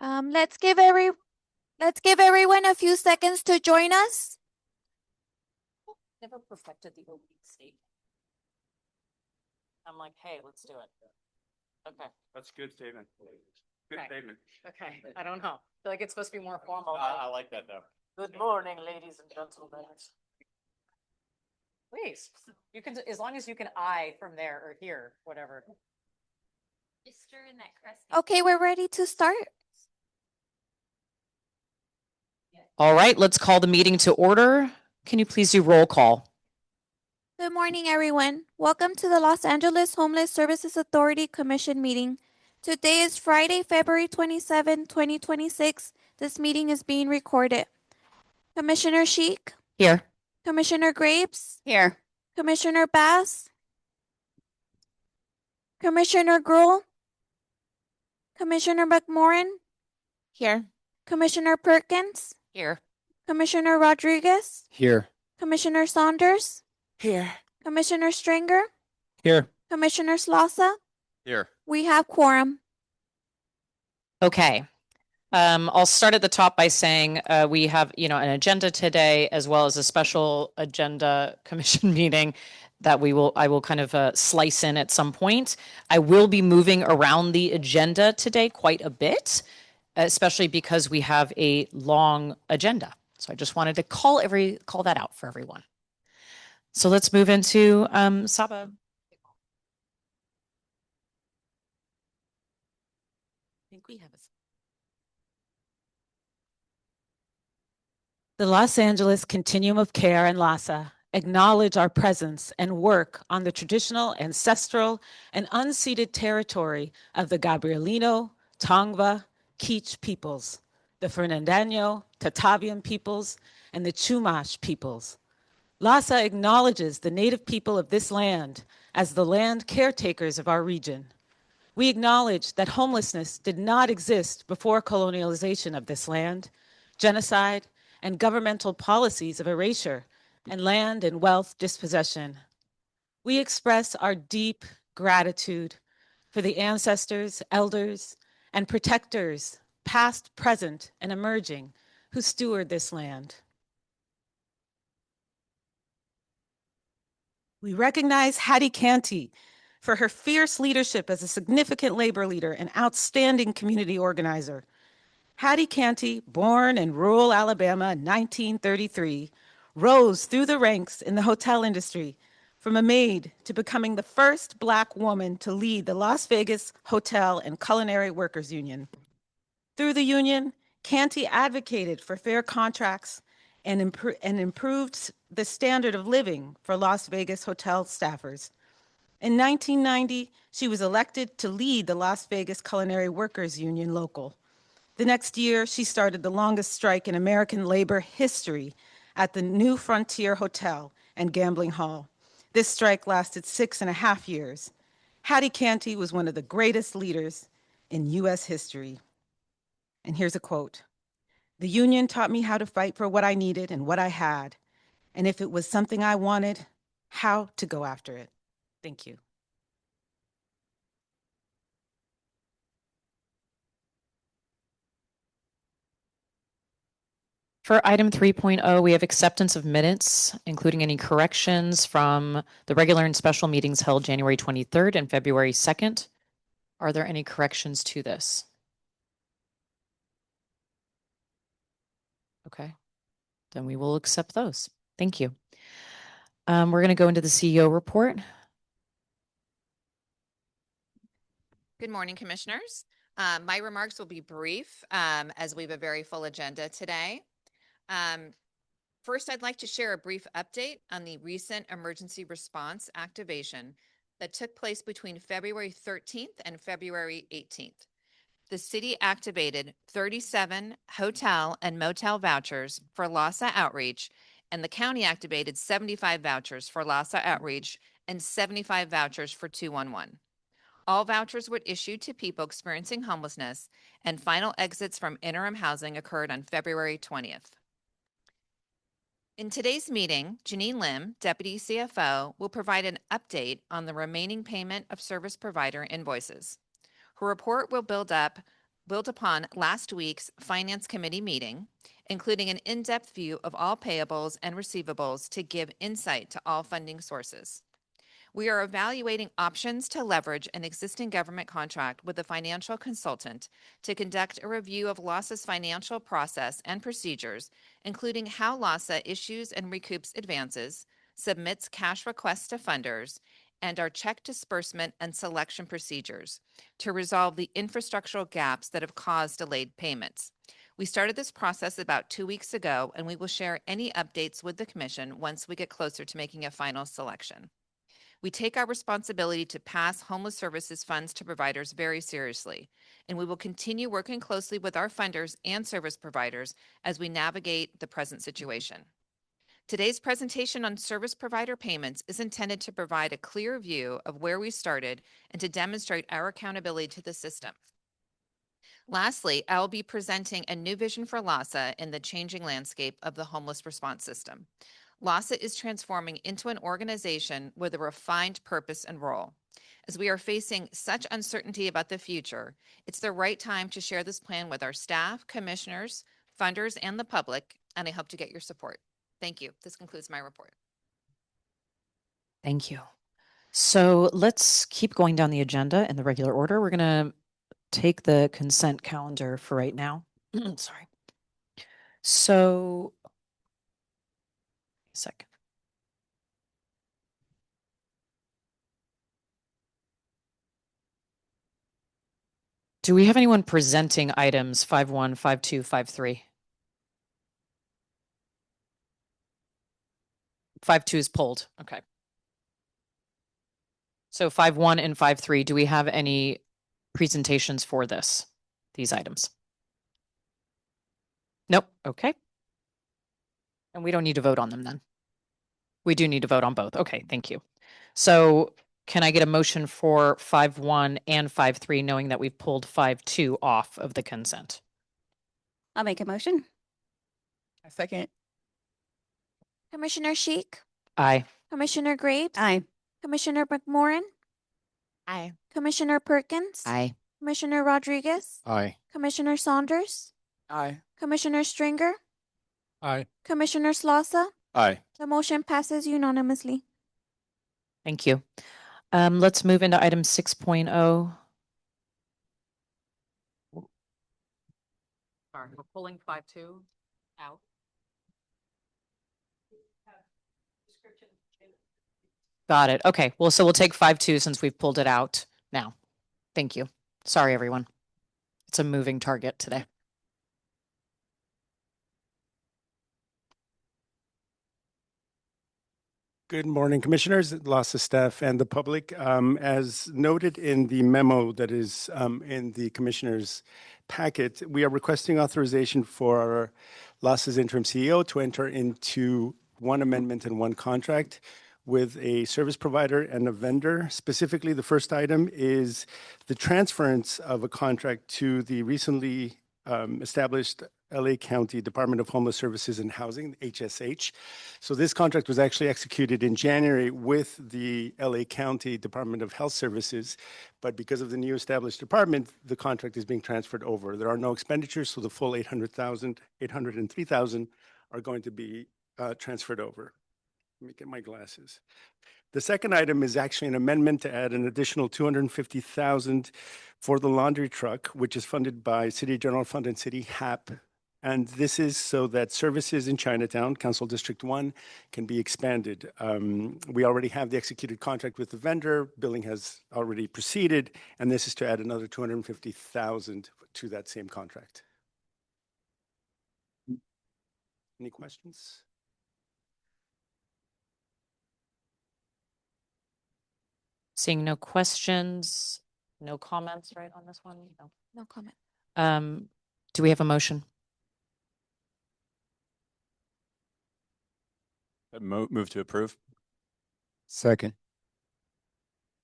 Let's give everyone a few seconds to join us. Never perfected the opening statement. I'm like, hey, let's do it. Okay. That's a good statement. Good Okay. statement. Okay. I don't know. I feel like it's supposed to be more formal. I like that though. Good morning, ladies and gentlemen. Please, you can, as long as you can from there or here, whatever. Just stir in that crust. Okay, we're ready to start. All right, let's call the meeting to order. Can you please do roll call? Good morning, everyone. Welcome to the Los Angeles Homeless Services Authority Commission meeting. Today is Friday, February 27, 2026. This meeting is being recorded. Commissioner Sheik, Here. Commissioner Graves, Here. Commissioner Bass, Commissioner Gruhl, Commissioner McMorrin, Here. Commissioner Perkins, Here. Commissioner Rodriguez, Here. Commissioner Saunders, Here. Commissioner Stringer, Here. Commissioner Slausa. Here. We have quorum. Okay. I'll start at the top by saying we have, an agenda today as well as a special agenda commission meeting that I will kind of slice in at some point. I will be moving around the agenda today quite a bit, especially because we have a long agenda. So I just wanted to call that out for everyone. So let's move into Saba. I think we have The Los Angeles Continuum of Care and LAHSA acknowledge our presence and work on the traditional, ancestral, and unceded territory of the Gabrielino, Tongva, Kizh peoples, the Fernandino, Tatavian peoples, and the Chumash peoples. LAHSA acknowledges the native people of this land as the land caretakers of our region. We acknowledge that homelessness did not exist before colonialization of this land, genocide, and governmental policies of erasure and land and wealth dispossession. We express our deep gratitude for the ancestors, elders, and protectors, past, present, and emerging, who steward this land. We recognize Hattie Canty for her fierce leadership as a significant labor leader and outstanding community organizer. Hattie Canty, born in rural Alabama in 1933, rose through the ranks in the hotel industry from a maid to becoming the first Black woman to lead the Las Vegas Hotel and Culinary Workers Union. Through the union, Canty advocated for fair contracts and improved the standard of living for Las Vegas hotel staffers. In 1990, she was elected to lead the Las Vegas Culinary Workers Union local. The next year, she started the longest strike in American labor history at the New Frontier Hotel and Gambling Hall. This strike lasted 6.5 years. Hattie Canty was one of the greatest leaders in U.S. history. And here's a quote. "The union taught me how to fight for what I needed and what I had, and if it was something I wanted, how to go after it." Thank you. For item 3.0, we have acceptance of minutes, including any corrections from the regular and special meetings held January 23rd and February 2nd. Are there any corrections to this? Okay, then we will accept those. Thank you. We're going to go into the CEO report. Good morning, commissioners. My remarks will be brief as we have a very full agenda today. First, I'd like to share a brief update on the recent emergency response activation that took place between February 13th and February 18th. The city activated 37 hotel and motel vouchers for LAHSA outreach, and the county activated 75 vouchers for LAHSA outreach and 75 vouchers for 211. All vouchers were issued to people experiencing homelessness, and final exits from interim housing occurred on February 20th. In today's meeting, Janine Lim, Deputy CFO, will provide an update on the remaining payment of service provider invoices. Her report will build up built upon last week's Finance Committee meeting, including an in-depth view of all payables and receivables to give insight to all funding sources. We are evaluating options to leverage an existing government contract with a financial consultant to conduct a review of LASA's financial process and procedures, including how LASA issues and recoups advances, submits cash requests to funders, and our check disbursement and selection procedures to resolve the infrastructural gaps that have caused delayed payments. We started this process about 2 weeks ago, and we will share any updates with the Commission once we get closer to making a final selection. We take our responsibility to pass homeless services funds to providers very seriously, and we will continue working closely with our funders and service providers as we navigate the present situation. Today's presentation on service provider payments is intended to provide a clear view of where we started and to demonstrate our accountability to the system. Lastly, I will be presenting a new vision for LASA in the changing landscape of the homeless response system. LASA is transforming into an organization with a refined purpose and role. As we are facing such uncertainty about the future, it's the right time to share this plan with our staff, commissioners, funders, and the public, and I hope to get your support. Thank you. This concludes my report. Thank you. So let's keep going down the agenda in the regular order. We're going to take the consent calendar for right now. Sorry. So, a second. Do we have anyone presenting items 5.1, 5.2, 5.3? 5.2 is pulled. Okay. So 5.1 and 5.3, do we have any presentations for these items? Nope. Okay. And we don't need to vote on them then. We do need to vote on both. Okay, thank you. So can I get a motion for 5.1 and 5.3, knowing that we've pulled 5.2 off of the consent? I'll make a motion. A second. Commissioner Sheik, Aye. Commissioner Graves, Aye. Commissioner McMorrin, Aye. Commissioner Perkins, Aye. Commissioner Rodriguez, Aye. Commissioner Saunders, Aye. Commissioner Stringer, Aye. Commissioner Slausa. Aye. The motion passes unanimously. Thank you. Let's move into item 6.0. Sorry, we're pulling 5.2 out. Got it. Okay. Well, so we'll take 5.2 since we've pulled it out now. Thank you. Sorry, everyone. It's a moving target today. Good morning, Commissioners, LASA staff, and the public. As noted in the memo that is in the Commissioner's packet, we are requesting authorization for LASA's interim CEO to enter into one amendment and one contract with a service provider and a vendor. Specifically, the first item is the transference of a contract to the recently established LA County Department of Homeless Services and Housing, HSH. So this contract was actually executed in January with the LA County Department of Health Services, but because of the new established department, the contract is being transferred over. There are no expenditures, so the full $803,000 are going to be transferred over. Let me get my glasses. The second item is actually an amendment to add an additional $250,000 for the laundry truck, which is funded by City General Fund and City HAP. And this is so that services in Chinatown, Council District 1, can be expanded. We already have the executed contract with the vendor. Billing has already proceeded, and this is to add another $250,000 to that same contract. Any questions? Seeing no questions, no comments, right, on this one? No. No comment. Do we have a motion? Move to approve. Second.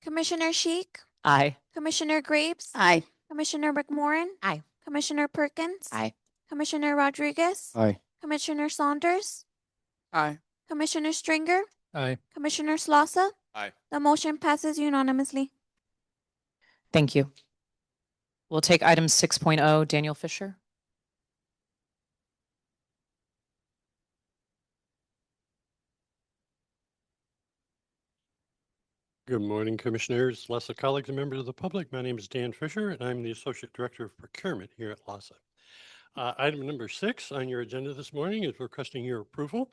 Commissioner Sheik, Aye. Commissioner Graves, Aye. Commissioner McMorrin, Aye. Commissioner Perkins, Aye. Commissioner Rodriguez, Aye. Commissioner Saunders, Aye. Commissioner Stringer, Aye. Commissioner Slausa. Aye. The motion passes unanimously. Thank you. We'll take item 6.0, Daniel Fisher. Good morning, Commissioners, LAHSA colleagues, and members of the public. My name is Dan Fisher, and I'm the Associate Director of Procurement here at LAHSA. Item number 6 on your agenda this morning is requesting your approval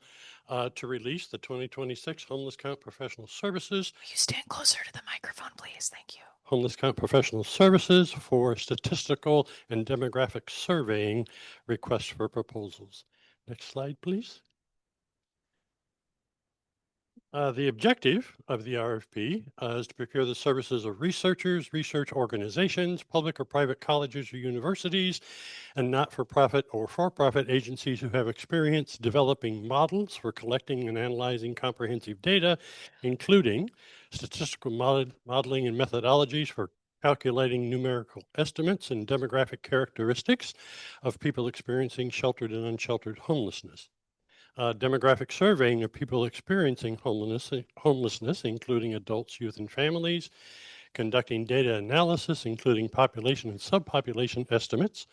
to release the 2026 Homeless Count Professional Services. Will you stand closer to the microphone, please? Thank you. Homeless Count Professional Services for statistical and demographic surveying requests for proposals. Next slide, please. The objective of the RFP is to procure the services of researchers, research organizations, public or private colleges or universities, and not-for-profit or for-profit agencies who have experience developing models for collecting and analyzing comprehensive data, including statistical modeling and methodologies for calculating numerical estimates and demographic characteristics of people experiencing sheltered and unsheltered homelessness. Demographic surveying of people experiencing homelessness, including adults, youth, and families, conducting data analysis, including population and subpopulation estimates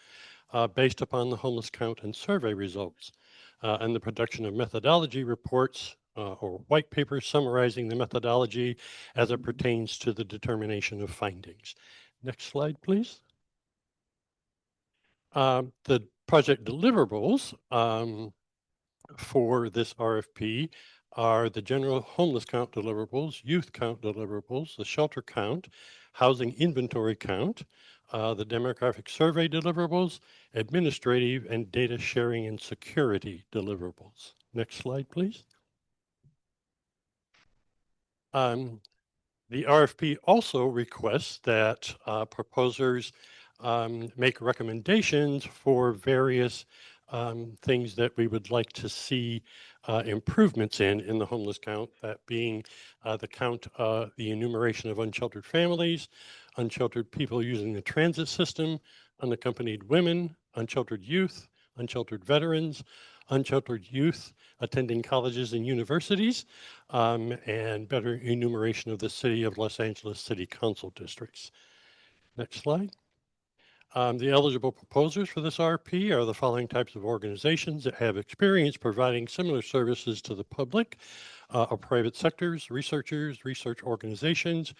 based upon the homeless count and survey results, and the production of methodology reports or white papers summarizing the methodology as it pertains to the determination of findings. Next slide, please. The project deliverables for this RFP are the general homeless count deliverables, youth count deliverables, the shelter count, housing inventory count, the demographic survey deliverables, administrative and data sharing and security deliverables. Next slide, please. The RFP also requests that proposers make recommendations for various things that we would like to see improvements in the homeless count, that being the count, the enumeration of unsheltered families, unsheltered people using the transit system, unaccompanied women, unsheltered youth, unsheltered veterans, unsheltered youth attending colleges and universities, and better enumeration of the City of Los Angeles City Council districts. Next slide. The eligible proposers for this RFP are the following types of organizations that have experience providing similar services to the public or private sectors, researchers, research organizations,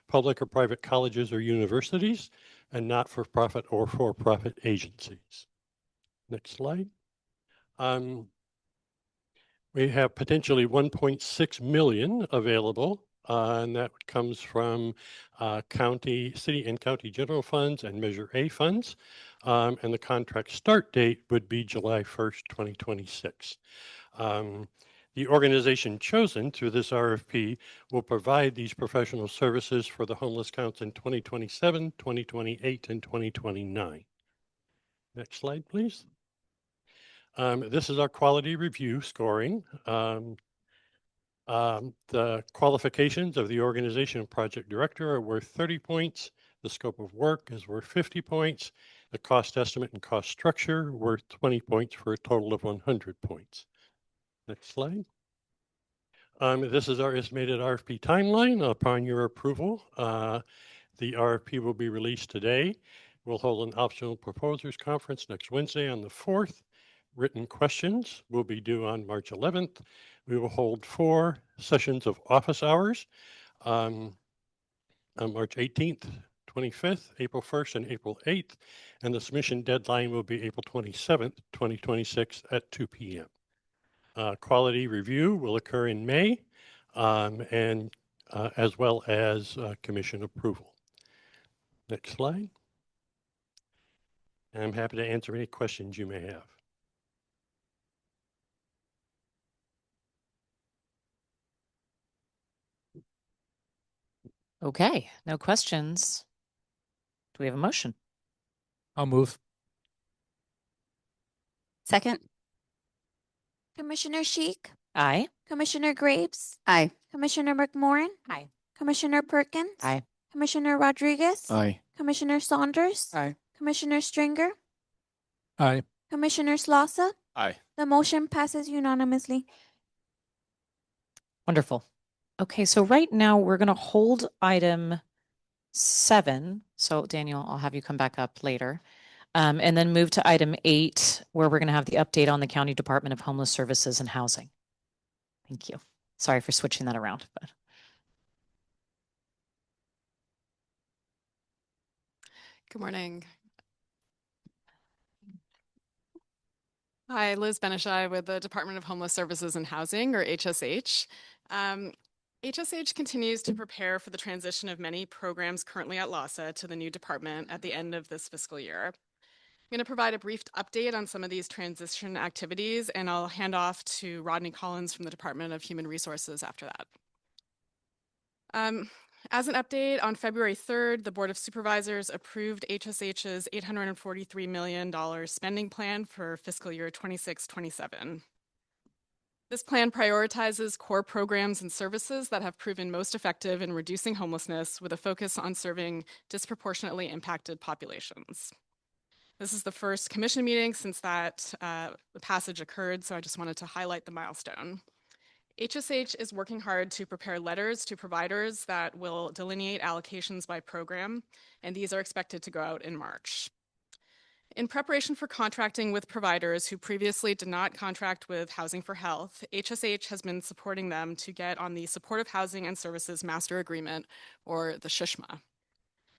public or private colleges or universities, and not-for-profit or for-profit agencies. Next slide. We have potentially 1.6 million available, and that comes from city and county general funds and Measure A funds. And the contract start date would be July 1st, 2026. The organization chosen through this RFP will provide these professional services for the homeless counts in 2027, 2028, and 2029. Next slide, please. This is our quality review scoring. The qualifications of the organization project director are worth 30 points. The scope of work is worth 50 points. The cost estimate and cost structure worth 20 points for a total of 100 points. Next slide. This is our estimated RFP timeline. Upon your approval, the RFP will be released today. We'll hold an optional proposers conference next Wednesday on the 4th. Written questions will be due on March 11th. We will hold 4 sessions of office hours on March 18th, 25th, April 1st, and April 8th. And the submission deadline will be April 27th, 2026 at 2 p.m. Quality review will occur in May, and as well as commission approval. Next slide. And I'm happy to answer any questions you may have. Okay, no questions. Do we have a motion? I'll move. Second. Commissioner Sheik, Aye. Commissioner Graves, Aye. Commissioner McMorrin, Aye. Commissioner Perkins, Aye. Commissioner Rodriguez, Aye. Commissioner Saunders, Aye. Commissioner Stringer, Aye. Commissioner Slauson. Aye. The motion passes unanimously. Wonderful. Okay, so right now we're going to hold item 7. So Daniel, I'll have you come back up later. And then move to item 8, where we're going to have the update on the County Department of Homeless Services and Housing. Thank you. Sorry for switching that around, but. Good morning. Hi, Liz Benishai with the Department of Homeless Services and Housing, or HSH. HSH continues to prepare for the transition of many programs currently at LAHSA to the new department at the end of this fiscal year. I'm going to provide a brief update on some of these transition activities, and I'll hand off to Rodney Collins from the Department of Human Resources after that. As an update, on February 3rd, the Board of Supervisors approved HSH's $843 million spending plan for fiscal year 26-27. This plan prioritizes core programs and services that have proven most effective in reducing homelessness, with a focus on serving disproportionately impacted populations. This is the first commission meeting since that the passage occurred, so I just wanted to highlight the milestone. HSH is working hard to prepare letters to providers that will delineate allocations by program, and these are expected to go out in March. In preparation for contracting with providers who previously did not contract with Housing for Health, HSH has been supporting them to get on the Supportive Housing and Services Master Agreement, or the SHMA.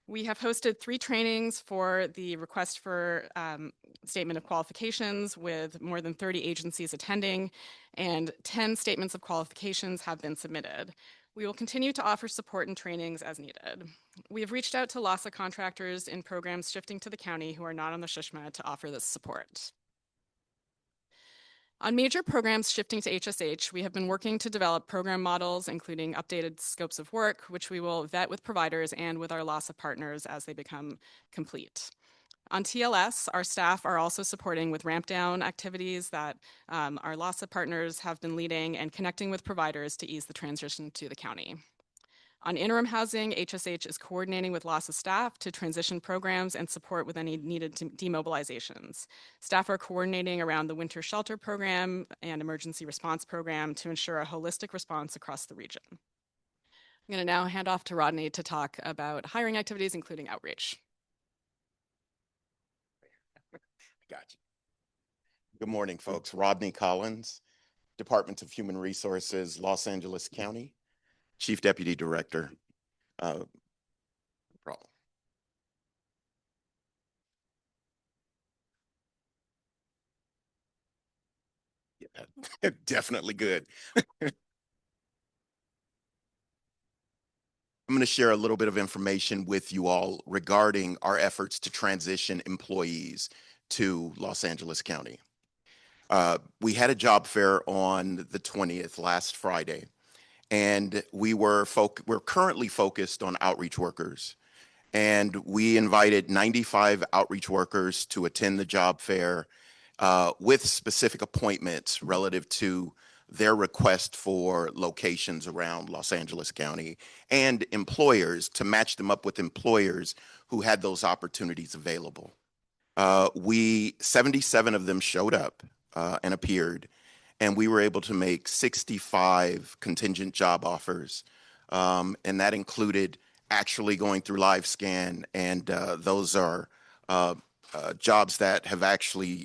We have hosted 3 trainings for the request for statement of qualifications, with more than 30 agencies attending, and 10 statements of qualifications have been submitted. We will continue to offer support and trainings as needed. We have reached out to LAHSA contractors in programs shifting to the county who are not on the SHMA to offer this support. On major programs shifting to HSH, we have been working to develop program models, including updated scopes of work, which we will vet with providers and with our LAHSA partners as they become complete. On TLS, our staff are also supporting with ramp down activities that our LAHSA partners have been leading and connecting with providers to ease the transition to the county. On interim housing, HSH is coordinating with LAHSA staff to transition programs and support with any needed demobilizations. Staff are coordinating around the winter shelter program and emergency response program to ensure a holistic response across the region. I'm going to now hand off to Rodney to talk about hiring activities, including outreach. Gotcha. Good morning, folks. Rodney Collins, Department of Human Resources, Los Angeles County, Chief Deputy Director. Yeah, definitely good. I'm going to share a little bit of information with you all regarding our efforts to transition employees to Los Angeles County. We had a job fair on the 20th, last Friday, and we're currently focused on outreach workers. And we invited 95 outreach workers to attend the job fair with specific appointments relative to their request for locations around Los Angeles County, and employers to match them up with employers who had those opportunities available. 77 of them showed up and appeared, and we were able to make 65 contingent job offers. And that included actually going through LiveScan, and those are jobs that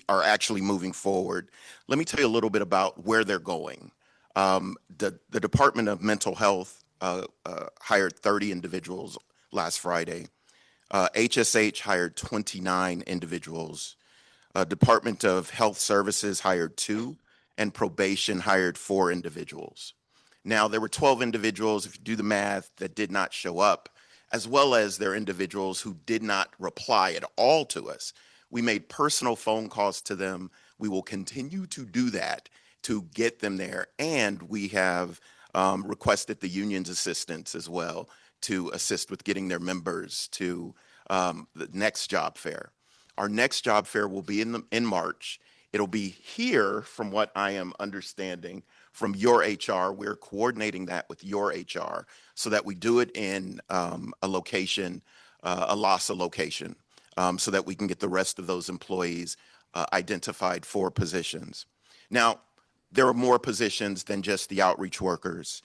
are actually moving forward. Let me tell you a little bit about where they're going. The Department of Mental Health hired 30 individuals last Friday. HSH hired 29 individuals. Department of Health Services hired 2, and probation hired 4 individuals. Now, there were 12 individuals, if you do the math, that did not show up, as well as there are individuals who did not reply at all to us. We made personal phone calls to them. We will continue to do that to get them there. And we have requested the union's assistance as well to assist with getting their members to the next job fair. Our next job fair will be in March. It'll be here, from what I am understanding, from your HR. We're coordinating that with your HR so that we do it in a location, a LAHSA location, so that we can get the rest of those employees identified for positions. Now, there are more positions than just the outreach workers.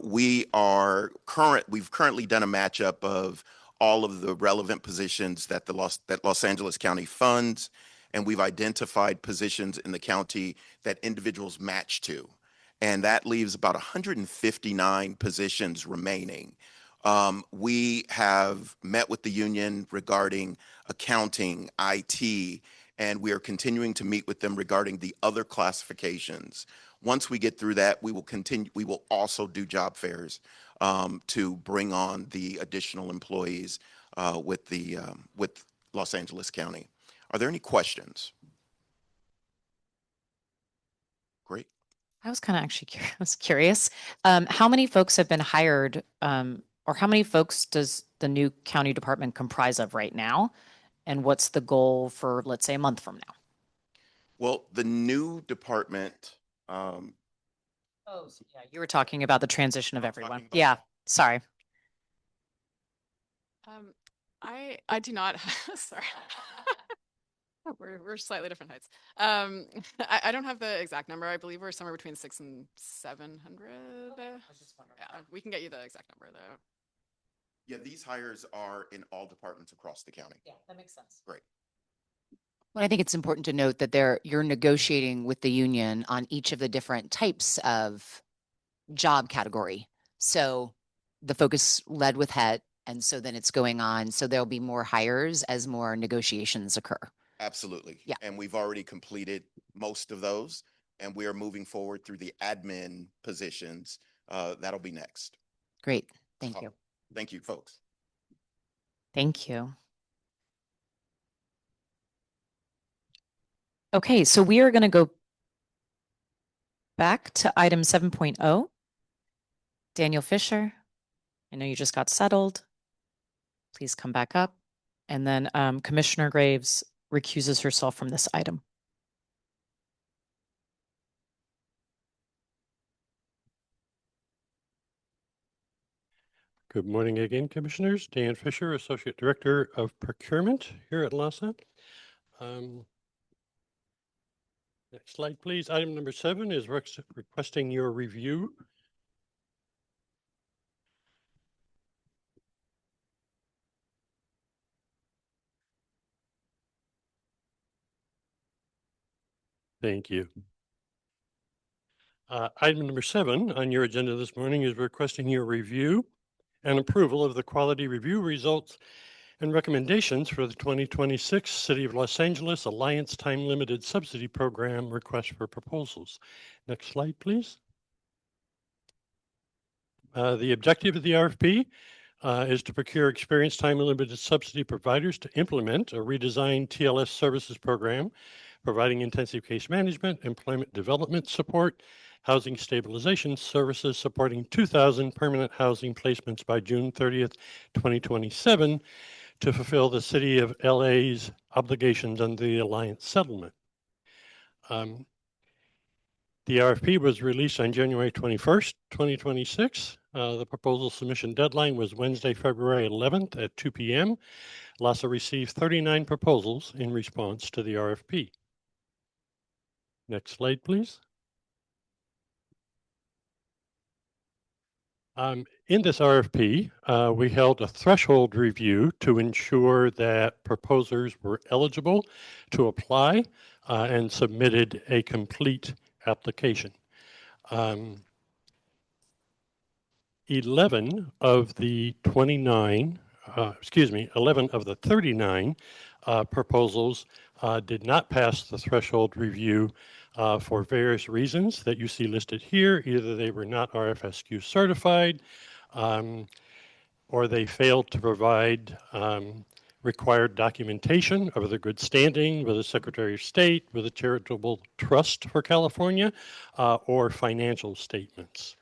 We've currently done a matchup of all of the relevant positions that Los Angeles County funds, and we've identified positions in the county that individuals match to. And that leaves about 159 positions remaining. We have met with the union regarding accounting, IT, and we are continuing to meet with them regarding the other classifications. Once we get through that, we will also do job fairs to bring on the additional employees with Los Angeles County. Are there any questions? Great. I was kind of actually curious. How many folks have been hired, or how many folks does the new county department comprise of right now? And what's the goal for, let's say, a month from now? Well, the new department. Oh, so yeah, you were talking about the transition of I'm everyone. talking about- Yeah, sorry. I do not, sorry. We're slightly different heights. I don't have the exact number. I believe we're somewhere between 600 and 700. Yeah, we can get you the exact number though. Yeah, these hires are in all departments across the county. Yeah, that makes sense. Great. Well, I think it's important to note that you're negotiating with the union on each of the different types of job category. So the focus led with HET, and so then it's going on. So there'll be more hires as more negotiations occur. Absolutely. Yeah. And we've already completed most of those, and we are moving forward through the admin positions. That'll be next. Great. Thank you. Thank you, folks. Thank you. Okay, so we are going to go back to item 7.0. Daniel Fisher, I know you just got settled. Please come back up. And then Commissioner Graves recuses herself from this item. Good morning again, Commissioners. Dan Fisher, Associate Director of Procurement here at LAHSA. Next slide, please. Item number 7 is requesting your review. Thank you. Item number 7 on your agenda this morning is requesting your review and approval of the quality review results and recommendations for the 2026 City of Los Angeles Alliance Time Limited Subsidy Program request for proposals. Next slide, please. The objective of the RFP is to procure experienced time limited subsidy providers to implement a redesigned TLS services program, providing intensive case management, employment development support, housing stabilization services, supporting 2,000 permanent housing placements by June 30th, 2027, to fulfill the City of LA's obligations under the Alliance settlement. The RFP was released on January 21st, 2026. The proposal submission deadline was Wednesday, February 11th at 2 p.m. LAHSA received 39 proposals in response to the RFP. Next slide, please. In this RFP, we held a threshold review to ensure that proposers were eligible to apply and submitted a complete application. 11 of the 39 proposals did not pass the threshold review for various reasons that you see listed here. Either they were not RFSQ certified, or they failed to provide required documentation of their good standing with the Secretary of State, with the Charitable Trust for California, or financial statements.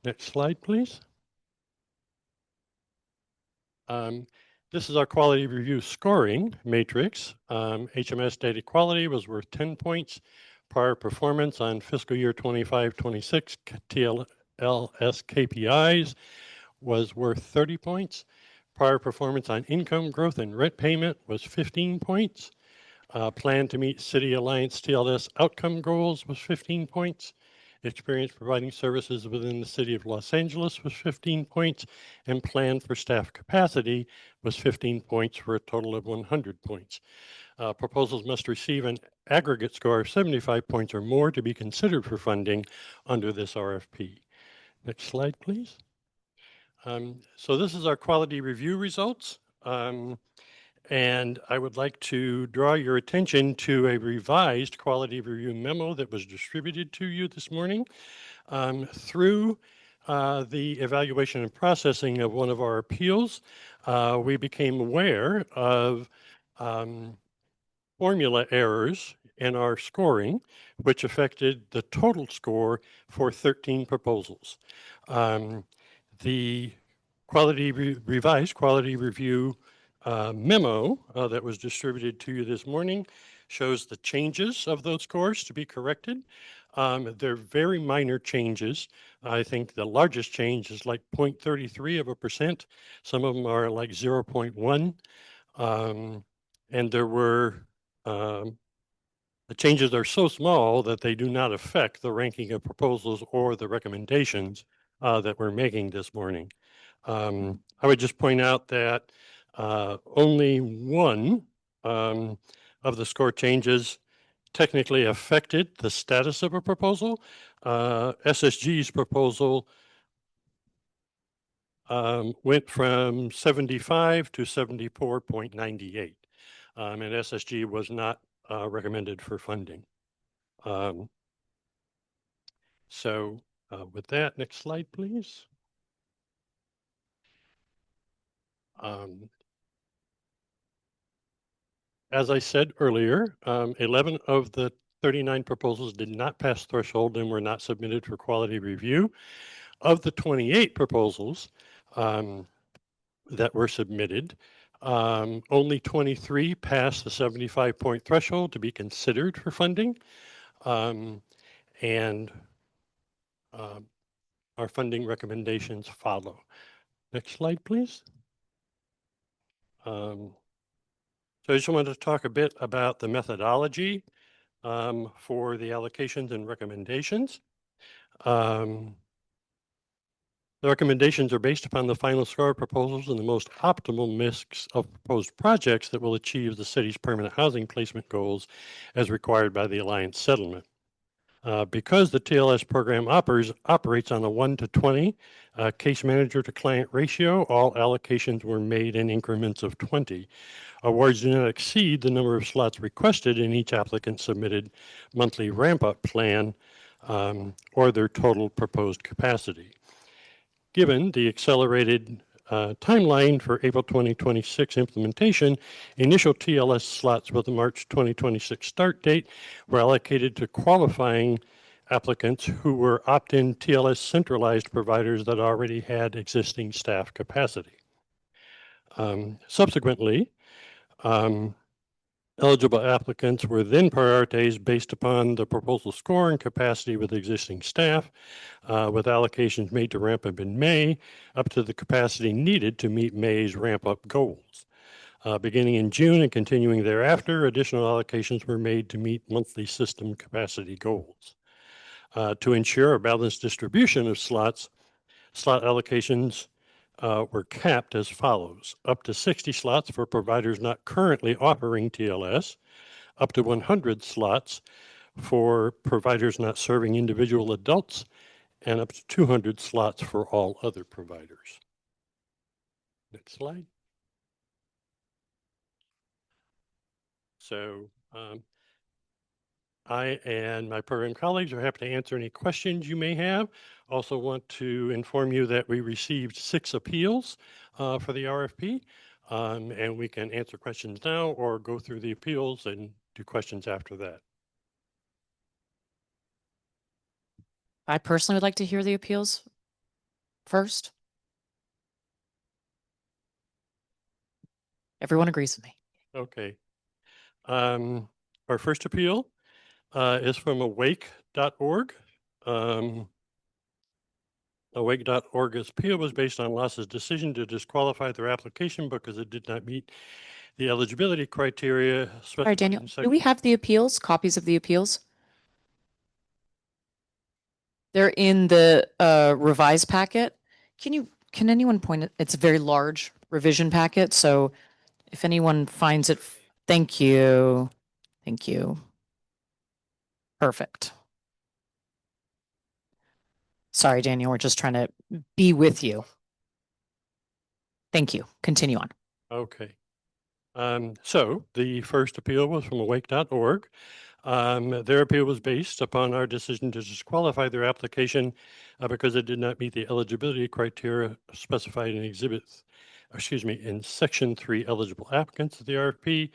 Next slide, please. This is our quality review scoring matrix. HMS data quality was worth 10 points. Prior performance on fiscal year 25-26 TLS KPIs was worth 30 points. Prior performance on income growth and rent payment was 15 points. Plan to meet City Alliance TLS outcome goals was 15 points. Experience providing services within the city of Los Angeles was 15 points, and plan for staff capacity was 15 points for a total of 100 points. Proposals must receive an aggregate score of 75 points or more to be considered for funding under this RFP. Next slide, please. So this is our quality review results. And I would like to draw your attention to a revised quality review memo that was distributed to you this morning. Through the evaluation and processing of one of our appeals, we became aware of formula errors in our scoring, which affected the total score for 13 proposals. The revised quality review memo that was distributed to you this morning shows the changes of those scores to be corrected. They're very minor changes. I think the largest change is like 0.33%. Some of them are like 0.1. And there were, the changes are so small that they do not affect the ranking of proposals or the recommendations that we're making this morning. I would just point out that only one of the score changes technically affected the status of a proposal. SSG's proposal went from 75 to 74.98. And SSG was not recommended for funding. So with that, next slide, please. As I said earlier, 11 of the 39 proposals did not pass threshold and were not submitted for quality review. Of the 28 proposals that were submitted, only 23 passed the 75-point threshold to be considered for funding. And our funding recommendations follow. Next slide, please. So I just wanted to talk a bit about the methodology for the allocations and recommendations. The recommendations are based upon the final score of proposals and the most optimal mix of proposed projects that will achieve the city's permanent housing placement goals as required by the Alliance settlement. Because the TLS program operates on a 1-to-20 case manager to client ratio, all allocations were made in increments of 20. Awards do not exceed the number of slots requested in each applicant submitted monthly ramp-up plan or their total proposed capacity. Given the accelerated timeline for April 2026 implementation, initial TLS slots with the March 2026 start date were allocated to qualifying applicants who were opt-in TLS centralized providers that already had existing staff capacity. Subsequently, eligible applicants were then prioritized based upon the proposal score and capacity with existing staff, with allocations made to ramp up in May up to the capacity needed to meet May's ramp-up goals. Beginning in June and continuing thereafter, additional allocations were made to meet monthly system capacity goals. To ensure a balanced distribution of slot allocations were capped as follows: up to 60 slots for providers not currently offering TLS, up to 100 slots for providers not serving individual adults, and up to 200 slots for all other providers. Next slide. So I and my program colleagues are happy to answer any questions you may have. Also want to inform you that we received 6 appeals for the RFP, and we can answer questions now or go through the appeals and do questions after that. I personally would like to hear the appeals first. Everyone agrees with me. Okay. Our first appeal is from awake.org. Awake.org's appeal was based on LAHSA's decision to disqualify their application because it did not meet the eligibility criteria. All right, Daniel, do we have the appeals, copies of the appeals? They're in the revised packet. Can anyone point it? It's a very large revision packet. So if anyone finds it, thank you. Thank you. Perfect. Sorry, Daniel, we're just trying to be with you. Thank you. Continue on. Okay. So the first appeal was from awake.org. Their appeal was based upon our decision to disqualify their application because it did not meet the eligibility criteria specified in Section 3 eligible applicants of the RFP.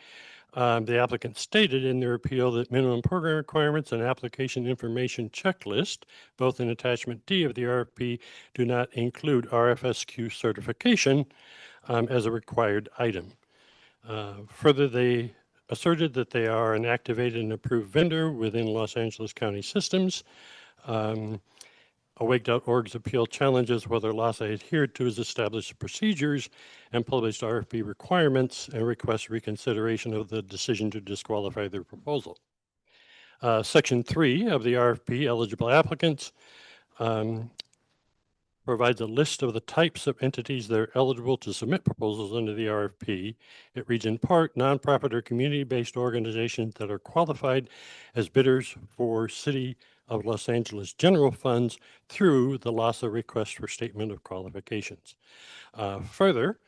The applicant stated in their appeal that minimum program requirements and application information checklist, both in attachment D of the RFP, do not include RFSQ certification as a required item. Further, they asserted that they are an activated and approved vendor within Los Angeles County systems. Awake.org's appeal challenges whether LAHSA adhered to its established procedures and published RFP requirements and requests reconsideration of the decision to disqualify their proposal. Section 3 of the RFP, eligible applicants, provides a list of the types of entities that are eligible to submit proposals under the RFP. It reads in part, nonprofit or community-based organizations that are qualified as bidders for City of Los Angeles general funds through the LAHSA request for statement of qualifications. Further,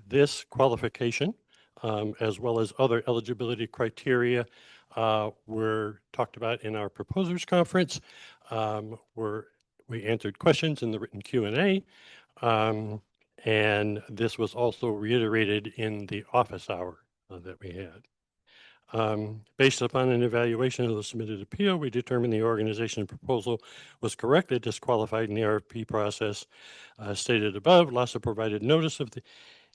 this qualification, as well as other eligibility criteria, were talked about in our proposers conference, we answered questions in the written Q&A, and this was also reiterated in the office hour that we had. Based upon an evaluation of the submitted appeal, we determined the organization proposal was correctly disqualified in the RFP process. Stated above, LAHSA provided notice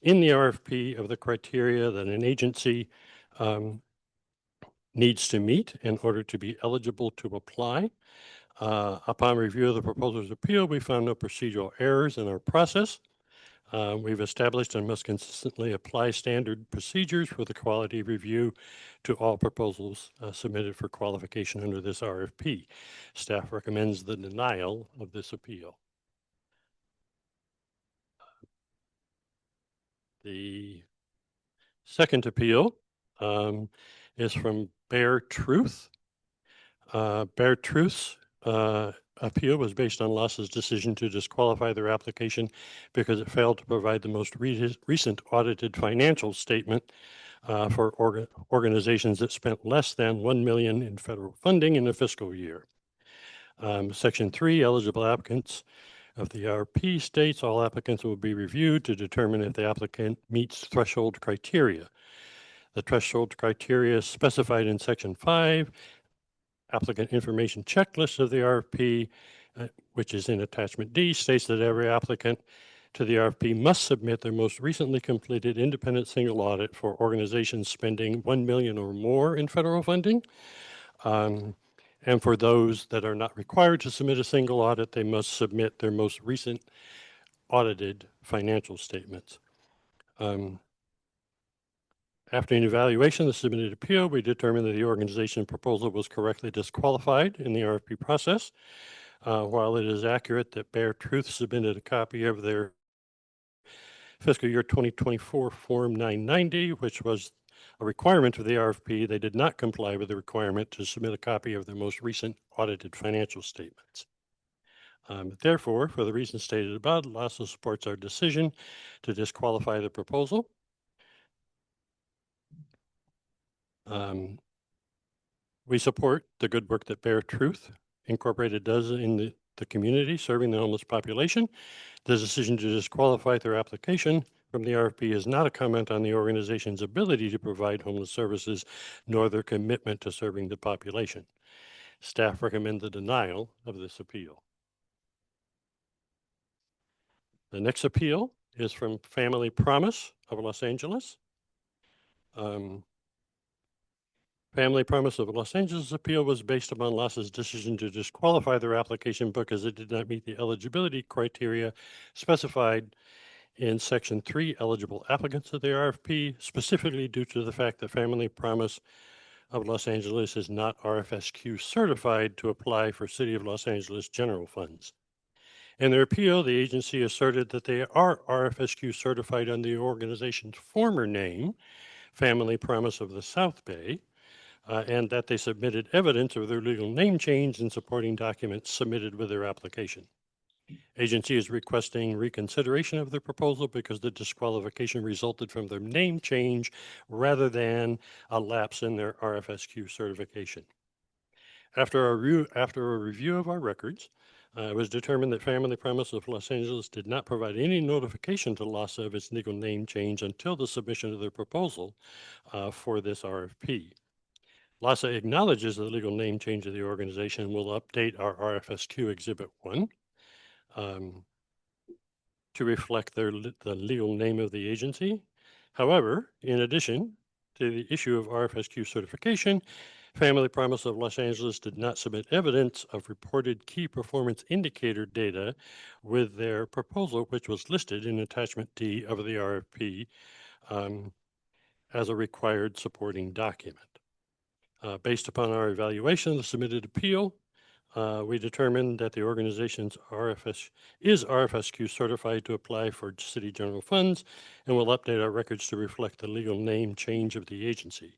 in the RFP of the criteria that an agency needs to meet in order to be eligible to apply. Upon review of the proposer's appeal, we found no procedural errors in our process. We've established and must consistently apply standard procedures for the quality review to all proposals submitted for qualification under this RFP. Staff recommends the denial of this appeal. The second appeal is from Bare Truth. Bare Truth's appeal was based on LAHSA's decision to disqualify their application because it failed to provide the most recent audited financial statement for organizations that spent less than $1 million in federal funding in the fiscal year. Section 3, eligible applicants of the RFP states all applicants will be reviewed to determine if the applicant meets threshold criteria. The threshold criteria specified in Section 5 applicant information checklist of the RFP, which is in attachment D, states that every applicant to the RFP must submit their most recently completed independent single audit for organizations spending $1 million or more in federal funding. And for those that are not required to submit a single audit, they must submit their most recent audited financial statements. After an evaluation of the submitted appeal, we determined that the organization proposal was correctly disqualified in the RFP process. While it is accurate that Bare Truth submitted a copy of their fiscal year 2024 Form 990, which was a requirement of the RFP, they did not comply with the requirement to submit a copy of their most recent audited financial statements. Therefore, for the reasons stated above, LAHSA supports our decision to disqualify the proposal. We support the good work that Bare Truth Incorporated does in the community serving the homeless population. The decision to disqualify their application from the RFP is not a comment on the organization's ability to provide homeless services, nor their commitment to serving the population. Staff recommend the denial of this appeal. The next appeal is from Family Promise of Los Angeles. Family Promise of Los Angeles appeal was based upon LAHSA's decision to disqualify their application because it did not meet the eligibility criteria specified in Section 3 eligible applicants of the RFP, specifically due to the fact that Family Promise of Los Angeles is not RFSQ certified to apply for City of Los Angeles general funds. In their appeal, the agency asserted that they are RFSQ certified under the organization's former name, Family Promise of the South Bay, and that they submitted evidence of their legal name change in supporting documents submitted with their application. Agency is requesting reconsideration of their proposal because the disqualification resulted from their name change rather than a lapse in their RFSQ certification. After a review of our records, it was determined that Family Promise of Los Angeles did not provide any notification to LASA of its legal name change until the submission of their proposal for this RFP. LASA acknowledges the legal name change of the organization and will update our RFSQ Exhibit 1 to reflect the legal name of the agency. However, in addition to the issue of RFSQ certification, Family Promise of Los Angeles did not submit evidence of reported key performance indicator data with their proposal, which was listed in Attachment D of the RFP as a required supporting document. Based upon our evaluation of the submitted appeal, we determined that the organization's is RFSQ certified to apply for city general funds and will update our records to reflect the legal name change of the agency.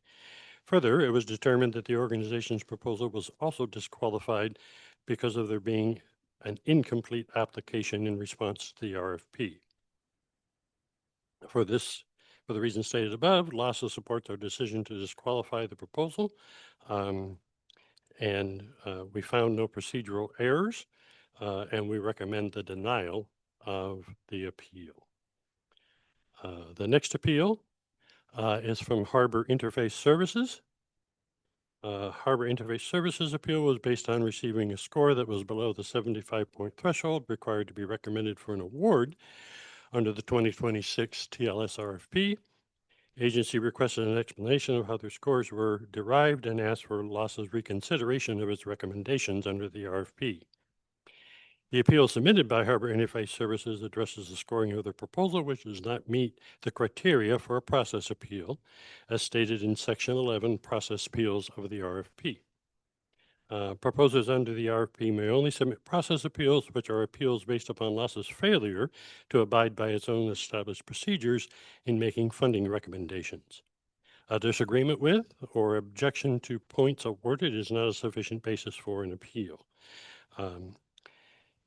Further, it was determined that the organization's proposal was also disqualified because of there being an incomplete application in response to the RFP. For the reasons stated above, LASA supports our decision to disqualify the proposal. We found no procedural errors, and we recommend the denial of the appeal. The next appeal is from Harbor Interface Services. Harbor Interface Services appeal was based on receiving a score that was below the 75-point threshold required to be recommended for an award under the 2026 TLS RFP. Agency requested an explanation of how their scores were derived and asked for LASA's reconsideration of its recommendations under the RFP. The appeal submitted by Harbor Interface Services addresses the scoring of their proposal, which does not meet the criteria for a process appeal, as stated in Section 11, Process Appeals of the RFP. Proposers under the RFP may only submit process appeals, which are appeals based upon LASA's failure to abide by its own established procedures in making funding recommendations. A disagreement with or objection to points awarded is not a sufficient basis for an appeal.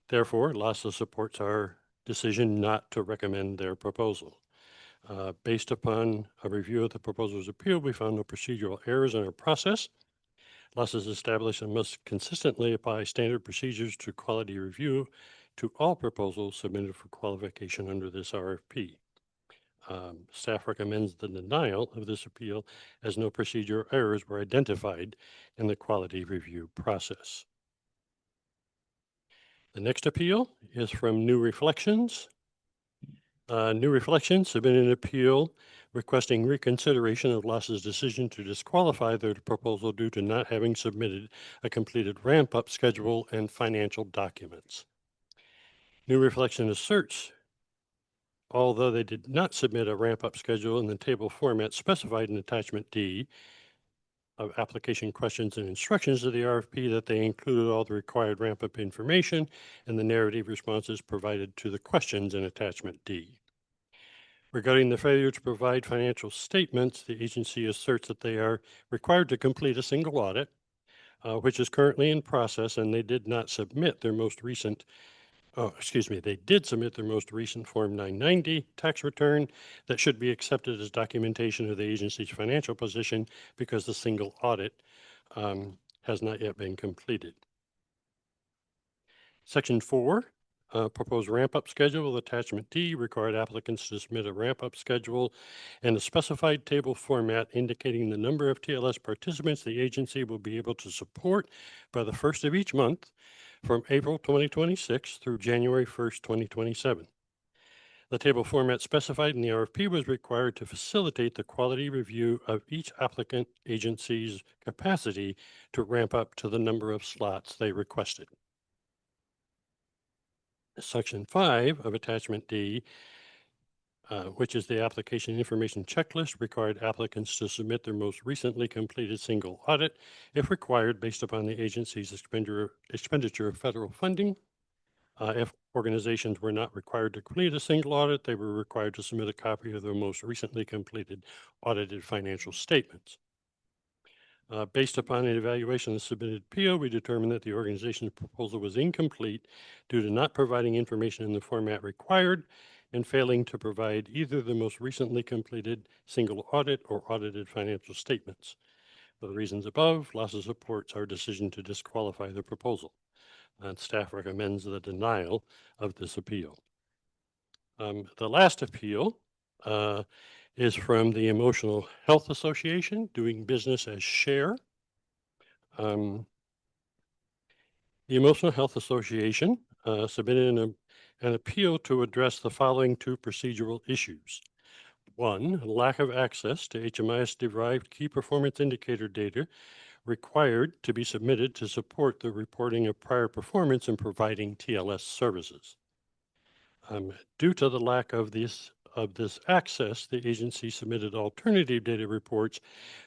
Therefore, LASA supports our decision not to recommend their proposal. Based upon a review of the proposal's appeal, we found no procedural errors in our process. LASA is established and must consistently apply standard procedures to quality review to all proposals submitted for qualification under this RFP. Staff recommends the denial of this appeal as no procedural errors were identified in the quality review process. The next appeal is from New Reflections. New Reflections submitted an appeal requesting reconsideration of LASA's decision to disqualify their proposal due to not having submitted a completed ramp-up schedule and financial documents. New Reflection asserts, although they did not submit a ramp-up schedule in the table format specified in Attachment D of application questions and instructions to the RFP, that they included all the required ramp-up information and the narrative responses provided to the questions in Attachment D. Regarding the failure to provide financial statements, the agency asserts that they are required to complete a single audit, which is currently in process, and they did not submit their most recent they did submit their most recent Form 990 tax return that should be accepted as documentation of the agency's financial position because the single audit has not yet been completed. Section 4, proposed ramp-up schedule with Attachment D required applicants to submit a ramp-up schedule and a specified table format indicating the number of TLS participants the agency will be able to support by the first of each month from April 2026 through January 1st, 2027. The table format specified in the RFP was required to facilitate the quality review of each applicant agency's capacity to ramp up to the number of slots they requested. Section 5 of Attachment D which is the application information checklist, required applicants to submit their most recently completed single audit if required based upon the agency's expenditure of federal funding. If organizations were not required to complete a single audit, they were required to submit a copy of their most recently completed audited financial statements. Based upon an evaluation of the submitted PO, we determined that the organization's proposal was incomplete due to not providing information in the format required and failing to provide either the most recently completed single audit or audited financial statements. For the reasons above, LASA supports our decision to disqualify the proposal, and staff recommends the denial of this appeal. The last appeal is from the Emotional Health Association, doing business as SHARE. The Emotional Health Association submitted an appeal to address the following two procedural issues. One, lack of access to HMIS-derived key performance indicator data required to be submitted to support the reporting of prior performance in providing TLS services. Due to the lack of this access, the agency submitted alternative data reports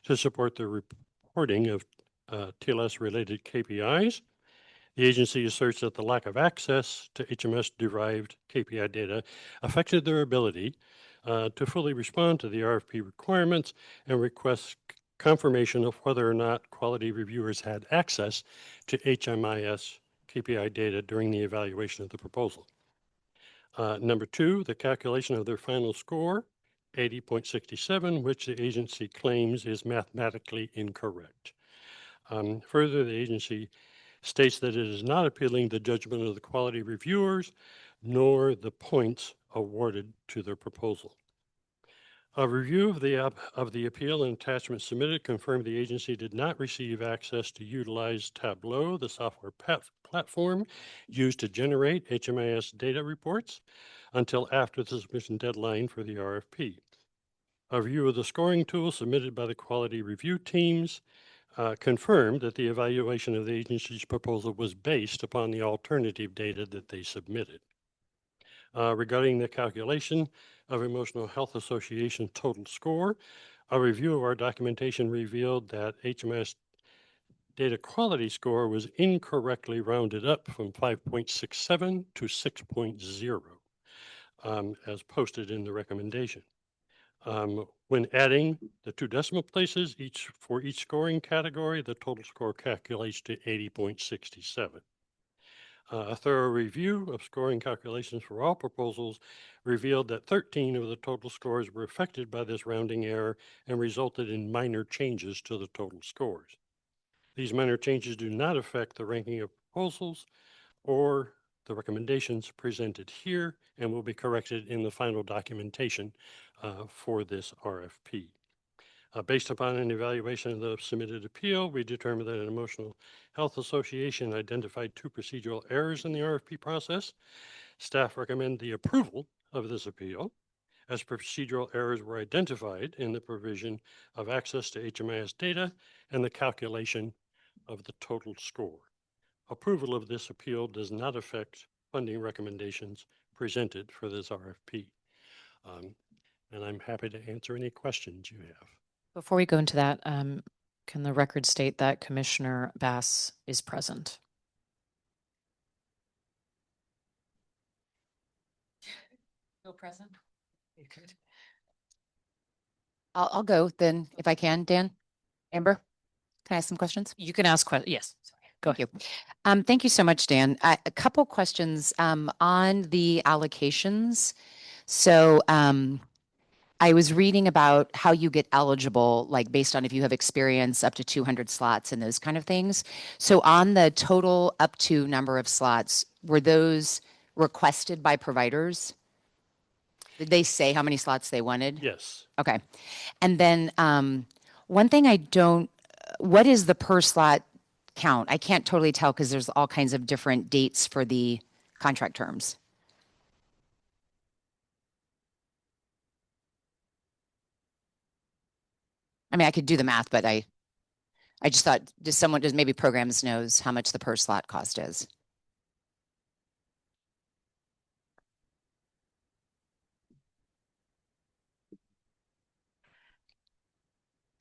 to support the reporting of TLS-related KPIs. The agency asserts that the lack of access to HMS-derived KPI data affected their ability to fully respond to the RFP requirements and requests confirmation of whether or not quality reviewers had access to HMIS KPI data during the evaluation of the proposal. Number two, the calculation of their final score, 80.67, which the agency claims is mathematically incorrect. Further, the agency states that it is not appealing the judgment of the quality reviewers, nor the points awarded to their proposal. A review of the appeal and attachment submitted confirmed the agency did not receive access to utilize Tableau, the software platform used to generate HMIS data reports, until after the submission deadline for the RFP. A review of the scoring tool submitted by the quality review teams confirmed that the evaluation of the agency's proposal was based upon the alternative data that they submitted. Regarding the calculation of Emotional Health Association total score, a review of our documentation revealed that HMIS data quality score was incorrectly rounded up from 5.67 to 6.0, as posted in the recommendation. When adding the two decimal places for each scoring category, the total score calculates to 80.67. A thorough review of scoring calculations for all proposals revealed that 13 of the total scores were affected by this rounding error and resulted in minor changes to the total scores. These minor changes do not affect the ranking of proposals or the recommendations presented here and will be corrected in the final documentation for this RFP. Based upon an evaluation of the submitted appeal, we determined that an Emotional Health Association identified two procedural errors in the RFP process. Staff recommend the approval of this appeal, as procedural errors were identified in the provision of access to HMIS data and the calculation of the total score. Approval of this appeal does not affect funding recommendations presented for this RFP. And I'm happy to answer any questions you have. Before we go into that, can the record state that Commissioner Bass is present? Still present? You could. I'll go then if I can, Dan. Amber, can I ask some questions? You can ask questions. Yes. Sorry. Go ahead. Thank you. Thank you so much, Dan. A couple questions on the allocations. So I was reading about how you get eligible, like based on if you have experience up to 200 slots and those kind of things. So on the total up to number of slots, were those requested by providers? Did they say how many slots they wanted? Yes. Okay. And then one thing what is the per slot count? I can't totally tell because there's all kinds of different dates for the contract terms. I mean, I could do the math, but I just thought, does maybe programs knows how much the per slot cost is?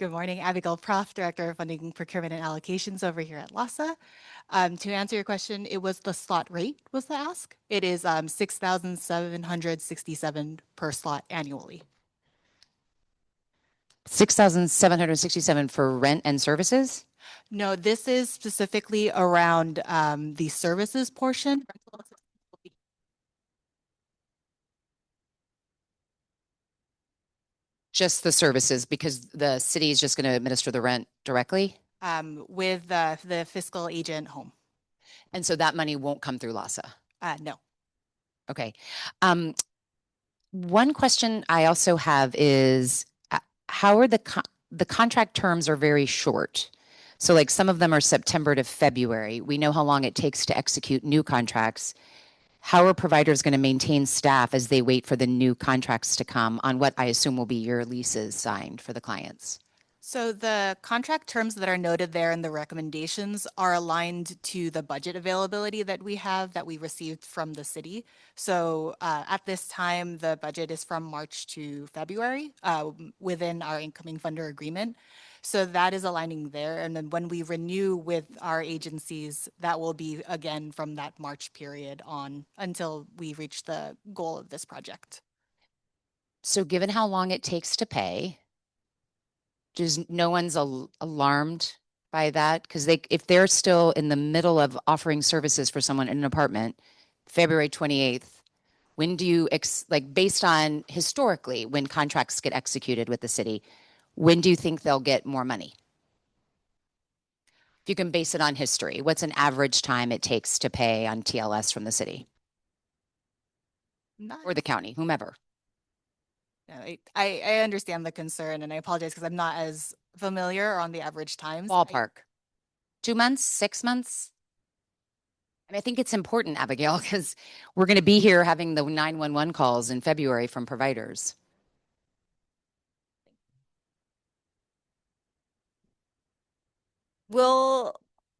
Good morning, Abigail Proft, Director of Funding, Procurement, and Allocations over here at LASA. To answer your question, it was the slot rate was the ask. It is 6,767 per slot annually. 6,767 for rent and services? No, this is specifically around the services portion. Just the services, because the city is just going to administer the rent directly? With the fiscal agent home. And so that money won't come through LASA? No. Okay. One question I also have is how are the contract terms are very short. So like some of them are September to February. We know how long it takes to execute new contracts. How are providers going to maintain staff as they wait for the new contracts to come on what I assume will be your leases signed for the clients? So the contract terms that are noted there in the recommendations are aligned to the budget availability that we have that we received from the city. So at this time, the budget is from March to February within our incoming funder agreement. So that is aligning there. And then when we renew with our agencies, that will be again from that March period on until we reach the goal of this project. So given how long it takes to pay, no one's alarmed by that? Because if they're still in the middle of offering services for someone in an apartment, February 28th, when do you, based on historically, when contracts get executed with the city, when do you think they'll get more money? If you can base it on history, what's an average time it takes to pay on TLS from the city? Or the county, whomever? I understand the concern, and I apologize because I'm not as familiar on the average times. Ballpark. 2 months, 6 months? And I think it's important, Abigail, because we're going to be here having the 911 calls in February from providers. We'll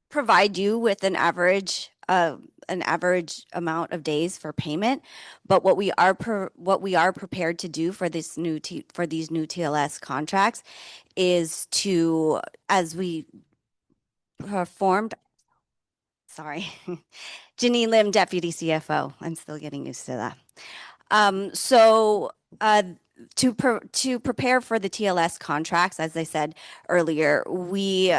provide you with an average amount of days for payment, but what we are prepared to do for these new TLS contracts is to, as we performed, Janine Lim, Deputy CFO. I'm still getting used to that. To prepare for the TLS contracts, as I said earlier, we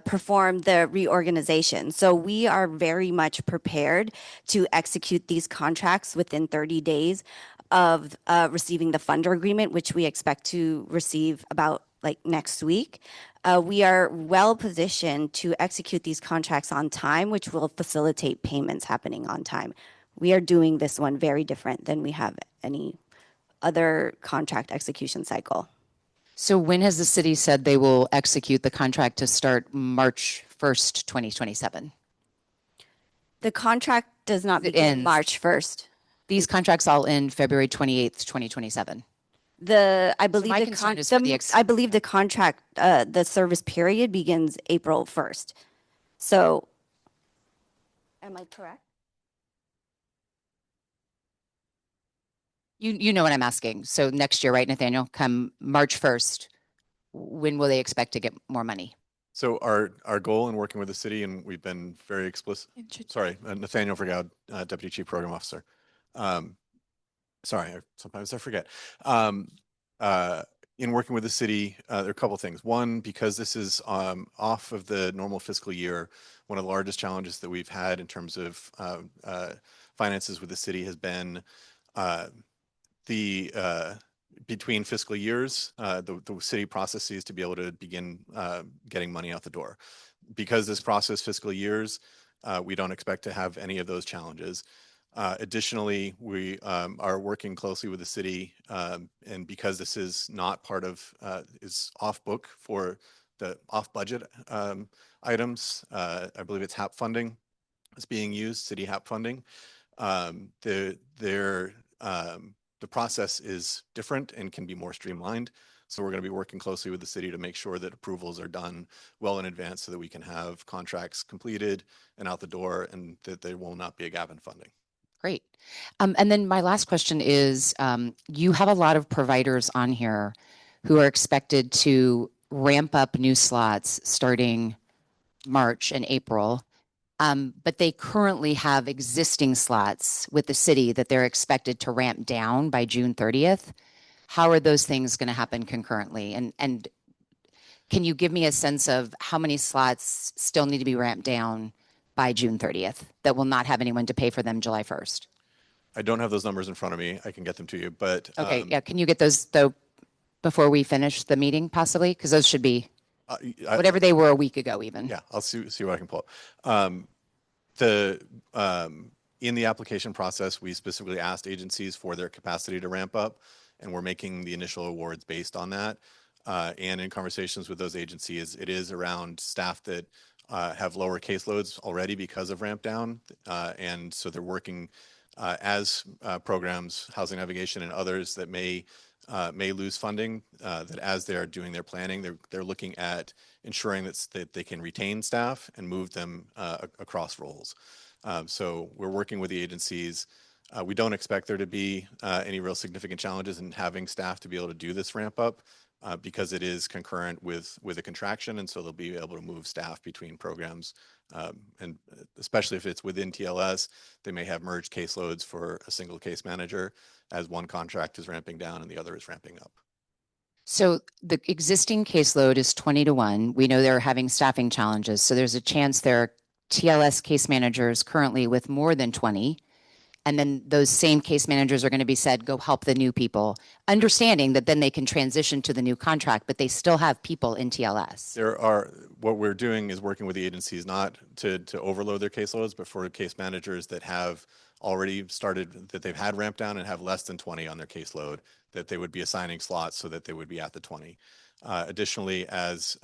performed the reorganization. So we are very much prepared to execute these contracts within 30 days of receiving the funder agreement, which we expect to receive about next week. We are well positioned to execute these contracts on time, which will facilitate payments happening on time. We are doing this one very different than we have any other contract execution cycle. So when has the city said they will execute the contract to start March 1st, 2027? The contract does not begin March 1st. These contracts all end February 28th, 2027. I believe the contract, the service period begins April 1st. So, am I correct? You know what I'm asking. So next year, right, Nathaniel? Come March 1st, when will they expect to get more money? So our goal in working with the city, and we've been very explicit. Sorry, Nathaniel Vergao, Deputy Chief Program Officer. Sometimes I forget. In working with the city, there are a couple things. One, because this is off of the normal fiscal year, one of the largest challenges that we've had in terms of finances with the city has been between fiscal years, the city processes to be able to begin getting money out the door. Because this process fiscal years, we don't expect to have any of those challenges. Additionally, we are working closely with the city, and because this is not part of, is off book for the off budget items, I believe it's HAP funding is being used, city HAP funding. The process is different and can be more streamlined. So we're going to be working closely with the city to make sure that approvals are done well in advance so that we can have contracts completed and out the door, and that there will not be a gap in funding. Great. And then my last question is, you have a lot of providers on here who are expected to ramp up new slots starting March and April. But they currently have existing slots with the city that they're expected to ramp down by June 30th. How are those things going to happen concurrently? And can you give me a sense of how many slots still need to be ramped down by June 30th that will not have anyone to pay for them July 1st? I don't have those numbers in front of me. I can get them to you, but Okay, yeah, can you get those though before we finish the meeting possibly? Because those should be whatever they were a week ago even. Yeah, I'll see what I can pull up. In the application process, we specifically asked agencies for their capacity to ramp up, and we're making the initial awards based on that. And in conversations with those agencies, it is around staff that have lower caseloads already because of ramp down. And so they're working as programs, housing navigation and others that may lose funding, that as they're doing their planning, they're looking at ensuring that they can retain staff and move them across roles. So we're working with the agencies. We don't expect there to be any real significant challenges in having staff to be able to do this ramp up because it is concurrent with a contraction, and so they'll be able to move staff between programs. And especially if it's within TLS, they may have merged caseloads for a single case manager as one contract is ramping down and the other is ramping up. So the existing caseload is 20-1. We know they're having staffing challenges. So there's a chance there are TLS case managers currently with more than 20. And then those same case managers are going to be said, go help the new people, understanding that then they can transition to the new contract, but they still have people in TLS. What we're doing is working with the agencies not to overload their caseloads, but for case managers that have already started, that they've had ramp down and have less than 20 on their caseload, that they would be assigning slots so that they would be at the 20. Additionally, as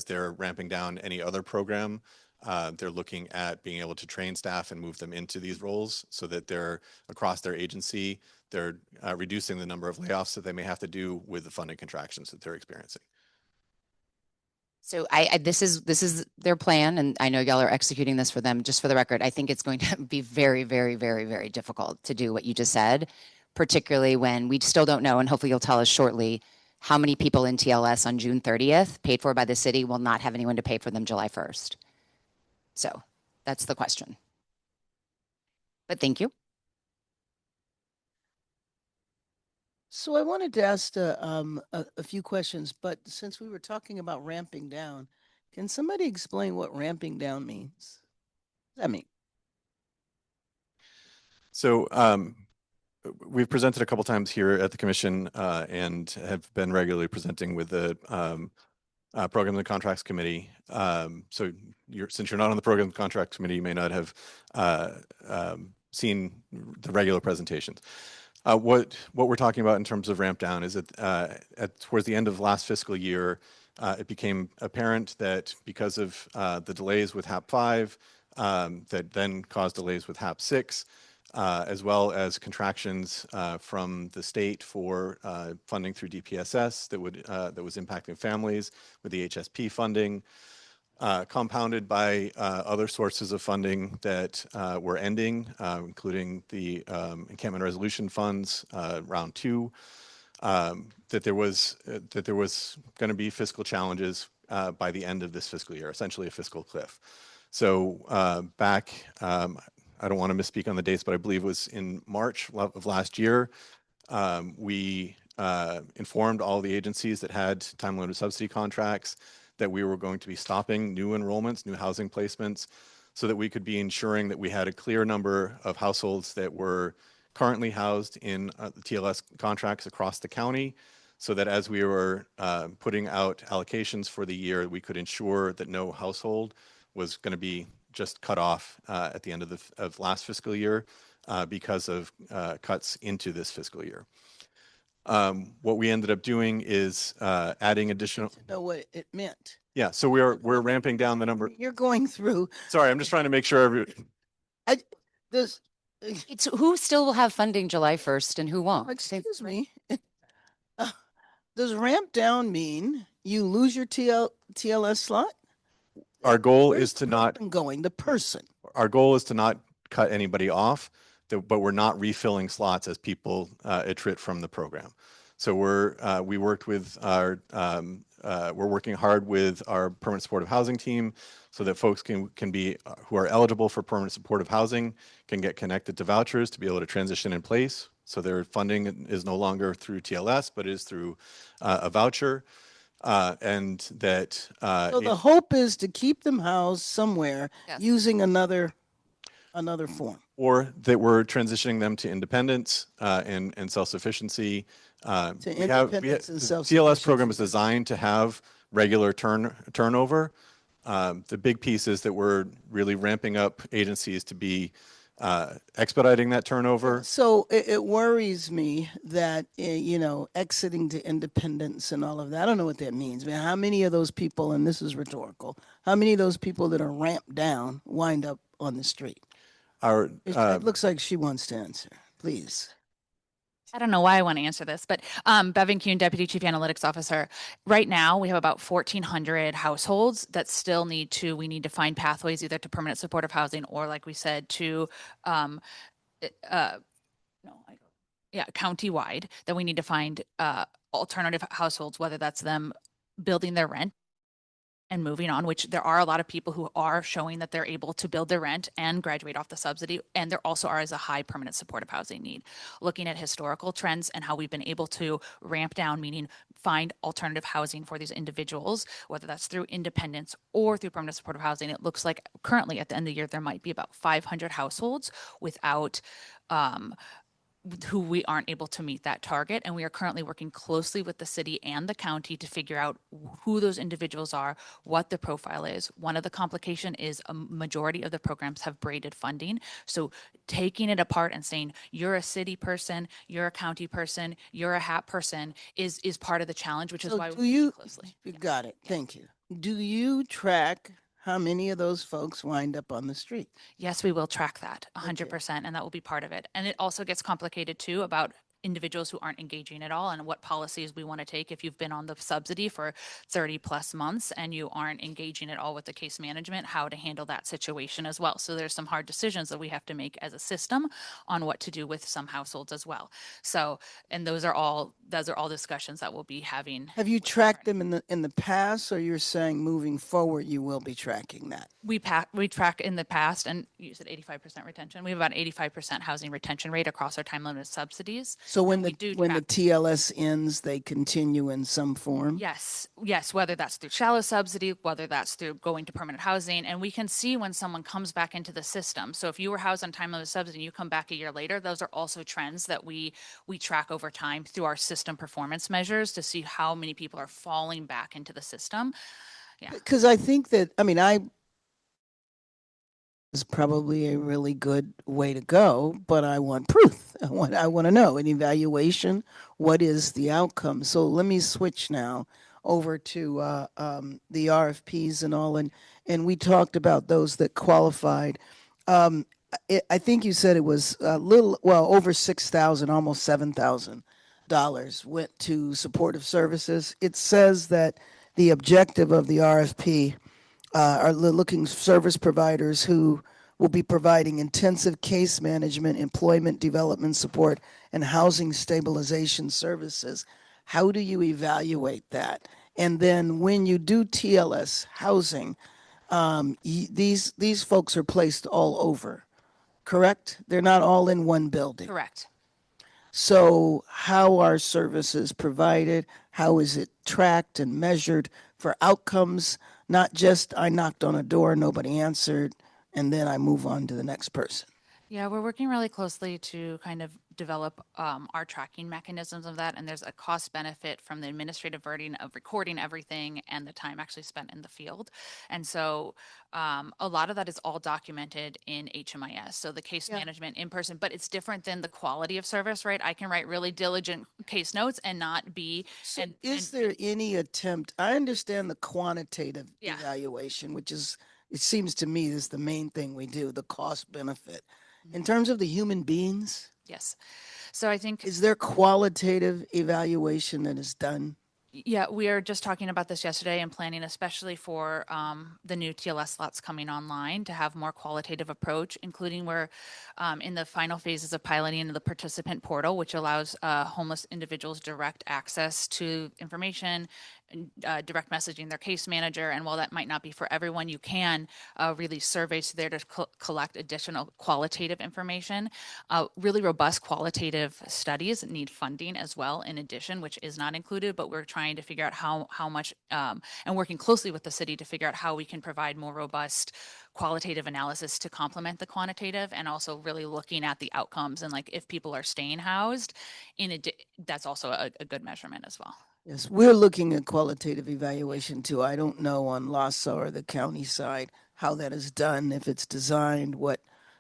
they're ramping down any other program, they're looking at being able to train staff and move them into these roles so that they're across their agency, they're reducing the number of layoffs that they may have to do with the funding contractions that they're experiencing. So this is their plan, and I know y'all are executing this for them. Just for the record, I think it's going to be very, very, very, very difficult to do what you just said, particularly when we still don't know, and hopefully you'll tell us shortly, how many people in TLS on June 30th paid for by the city will not have anyone to pay for them July 1st. So that's the question. But thank you. So I wanted to ask a few questions, but since we were talking about ramping down, can somebody explain what ramping down means? What does that mean? So we've presented a couple times here at the commission and have been regularly presenting with the Programs and Contracts Committee. So since you're not on the Programs and Contracts Committee, you may not have seen the regular presentations. What we're talking about in terms of ramp down is that towards the end of last fiscal year, it became apparent that because of the delays with HAP 5, that then caused delays with HAP 6, as well as contractions from the state for funding through DPSS that was impacting families with the HSP funding, compounded by other sources of funding that were ending, including the encampment resolution funds, round 2, that there was going to be fiscal challenges by the end of this fiscal year, essentially a fiscal cliff. So back, I don't want to misspeak on the dates, but I believe it was in March of last year, we informed all the agencies that had time-limited subsidy contracts that we were going to be stopping new enrollments, new housing placements, so that we could be ensuring that we had a clear number of households that were currently housed in the TLS contracts across the county, so that as we were putting out allocations for the year, we could ensure that no household was going to be just cut off at the end of last fiscal year because of cuts into this fiscal year. What we ended up doing is adding additional. To know what it meant. Yeah, so we're ramping down the number. You're going through. Sorry, I'm just trying to make sure It's who still will have funding July 1st and who won't. Excuse me. Does ramp down mean you lose your TLS slot? Our goal Where's is to not going the person. Our goal is to not cut anybody off, but we're not refilling slots as people attrit from the program. So we worked with our we're working hard with our permanent supportive housing team so that folks can be who are eligible for permanent supportive housing can get connected to vouchers to be able to transition in place. So their funding is no longer through TLS, but is through a voucher. And that So the hope is to keep them housed somewhere Yes. using another form. or that we're transitioning them to independence and self-sufficiency. Independence and the TLS program is self-sufficiency. designed to have regular turnover. The big piece is that we're really ramping up agencies to be expediting that turnover. So it worries me that, exiting to independence and all of that. I don't know what that means. I mean, how many of those people, and this is rhetorical, how many of those people that are ramped down wind up on the street? It looks like she wants to answer. Please. I don't know why I want to answer this, but Bevan Kuhn, Deputy Chief Analytics Officer. Right now, we have about 1,400 households that still we need to find pathways either to permanent supportive housing or, like we said, to countywide, that we need to find alternative households, whether that's them building their rent and moving on, which there are a lot of people who are showing that they're able to build their rent and graduate off the subsidy. And there also is a high permanent supportive housing need. Looking at historical trends and how we've been able to ramp down, meaning find alternative housing for these individuals, whether that's through independence or through permanent supportive housing, it looks like currently at the end of the year, there might be about 500 households without who we aren't able to meet that target. And we are currently working closely with the city and the county to figure out who those individuals are, what the profile is. One of the complication is a majority of the programs have braided funding. So taking it apart and saying, you're a city person, you're a county person, you're a HAP person is part of the challenge, which is why we work closely. You got it. Thank you. Do you track how many of those folks wind up on the street? Yes, we will track that 100%, and that will be part of it. And it also gets complicated too about individuals who aren't engaging at all and what policies we want to take if you've been on the subsidy for 30 plus months and you aren't engaging at all with the case management, how to handle that situation as well. So there's some hard decisions that we have to make as a system on what to do with some households as well. So, and those are all discussions that we'll be having. Have you tracked them in the past, or you're saying moving forward you will be tracking that? We track in the past, and you said 85% retention. We have about 85% housing retention rate across our time limited subsidies. So when the TLS ends, they continue in some form? Yes, whether that's through shallow subsidy, whether that's through going to permanent housing, and we can see when someone comes back into the system. So if you were housed on time limited subsidy and you come back a year later, those are also trends that we track over time through our system performance measures to see how many people are falling back into the system. Yeah. Because I think that, is probably a really good way to go, but I want proof. I want to know an evaluation. What is the outcome? So let me switch now over to the RFPs and all, and we talked about those that qualified. I think you said it was over $6,000, almost $7,000 went to supportive services. It says that the objective of the RFP are looking service providers who will be providing intensive case management, employment development support, and housing stabilization services. How do you evaluate that? And then when you do TLS housing, these folks are placed all over, correct? They're not all in one building. Correct. So how are services provided? How is it tracked and measured for outcomes? Not just I knocked on a door, nobody answered, and then I move on to the next person. Yeah, we're working really closely to kind of develop our tracking mechanisms of that. And there's a cost benefit from the administrative burden of recording everything and the time actually spent in the field. And so a lot of that is all documented in HMIS. So the case management in person, but it's different than the quality of service, right? I can write really diligent case notes and not be. So is there any attempt? I understand the quantitative evaluation, which is, it seems to me, is the main thing we do, the cost benefit. In terms of the human beings? Yes. So I think. Is there qualitative evaluation that is done? Yeah, we are just talking about this yesterday and planning, especially for the new TLS slots coming online, to have more qualitative approach, including we're in the final phases of piloting the participant portal, which allows homeless individuals direct access to information direct messaging their case manager. And while that might not be for everyone, you can release surveys there to collect additional qualitative information. Really robust qualitative studies need funding as well, in addition, which is not included, but we're trying to figure out how much, and working closely with the city to figure out how we can provide more robust qualitative analysis to complement the quantitative, and also really looking at the outcomes and like if people are staying housed, that's also a good measurement as well. Yes, we're looking at qualitative evaluation too. I don't know on LAHSA or the county side how that is done, if it's designed, what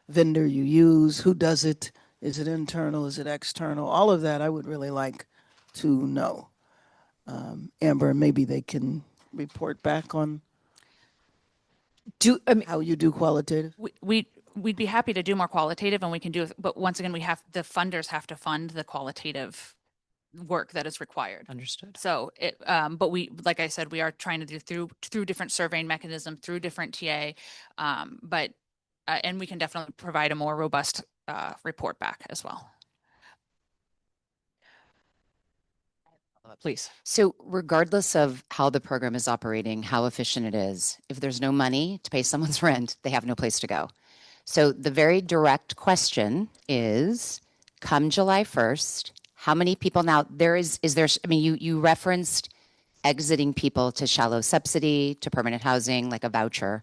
vendor you use, who does it, is it internal, is it external? All of that I would really like to know. Amber, maybe they can report back on how you do qualitative. We'd be happy to do more qualitative, and we can do it, but once again, the funders have to fund the qualitative work that is required. Understood. So but we, like I said, we are trying to do through different surveying mechanisms, through different TA, and we can definitely provide a more robust report back as well. Please. So regardless of how the program is operating, how efficient it is, if there's no money to pay someone's rent, they have no place to go. So the very direct question is, come July 1st, how many people now, you referenced exiting people to shallow subsidy, to permanent housing, like a voucher.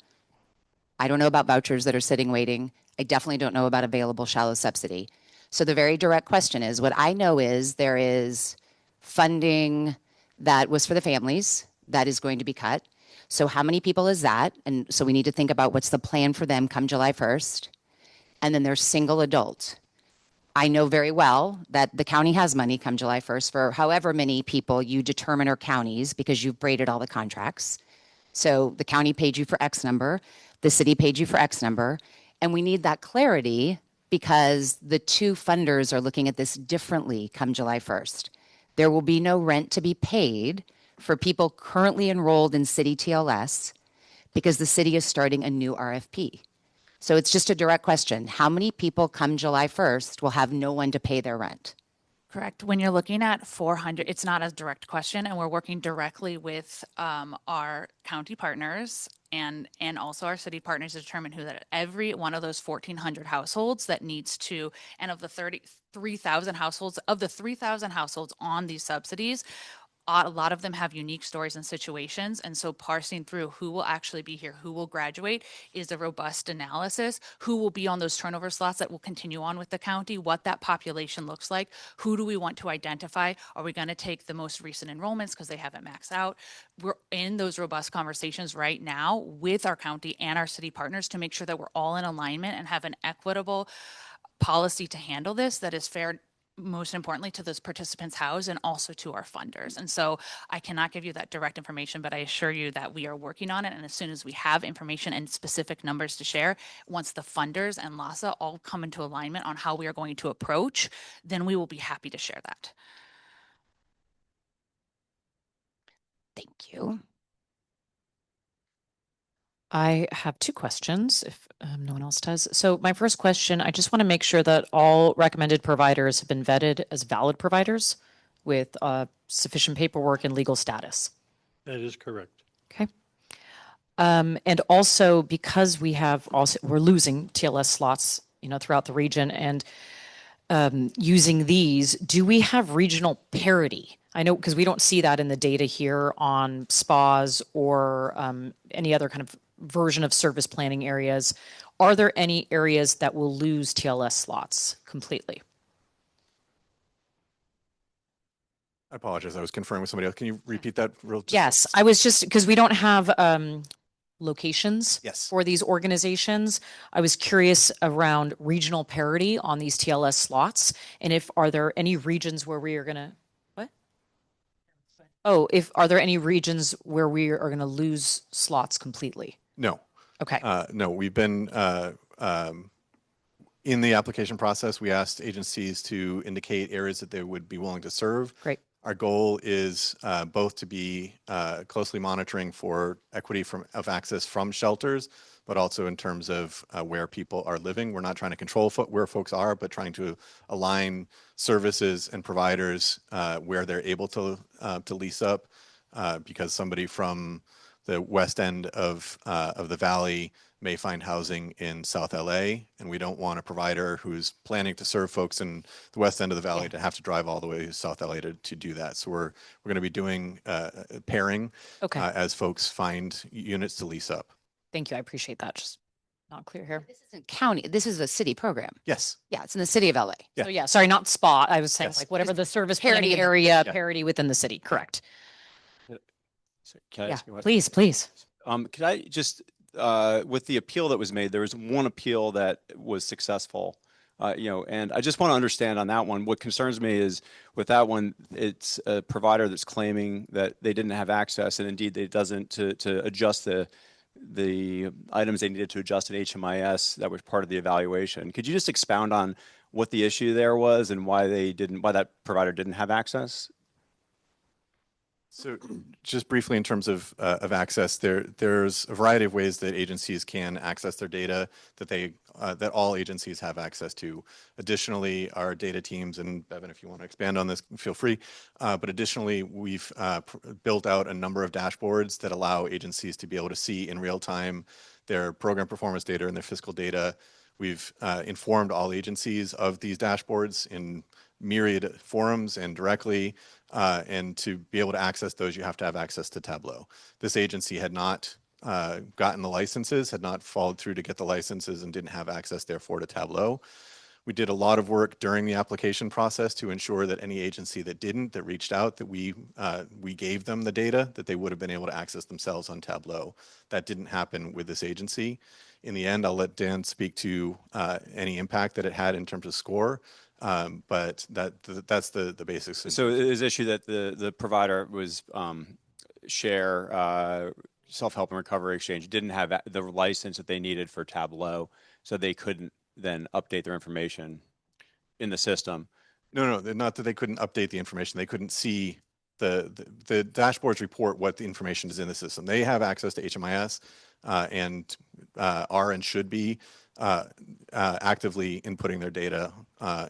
I don't know about vouchers that are sitting waiting. I definitely don't know about available shallow subsidy. So the very direct question is, what I know is there is funding that was for the families that is going to be cut. So how many people is that? And so we need to think about what's the plan for them come July 1st. And then there's single adult. I know very well that the county has money come July 1st for however many people you determine are counties, because you've braided all the contracts. So the county paid you for X number, the city paid you for X number, and we need that clarity because the two funders are looking at this differently come July 1st. There will be no rent to be paid for people currently enrolled in city TLS because the city is starting a new RFP. So it's just a direct question. How many people come July 1st will have no one to pay their rent? Correct. When you're looking at 400, it's not a direct question, and we're working directly with our county partners and also our city partners to determine who that every one of those 1,400 households that needs to, and of the 3,000 households on these subsidies, a lot of them have unique stories and situations. And so parsing through who will actually be here, who will graduate, is a robust analysis. Who will be on those turnover slots that will continue on with the county, what that population looks like, who do we want to identify? Are we going to take the most recent enrollments because they haven't maxed out? We're in those robust conversations right now with our county and our city partners to make sure that we're all in alignment and have an equitable policy to handle this that is fair, most importantly, to those participants housed and also to our funders. And so I cannot give you that direct information, but I assure you that we are working on it. And as soon as we have information and specific numbers to share, once the funders and LAHSA all come into alignment on how we are going to approach, then we will be happy to share that. Thank you. I have two questions if no one else does. So my first question, I just want to make sure that all recommended providers have been vetted as valid providers with sufficient paperwork and legal status. That is correct. Okay. And also because we're losing TLS slots, throughout the region, and using these, do we have regional parity? I know because we don't see that in the data here on spas or any other kind of version of service planning areas. Are there any areas that will lose TLS slots completely? I apologize. I was conferring with somebody else. Can you repeat that Yes, I was just, because we don't have locations Yes. for these organizations. I was curious around regional parity on these TLS slots. And are there any regions where we are going to, are there any regions where we are going to lose slots completely? No. Okay. No, we've been in the application process. We asked agencies to indicate areas that they would be willing to serve. Great. Our goal is both to be closely monitoring for equity of access from shelters, but also in terms of where people are living. We're not trying to control where folks are, but trying to align services and providers where they're able to lease up because somebody from the west end of the valley may find housing in South LA, and we don't want a provider who's planning to serve folks in the west end of the valley to have to drive all the way to South LA to do that. So we're going to be doing pairing as folks find units to lease up. Thank you. I appreciate that. Just not clear here. This isn't county. This is a city program. Yes. Yeah, it's in the city of LA. So yeah, sorry, not spot. I was saying Yes. like whatever the service Parity planning in- area, Yeah. parity within the city. Correct. So can I Yeah, ask you what? please, please. Could I just, with the appeal that was made, there was one appeal that was successful, and I just want to understand on that one. What concerns me is with that one, it's a provider that's claiming that they didn't have access, and indeed they doesn't to adjust the items they needed to adjust at HMIS that was part of the evaluation. Could you just expound on what the issue there was and why that provider didn't have access? So just briefly in terms of access, there's a variety of ways that agencies can access their data that all agencies have access to. Additionally, our data teams, and Bevan, if you want to expand on this, feel free. But additionally, we've built out a number of dashboards that allow agencies to be able to see in real time their program performance data and their fiscal data. We've informed all agencies of these dashboards in myriad forums and directly, and to be able to access those, you have to have access to Tableau. This agency had not gotten the licenses, had not followed through to get the licenses, and didn't have access, therefore, to Tableau. We did a lot of work during the application process to ensure that any agency that reached out, that we gave them the data that they would have been able to access themselves on Tableau. That didn't happen with this agency. In the end, I'll let Dan speak to any impact that it had in terms of score. But that's the basics. So it is issue that the provider was Share Self-Help and Recovery Exchange didn't have the license that they needed for Tableau, so they couldn't then update their information in the system. No, not that they couldn't update the information. They couldn't see the dashboards report what the information is in the system. They have access to HMIS and are and should be actively inputting their data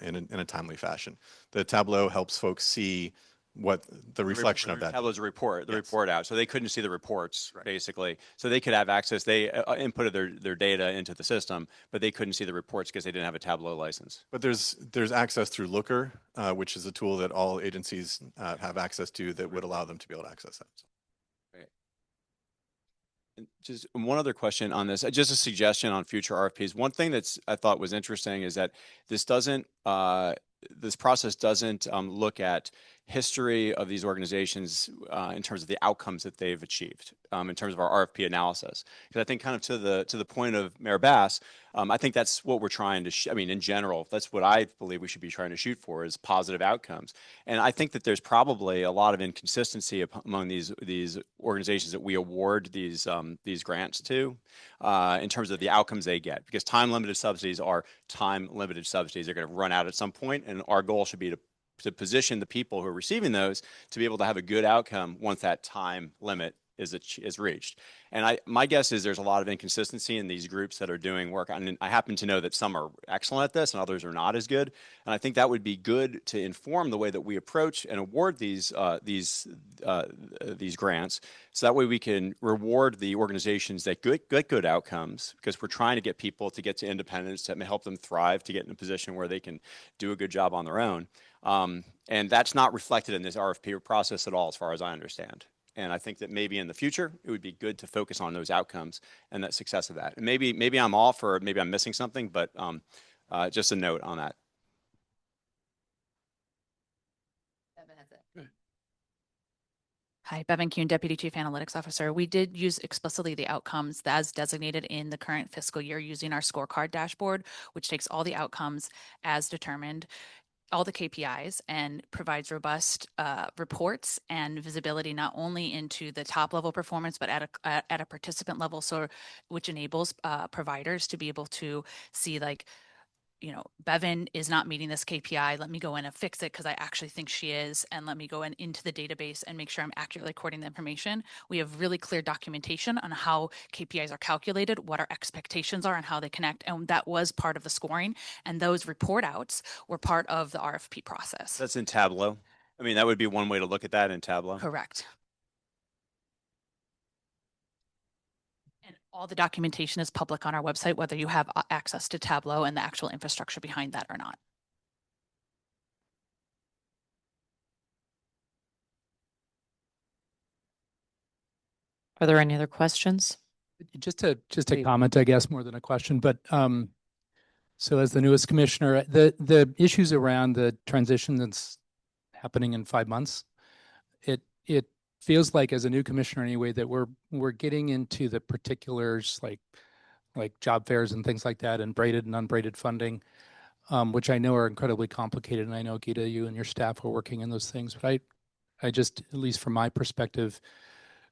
in a timely fashion. The Tableau helps folks see what the reflection of that. Tableau's report, the report out. So they couldn't see the reports, basically. So they could have access. They inputted their data into the system, but they couldn't see the reports because they didn't have a Tableau license. But there's access through Looker, which is a tool that all agencies have access to that would allow them to be able to access that. And just one other question on this, just a suggestion on future RFPs. One thing I thought was interesting is that this process doesn't look at history of these organizations in terms of the outcomes that they've achieved in terms of our RFP analysis. Because I think kind of to the point of Mayor Bass, I think that's what we're trying to, in general, that's what I believe we should be trying to shoot for is positive outcomes. And I think that there's probably a lot of inconsistency among these organizations that we award these grants to in terms of the outcomes they get. Because time-limited subsidies are time-limited subsidies. They're going to run out at some point, and our goal should be to position the people who are receiving those to be able to have a good outcome once that time limit is reached. And my guess is there's a lot of inconsistency in these groups that are doing work. And I happen to know that some are excellent at this and others are not as good. And I think that would be good to inform the way that we approach and award these grants. So that way we can reward the organizations that get good outcomes, because we're trying to get people to get to independence, to help them thrive, to get in a position where they can do a good job on their own. And that's not reflected in this RFP process at all, as far as I understand. And I think that maybe in the future, it would be good to focus on those outcomes and the success of that. And maybe I'm off, or maybe I'm missing something, but just a note on that. Hi, Bevan Kuhn, Deputy Chief Analytics Officer. We did use explicitly the outcomes as designated in the current fiscal year using our scorecard dashboard, which takes all the outcomes as determined, all the KPIs, and provides robust reports and visibility not only into the top level performance, but at a participant level, so which enables providers to be able to see, like, Bevan is not meeting this KPI. Let me go in and fix it because I actually think she is. And let me go into the database and make sure I'm accurately recording the information. We have really clear documentation on how KPIs are calculated, what our expectations are, and how they connect. And that was part of the scoring. And those report outs were part of the RFP process. That's in Tableau. That would be one way to look at that in Tableau. Correct. All the documentation is public on our website, whether you have access to Tableau and the actual infrastructure behind that or not. Are there any other questions? Just a Please. comment, I guess, more than a question, but so as the newest commissioner, the issues around the transition that's happening in 5 months, it feels like as a new commissioner anyway, that we're getting into the particulars like job fairs and things like that, and braided and unbraided funding, which I know are incredibly complicated. And I know, Gita, you and your staff are working in those things, but I just, at least from my perspective,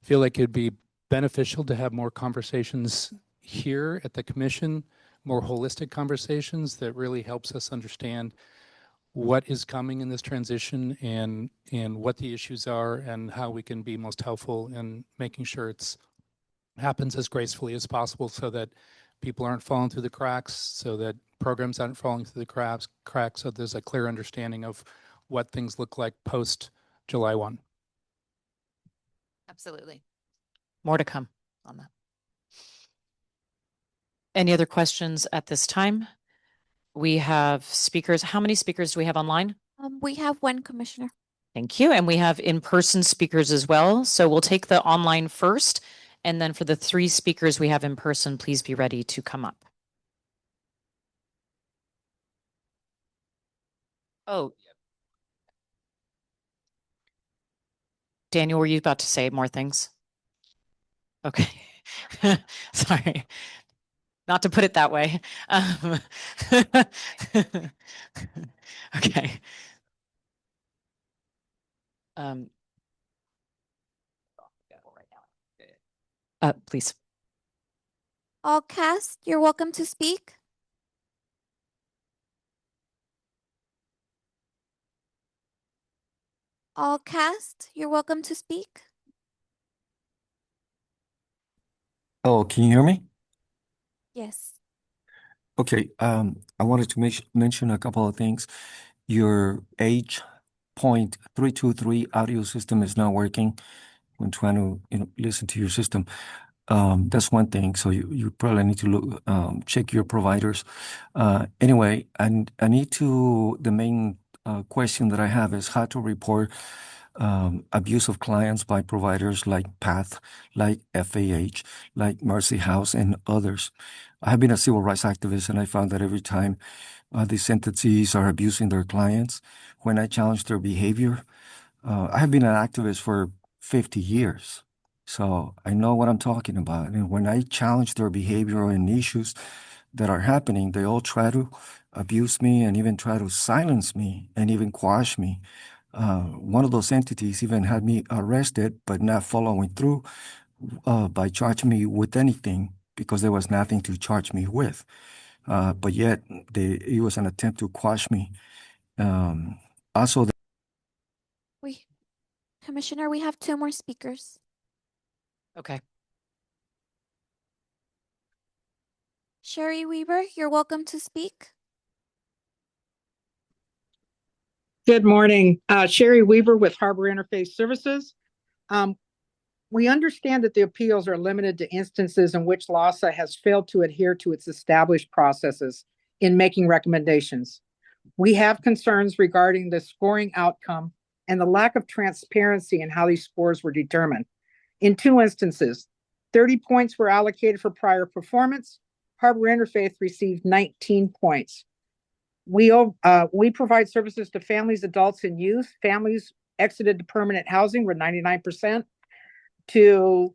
feel like it'd be beneficial to have more conversations here at the commission, more holistic conversations that really helps us understand what is coming in this transition and what the issues are and how we can be most helpful in making sure it's happens as gracefully as possible so that people aren't falling through the cracks, so that programs aren't falling through the cracks, so there's a clear understanding of what things look like post July 1. Absolutely. More to come on that. Any other questions at this time? We have speakers. How many speakers do we have online? We have one, Commissioner. Thank you. And we have in-person speakers as well. So we'll take the online first. And then for the 3 speakers we have in person, please be ready to come up. Oh. Daniel, were you about to say more things? Okay. Sorry. Not to put it that way. Okay. Please. All cast, you're welcome to speak. All cast, you're welcome to speak. Oh, can you hear me? Yes. Okay, I wanted to mention a couple of things. Your H.323 audio system is not working when trying to, listen to your system. That's one thing. So you probably need to look, check your providers. Anyway, and I need to, the main question that I have is how to report abuse of clients by providers like PATH, like FAH, like Mercy House, and others. I have been a civil rights activist, and I found that every time these entities are abusing their clients, when I challenge their behavior, I have been an activist for 50 years. So I know what I'm talking about. And when I challenge their behavior and issues that are happening, they all try to abuse me and even try to silence me and even quash me. One of those entities even had me arrested, but not following through by charging me with anything because there was nothing to charge me with. But yet it was an attempt to quash me. Also, Commissioner, we have 2 more speakers. Okay. Sherry Weaver, you're welcome to speak. Good morning. Sherry Weaver with Harbor Interface Services. We understand that the appeals are limited to instances in which LAHSA has failed to adhere to its established processes in making recommendations. We have concerns regarding the scoring outcome and the lack of transparency in how these scores were determined. In 2 instances, 30 points were allocated for prior performance. Harbor Interfaith received 19 points. We provide services to families, adults, and youth. Families exited to permanent housing were 99%. To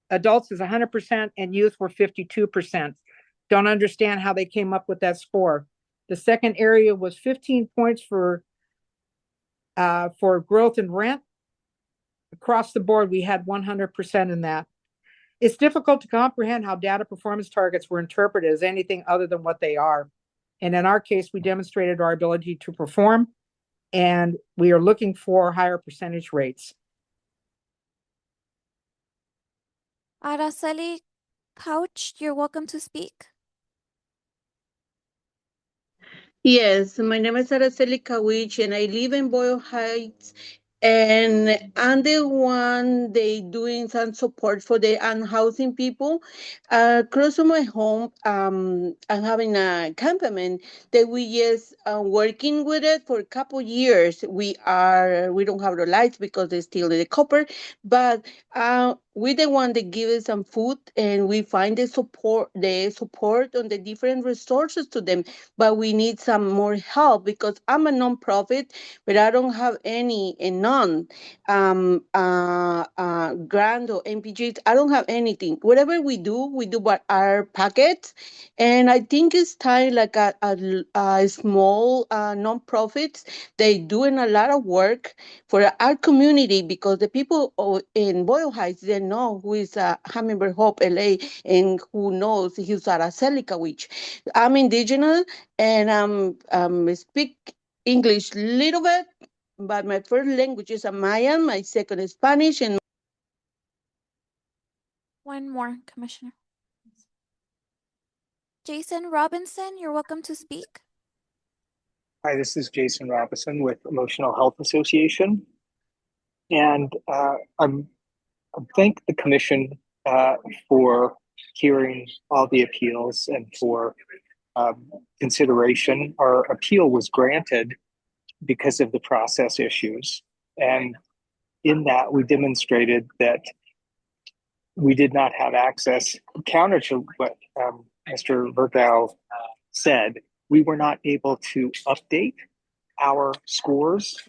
adults is 100%, and youth were 52%. Don't understand how they came up with that score. The second area was 15 points for growth in rent. Across the board, we had 100% in that. It's difficult to comprehend how data performance targets were interpreted as anything other than what they are. And in our case, we demonstrated our ability to perform, and we are looking for higher percentage rates. Araceli Couch, you're welcome to speak. Yes, my name is Araceli Kawich, and I live in Boyle Heights, And I'm the one they doing some support for the unhousing people. Close to my home, I'm having a campament that we just working with it for a couple years. We don't have the lights because they're still in the copper, but we the one that give us some food, and we find the support on the different resources to them. But we need some more help because I'm a nonprofit, but I don't have any none grant or MPGs. I don't have anything. Whatever we do by our packets, and I think it's time like a small nonprofits. They doing a lot of work for our community because the people in Boyle Heights, they know who is Hummingbird Hope LA and who knows who's Araceli Witch. I'm indigenous and speak English little bit, but my first language is Mayan, my second is Spanish, and One more, Commissioner. Jason Robinson, you're welcome to speak. Hi, this is Jason Robinson with Emotional Health Association. And I thank the commission for hearing all the appeals and for consideration. Our appeal was granted because of the process issues. And in that, we demonstrated that we did not have access, counter to what Mr. Virgao said. We were not able to update our scores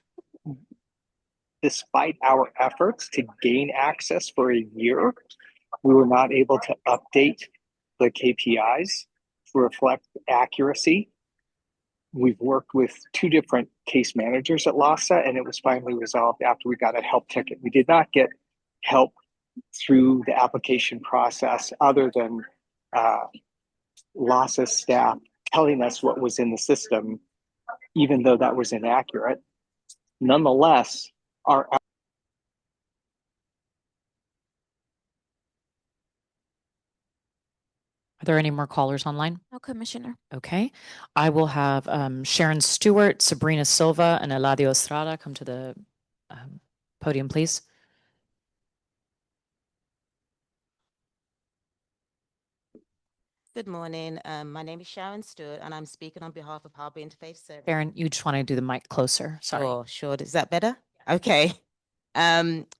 despite our efforts to gain access for a year. We were not able to update the KPIs to reflect accuracy. We've worked with 2 different case managers at LAHSA, and it was finally resolved after we got a help ticket. We did not get help through the application process other than LAHSA staff telling us what was in the system, even though that was inaccurate. Nonetheless, our Are there any more callers online? No, Commissioner. Okay. I will have Sharon Stewart, Sabrina Silva, and Eladio Estrada come to the podium, please. Good morning. My name is Sharon Stewart, and I'm speaking on behalf of Harbor Interfaith Service. Sharon, you just want to do the mic closer. Sorry. Sure. Is that better? Okay.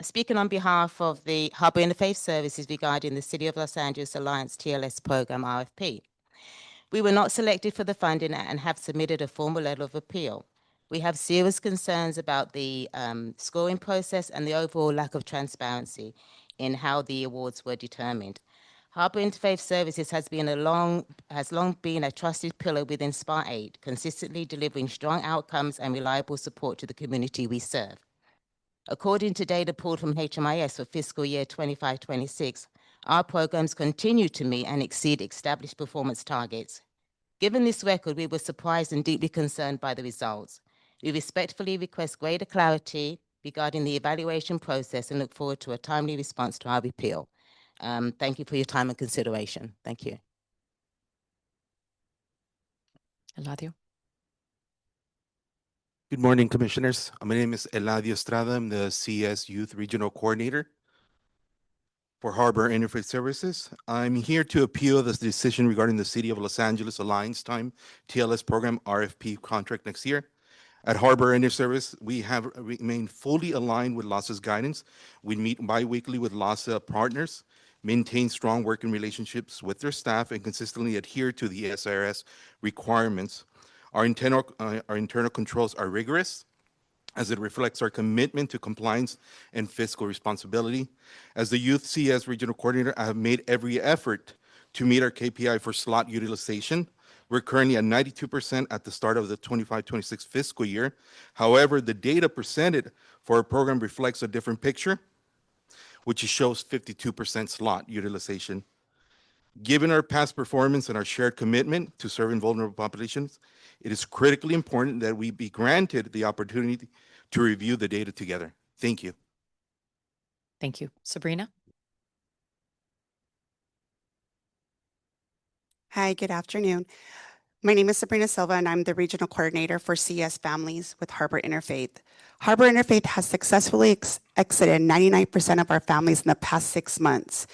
Speaking on behalf of the Harbor Interfaith Services regarding the City of Los Angeles Alliance TLS program RFP. We were not selected for the funding and have submitted a formal letter of appeal. We have serious concerns about the scoring process and the overall lack of transparency in how the awards were determined. Harbor Interfaith Services has long been a trusted pillar within SPAR 8, consistently delivering strong outcomes and reliable support to the community we serve. According to data pulled from HMIS for fiscal year 25-26, our programs continue to meet and exceed established performance targets. Given this record, we were surprised and deeply concerned by the results. We respectfully request greater clarity regarding the evaluation process and look forward to a timely response to our appeal. Thank you for your time and consideration. Thank you. Eladio. Good morning, Commissioners. My name is Eladio Estrada. I'm the CS Youth Regional Coordinator for Harbor Interfaith Services. I'm here to appeal this decision regarding the City of Los Angeles Alliance Time TLS program RFP contract next year. At Harbor Interfaith Service, we have remained fully aligned with LAHSA's guidance. We meet bi-weekly with LAHSA partners, maintain strong working relationships with their staff, and consistently adhere to the SRS requirements. Our internal controls are rigorous, as it reflects our commitment to compliance and fiscal responsibility. As the Youth CS Regional Coordinator, I have made every effort to meet our KPI for slot utilization. We're currently at 92% at the start of the 25-26 fiscal year. However, the data presented for our program reflects a different picture, which shows 52% slot utilization. Given our past performance and our shared commitment to serving vulnerable populations, it is critically important that we be granted the opportunity to review the data together. Thank you. Thank you. Sabrina? Hi, good afternoon. My name is Sabrina Silva, and I'm the Regional Coordinator for CS Families with Harbor Interfaith. Harbor Interfaith has successfully exited 99% of our families in the past 6 months.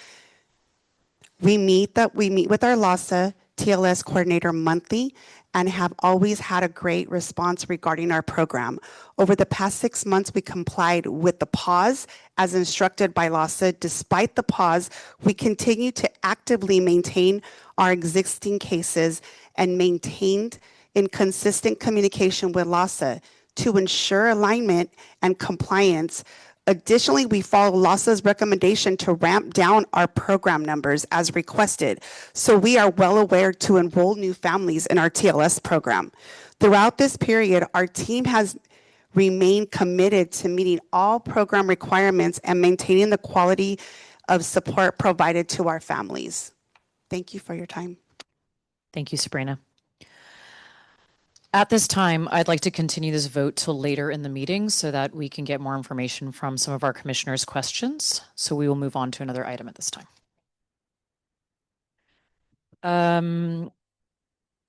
We meet with our LASA TLS coordinator monthly and have always had a great response regarding our program. Over the past 6 months, we complied with the pause as instructed by LASA. Despite the pause, we continue to actively maintain our existing cases and maintained in consistent communication with LASA to ensure alignment and compliance. Additionally, we follow LASA's recommendation to ramp down our program numbers as requested, so we are well aware to enroll new families in our TLS program. Throughout this period, our team has remained committed to meeting all program requirements and maintaining the quality of support provided to our families. Thank you for your time. Thank you, Sabrina. At this time, I'd like to continue this vote till later in the meeting so that we can get more information from some of our commissioners' questions. So we will move on to another item at this time.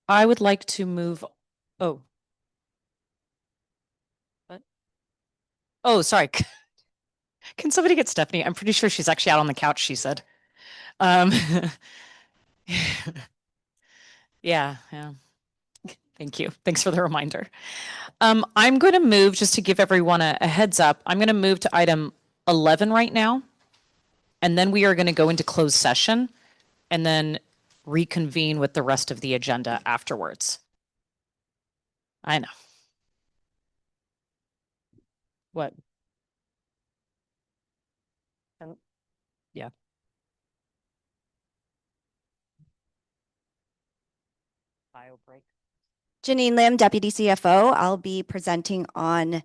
I would like to move. Oh. What? Oh, sorry. Can somebody get Stephanie? I'm pretty sure she's actually out on the couch, she said. Yeah. Thank you. Thanks for the reminder. I'm going to move, just to give everyone a heads up, I'm going to move to item 11 right now. And then we are going to go into closed session and then reconvene with the rest of the agenda afterwards. I know. What? Yeah. Bio break. Janine Lim, Deputy CFO. I'll be presenting on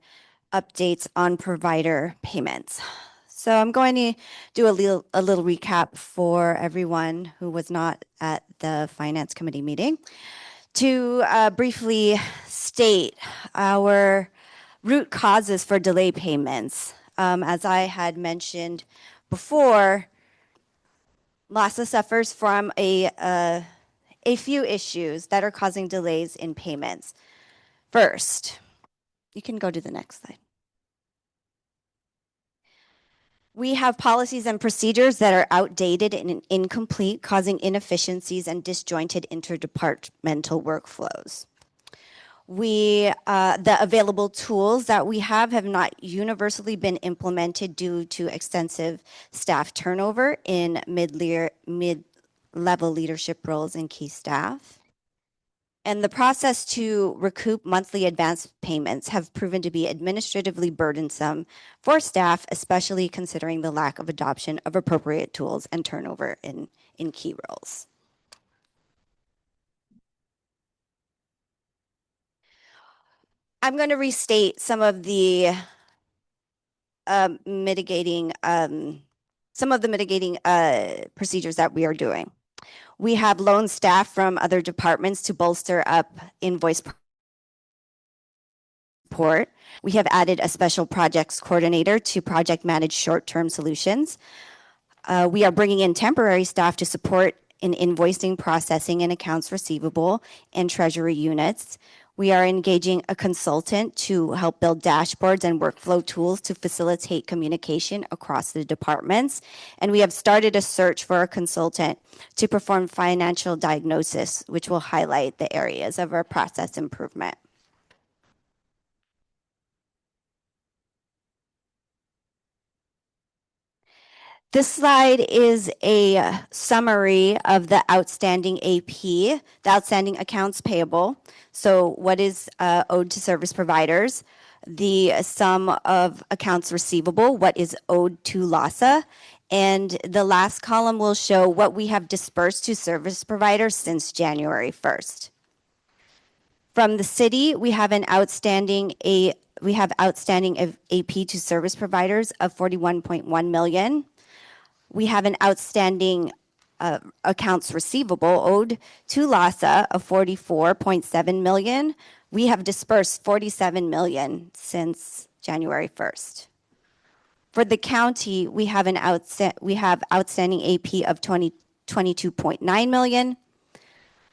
updates on provider payments. So I'm going to do a little recap for everyone who was not at the Finance Committee meeting. To briefly state our root causes for delay payments. As I had mentioned before, LASA suffers from a few issues that are causing delays in payments. First, you can go to the next slide. We have policies and procedures that are outdated and incomplete, causing inefficiencies and disjointed interdepartmental workflows. The available tools that we have not universally been implemented due to extensive staff turnover in mid-level leadership roles and key staff. And the process to recoup monthly advance payments have proven to be administratively burdensome for staff, especially considering the lack of adoption of appropriate tools and turnover in key roles. I'm going to restate some of the mitigating procedures that we are doing. We have loaned staff from other departments to bolster up invoice support. We have added a special projects coordinator to project manage short-term solutions. We are bringing in temporary staff to support in invoicing, processing, and accounts receivable and treasury units. We are engaging a consultant to help build dashboards and workflow tools to facilitate communication across the departments. And we have started a search for a consultant to perform financial diagnosis, which will highlight the areas of our process improvement. This slide is a summary of the outstanding AP, the outstanding accounts payable. So what is owed to service providers, the sum of accounts receivable, what is owed to LASA, and the last column will show what we have dispersed to service providers since January 1st. From the city, we have an outstanding AP to service providers of $41.1 million. We have an outstanding accounts receivable owed to LASA of $44.7 million. We have dispersed $47 million since January 1st. For the county, we have outstanding AP of $22.9 million.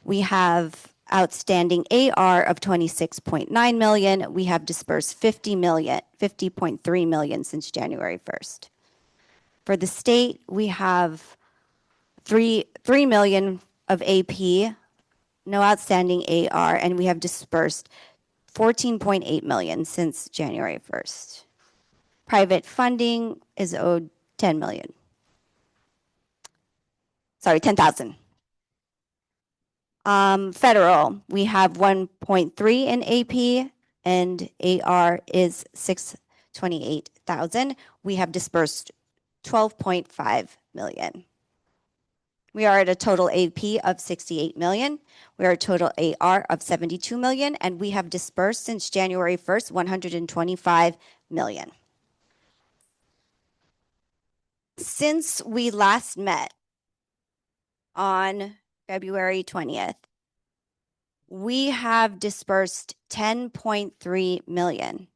We have outstanding AR of 26.9 million. We have dispersed 50.3 million since January 1st. For the state, we have 3 million of AP, no outstanding AR, and we have dispersed 14.8 million since January 1st. Private funding is owed 10 million. Sorry, 10,000. Federal, we have 1.3 in AP and AR is 628,000. We have dispersed 12.5 million. We are at a total AP of 68 million. We are at a total AR of 72 million, and we have dispersed since January 1st, 125 million. Since we last met on February 20th, we have dispersed 10.3 million.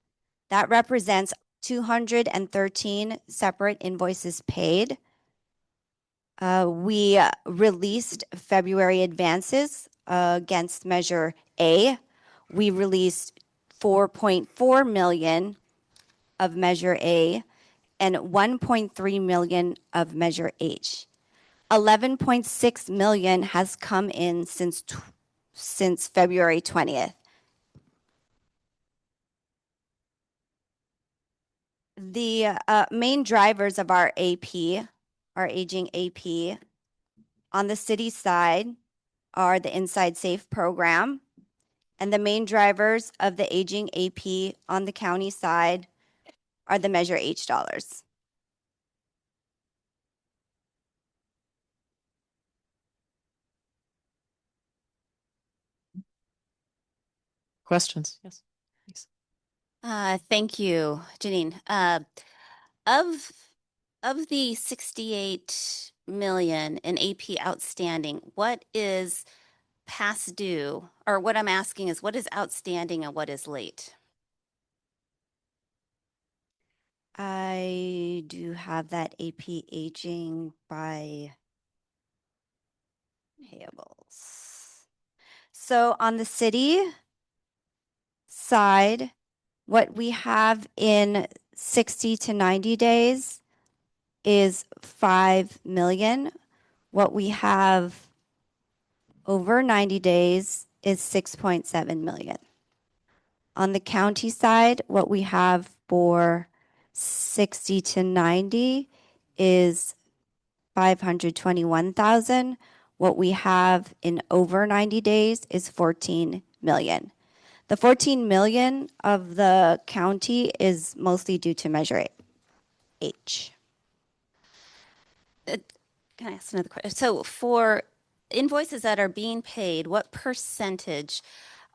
That represents 213 separate invoices paid. We released February advances against Measure A. We released 4.4 million of Measure A and 1.3 million of Measure H. 11.6 million has come in since February 20th. The main drivers of our AP, our aging AP, on the city side are the Inside Safe program, and the main drivers of the aging AP on the county side are the Measure H dollars. Questions? Yes. Please. Thank you, Janine. Of the 68 million in AP outstanding, what is past due? Or what I'm asking is what is outstanding and what is late? I do have that AP aging by payables. So on the city side, what we have in 60 to 90 days is 5 million. What we have over 90 days is 6.7 million. On the county side, what we have for 60 to 90 is 521,000. What we have in over 90 days is 14 million. The 14 million of the county is mostly due to Measure H. Can I ask another question? So for invoices that are being paid, what percentage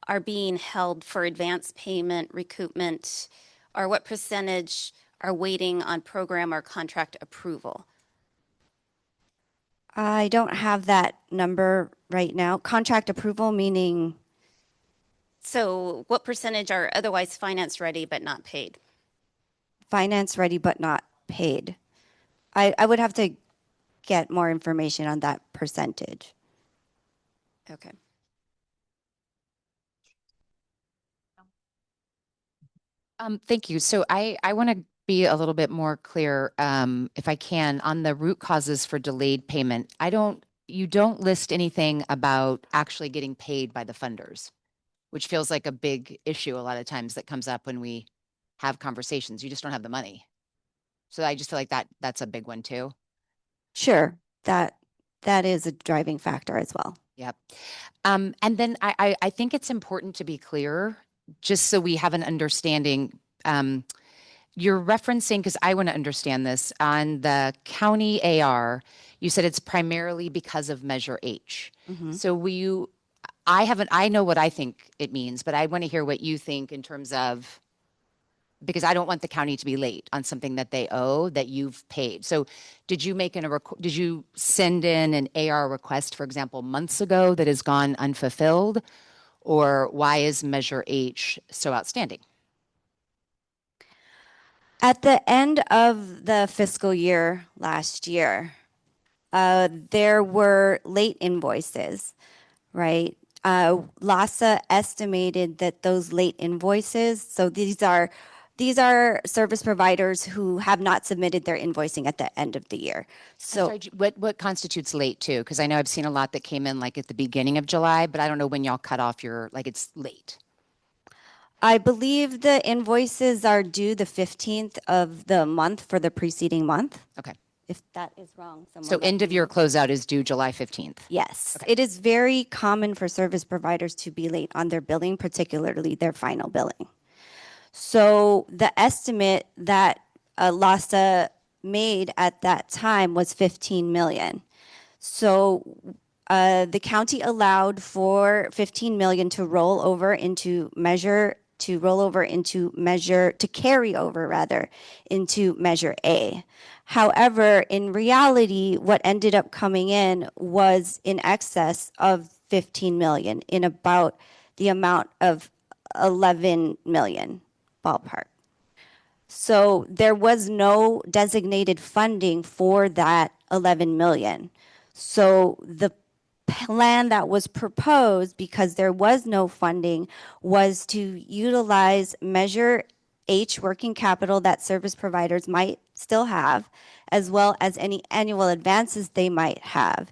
are being held for advance payment, recoupment, or what percentage are waiting on program or contract approval? I don't have that number right now. Contract approval meaning? So what percentage are otherwise finance ready but not paid? Finance ready but not paid. I would have to get more information on that percentage. Okay. Thank you. So I want to be a little bit more clear, if I can, on the root causes for delayed payment. You don't list anything about actually getting paid by the funders, which feels like a big issue a lot of times that comes up when we have conversations. You just don't have the money. So I just feel like that's a big one too. Sure, that is a driving factor as well. Yep. And then I think it's important to be clear, just so we have an understanding. You're referencing, because I want to understand this, on the county AR, you said it's primarily because of Measure H. Mhm. So I know what I think it means, but I want to hear what you think in terms of, because I don't want the county to be late on something that they owe that you've paid. So did you send in an AR request, for example, months ago that has gone unfulfilled? Or why is Measure H so outstanding? At the end of the fiscal year last year, there were late invoices, right? LASA estimated that those late invoices, so these are service providers who have not submitted their invoicing at the end of the year. So What constitutes late too? Because I know I've seen a lot that came in like at the beginning of July, but I don't know when y'all cut off your, like it's late. I believe the invoices are due the 15th of the month for the preceding month. Okay. If that is wrong, someone So let end me of year know. closeout is due July 15th. Yes, it is very common for service providers to be late on their billing, particularly their final billing. So the estimate that LASA made at that time was 15 million. So the county allowed for 15 million to roll over into measure, to carry over rather into Measure A. However, in reality, what ended up coming in was in excess of 15 million, in about the amount of 11 million ballpark. So there was no designated funding for that 11 million. So the plan that was proposed, because there was no funding, was to utilize Measure H working capital that service providers might still have, as well as any annual advances they might have.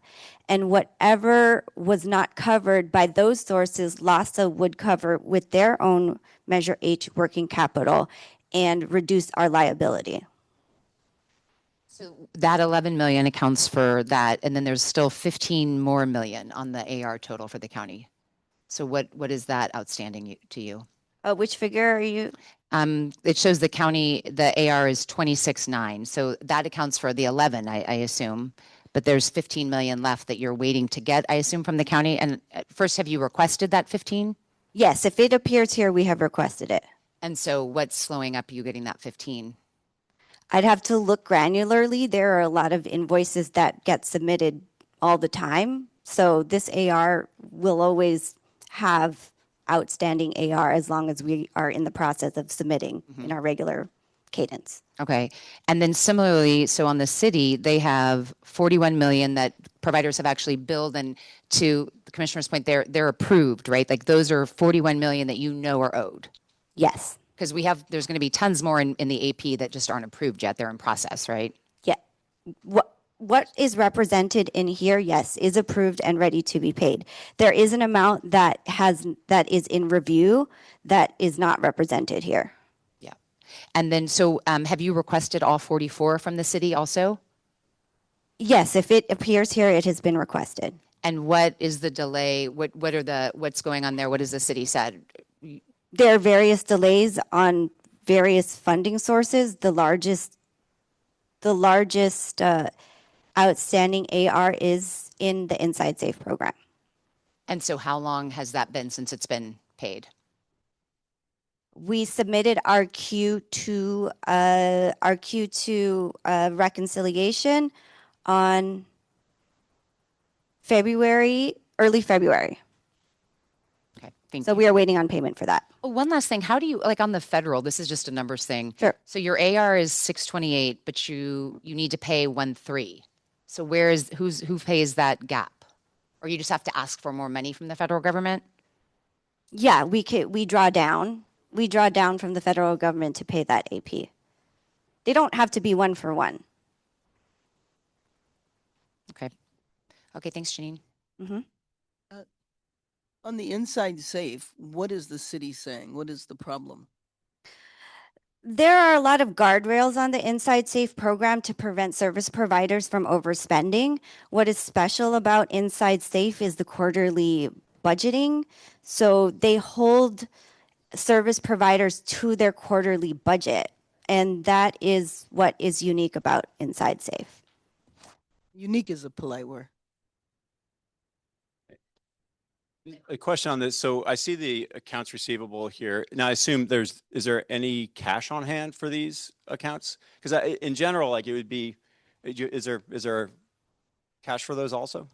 And whatever was not covered by those sources, LASA would cover with their own Measure H working capital and reduce our liability. So that 11 million accounts for that, and then there's still 15 more million on the AR total for the county. So what is that outstanding to you? Which figure are you? It shows the county, the AR is 26.9. So that accounts for the 11, I assume. But there's 15 million left that you're waiting to get, I assume, from the county. And first, have you requested that 15? Yes, if it appears here, we have requested it. And so what's slowing up you getting that 15? I'd have to look granularly. There are a lot of invoices that get submitted all the time. So this AR will always have outstanding AR as long as we are in the process of submitting in our regular cadence. Okay. And then similarly, so on the city, they have 41 million that providers have actually billed, and to the commissioner's point, they're approved, right? Like those are 41 million that you know are owed. Yes. Because there's going to be tons more in the AP that just aren't approved yet. They're in process, right? Yeah. What is represented in here, yes, is approved and ready to be paid. There is an amount that is in review that is not represented here. Yeah. And then, so have you requested all 44 from the city also? Yes, if it appears here, it has been requested. And what is the delay? What's going on there? What has the city said? There are various delays on various funding sources. The largest outstanding AR is in the Inside Safe program. And so how long has that been since it's been paid? We submitted our Q2 reconciliation on early February. Okay, thank So you. we are waiting on payment for that. Oh, one last thing. How do you, like on the federal, this is just a numbers thing. Sure. So your AR is 628, but you need to pay 1.3. So who pays that gap? Or you just have to ask for more money from the federal government? Yeah, we draw down. We draw down from the federal government to pay that AP. They don't have to be one for one. Okay. Okay, thanks, Janine. Mm-hmm. On the Inside Safe, what is the city saying? What is the problem? There are a lot of guardrails on the Inside Safe program to prevent service providers from overspending. What is special about Inside Safe is the quarterly budgeting. So they hold service providers to their quarterly budget. And that is what is unique about Inside Safe. Unique is a polite word. A question on this. So I see the accounts receivable here. Now I assume is there any cash on hand for these accounts? Because in general, like it would be, is there cash for those also?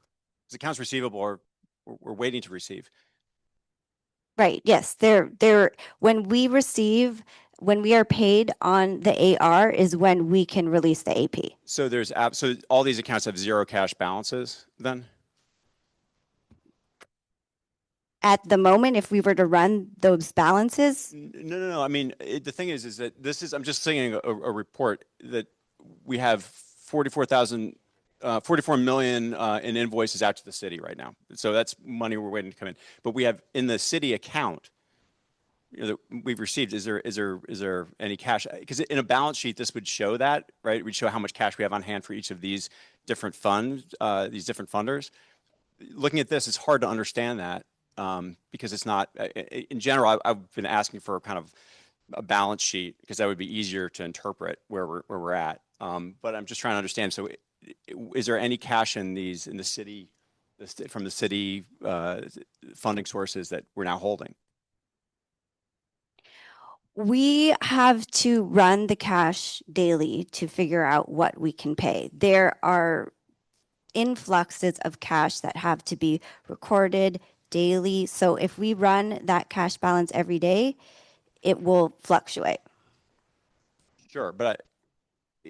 Because accounts receivable we're waiting to receive. Right. Yes. When we are paid on the AR is when we can release the AP. So so all these accounts have zero cash balances then? at the moment, if we were to run those balances, No. I mean, the thing is that this is, I'm just saying a report that we have 44 million in invoices out to the city right now. So that's money we're waiting to come in. But we have in the city account, that we've received, is there any cash? Because in a balance sheet, this would show that, right? We'd show how much cash we have on hand for each of these different funds, these different funders. Looking at this, it's hard to understand that because it's not, in general, I've been asking for kind of a balance sheet because that would be easier to interpret where we're at. But I'm just trying to understand. So is there any cash in the city, from the city funding sources that we're now holding? we have to run the cash daily to figure out what we can pay. There are influxes of cash that have to be recorded daily. So if we run that cash balance every day, it will fluctuate. Sure, but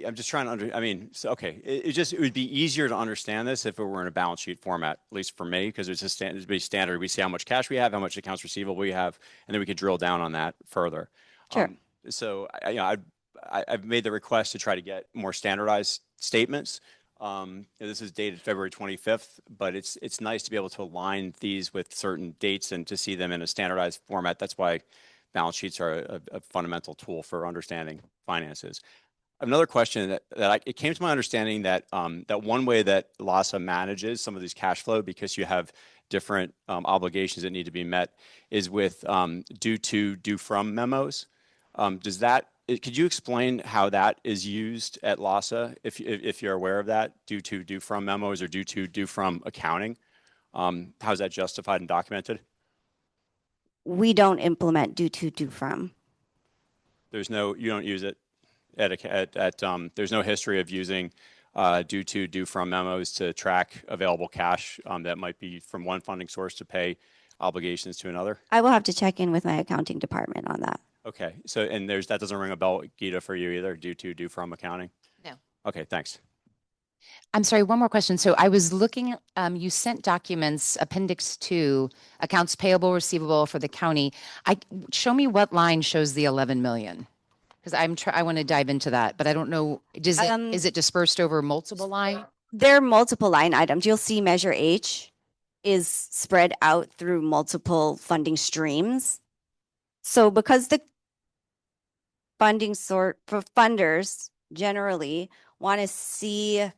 I'm just trying to I mean, so, okay, it would be easier to understand this if it were in a balance sheet format, at least for me, because it's just it'd be standard. We see how much cash we have, how much accounts receivable we have, and then we could drill down on that further. Sure. So, I've made the request to try to get more standardized statements. This is dated February 25th, but it's nice to be able to align these with certain dates and to see them in a standardized format. That's why balance sheets are a fundamental tool for understanding finances. Another question it came to my understanding that that one way that LAHSA manages some of these cash flow, because you have different obligations that need to be met, is with due to, due from memos. Could you explain how that is used at LAHSA, if you're aware of that, due to, due from memos or due to, due from accounting? How is that justified and documented? We don't implement due to, due from. You don't use it there's no history of using due to, due from memos to track available cash that might be from one funding source to pay obligations to another? I will have to check in with my accounting department on that. Okay, so, and that doesn't ring a bell, Gita, for you either, due to, due from accounting? No. Okay, thanks. I'm sorry, one more question. So I was looking, you sent documents, Appendix 2, accounts payable, receivable for the county. Show me what line shows the 11 million. Because I want to dive into that, but I don't know, is it dispersed over multiple line? There are multiple line items. You'll see Measure H is spread out through multiple funding streams. So because the funding for funders generally want to see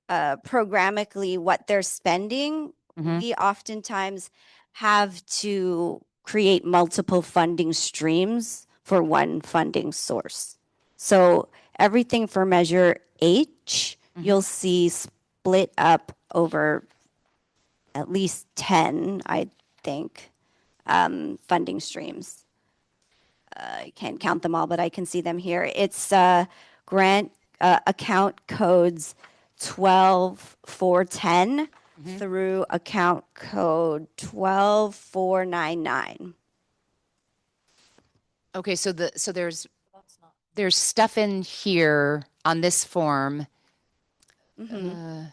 programmatically what they're spending, we oftentimes have to create multiple funding streams for one funding source. So everything for Measure H, you'll see split up over at least 10, I think, funding streams. I can't count them all, but I can see them here. It's grant account codes 12410 through account code 12499. Okay, so there's stuff in here on this form. And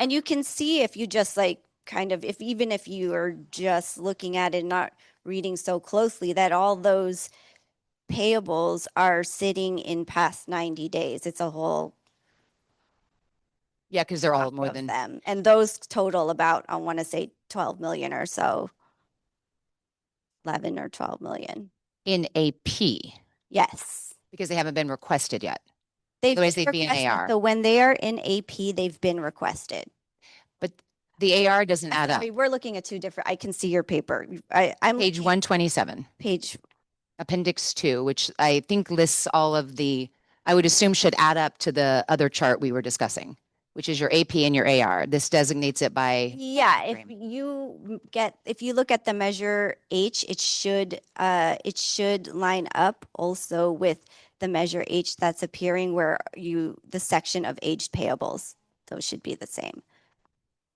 you can see if you just even if you are just looking at it, not reading so closely, that all those payables are sitting in past 90 days. It's a whole. Yeah, because they're all more than them. And those total about, I want to say 12 million or so. 11 or 12 million. In AP. Yes. Because they haven't been requested yet. They've Otherwise they'd be in requested. AR. So when they are in AP, they've been requested. But the AR doesn't add up. We're looking at two different, I can see your paper. I'm Page 127. Page. Appendix 2, which I think lists all of I would assume should add up to the other chart we were discussing, which is your AP and your AR. This designates it by. Yeah, if you look at the Measure H, it should line up also with the Measure H that's appearing where the section of aged payables. Those should be the same.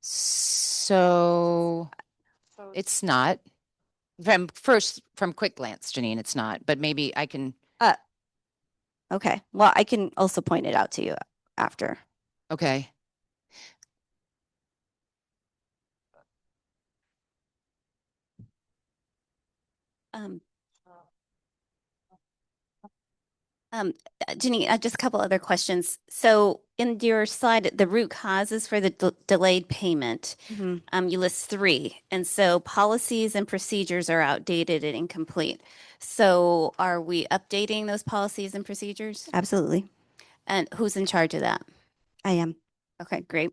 So it's not. From quick glance, Janine, it's not, but maybe I can. Okay. Well, I can also point it out to you after. Okay. Jenny, just a couple other questions. So in your slide, the root causes for the delayed payment, you list 3. And so policies and procedures are outdated and incomplete. So are we updating those policies and procedures? Absolutely. And who's in charge of that? I am. Okay, great.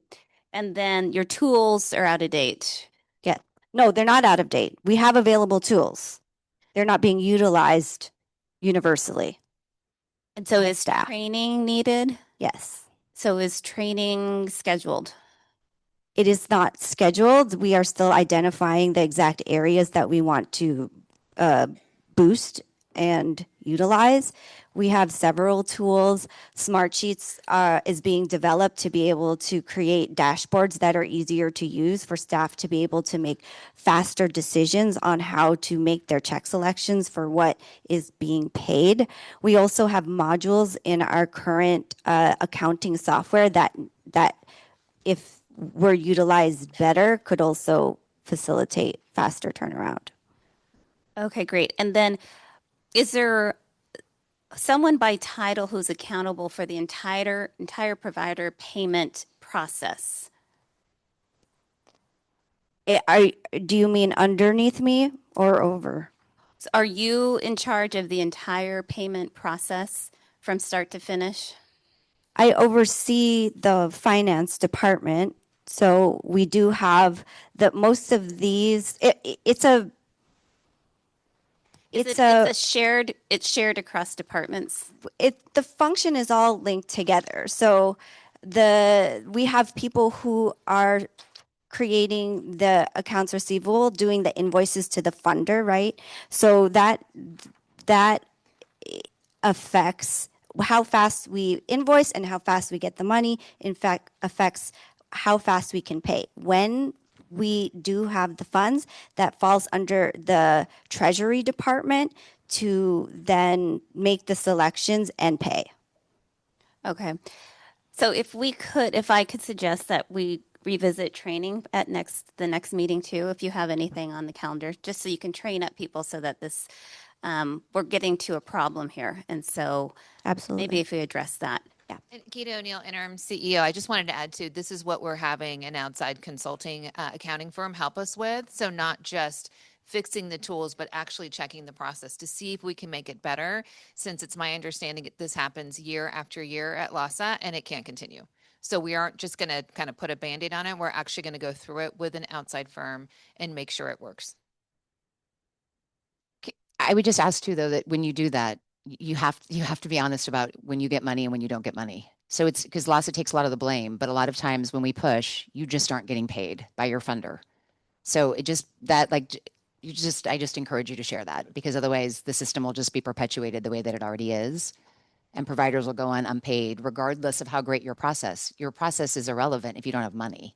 And then your tools are out of date. Yeah. No, they're not out of date. We have available tools. They're not being utilized universally. And so By is staff. training needed? Yes. So is training scheduled? It is not scheduled. We are still identifying the exact areas that we want to boost and utilize. We have several tools. Smartsheets is being developed to be able to create dashboards that are easier to use for staff to be able to make faster decisions on how to make their check selections for what is being paid. We also have modules in our current accounting software that if were utilized better could also facilitate faster turnaround. Okay, great. And then is there someone by title who's accountable for the entire provider payment process? Do you mean underneath me or over? So are you in charge of the entire payment process from start to finish? I oversee the finance department. So we do have most of these, it's shared across departments. The function is all linked together. So we have people who are creating the accounts receivable, doing the invoices to the funder, right? So that affects how fast we invoice and how fast we get the money. In fact, affects how fast we can pay. When we do have the funds, that falls under the Treasury Department to then make the selections and pay. Okay. So if I could suggest that we revisit training at the next meeting too, if you have anything on the calendar, just so you can train up people so that this, we're getting to a problem here. And so absolutely, maybe if we address that. Yeah. And Keita O'Neill, interim CEO, I just wanted to add to, this is what we're having an outside consulting accounting firm help us with. So not just fixing the tools, but actually checking the process to see if we can make it better, since it's my understanding that this happens year after year at LAHSA and it can't continue. So we aren't just going to kind of put a Band-Aid on it. We're actually going to go through it with an outside firm and make sure it works. I would just ask too, though, that when you do that, you have to be honest about when you get money and when you don't get money. So it's because LAHSA takes a lot of the blame, but a lot of times when we push, you just aren't getting paid by your funder. So I just encourage you to share that, because otherwise the system will just be perpetuated the way that it already is. And providers will go on unpaid regardless of how great your process. Your process is irrelevant if you don't have money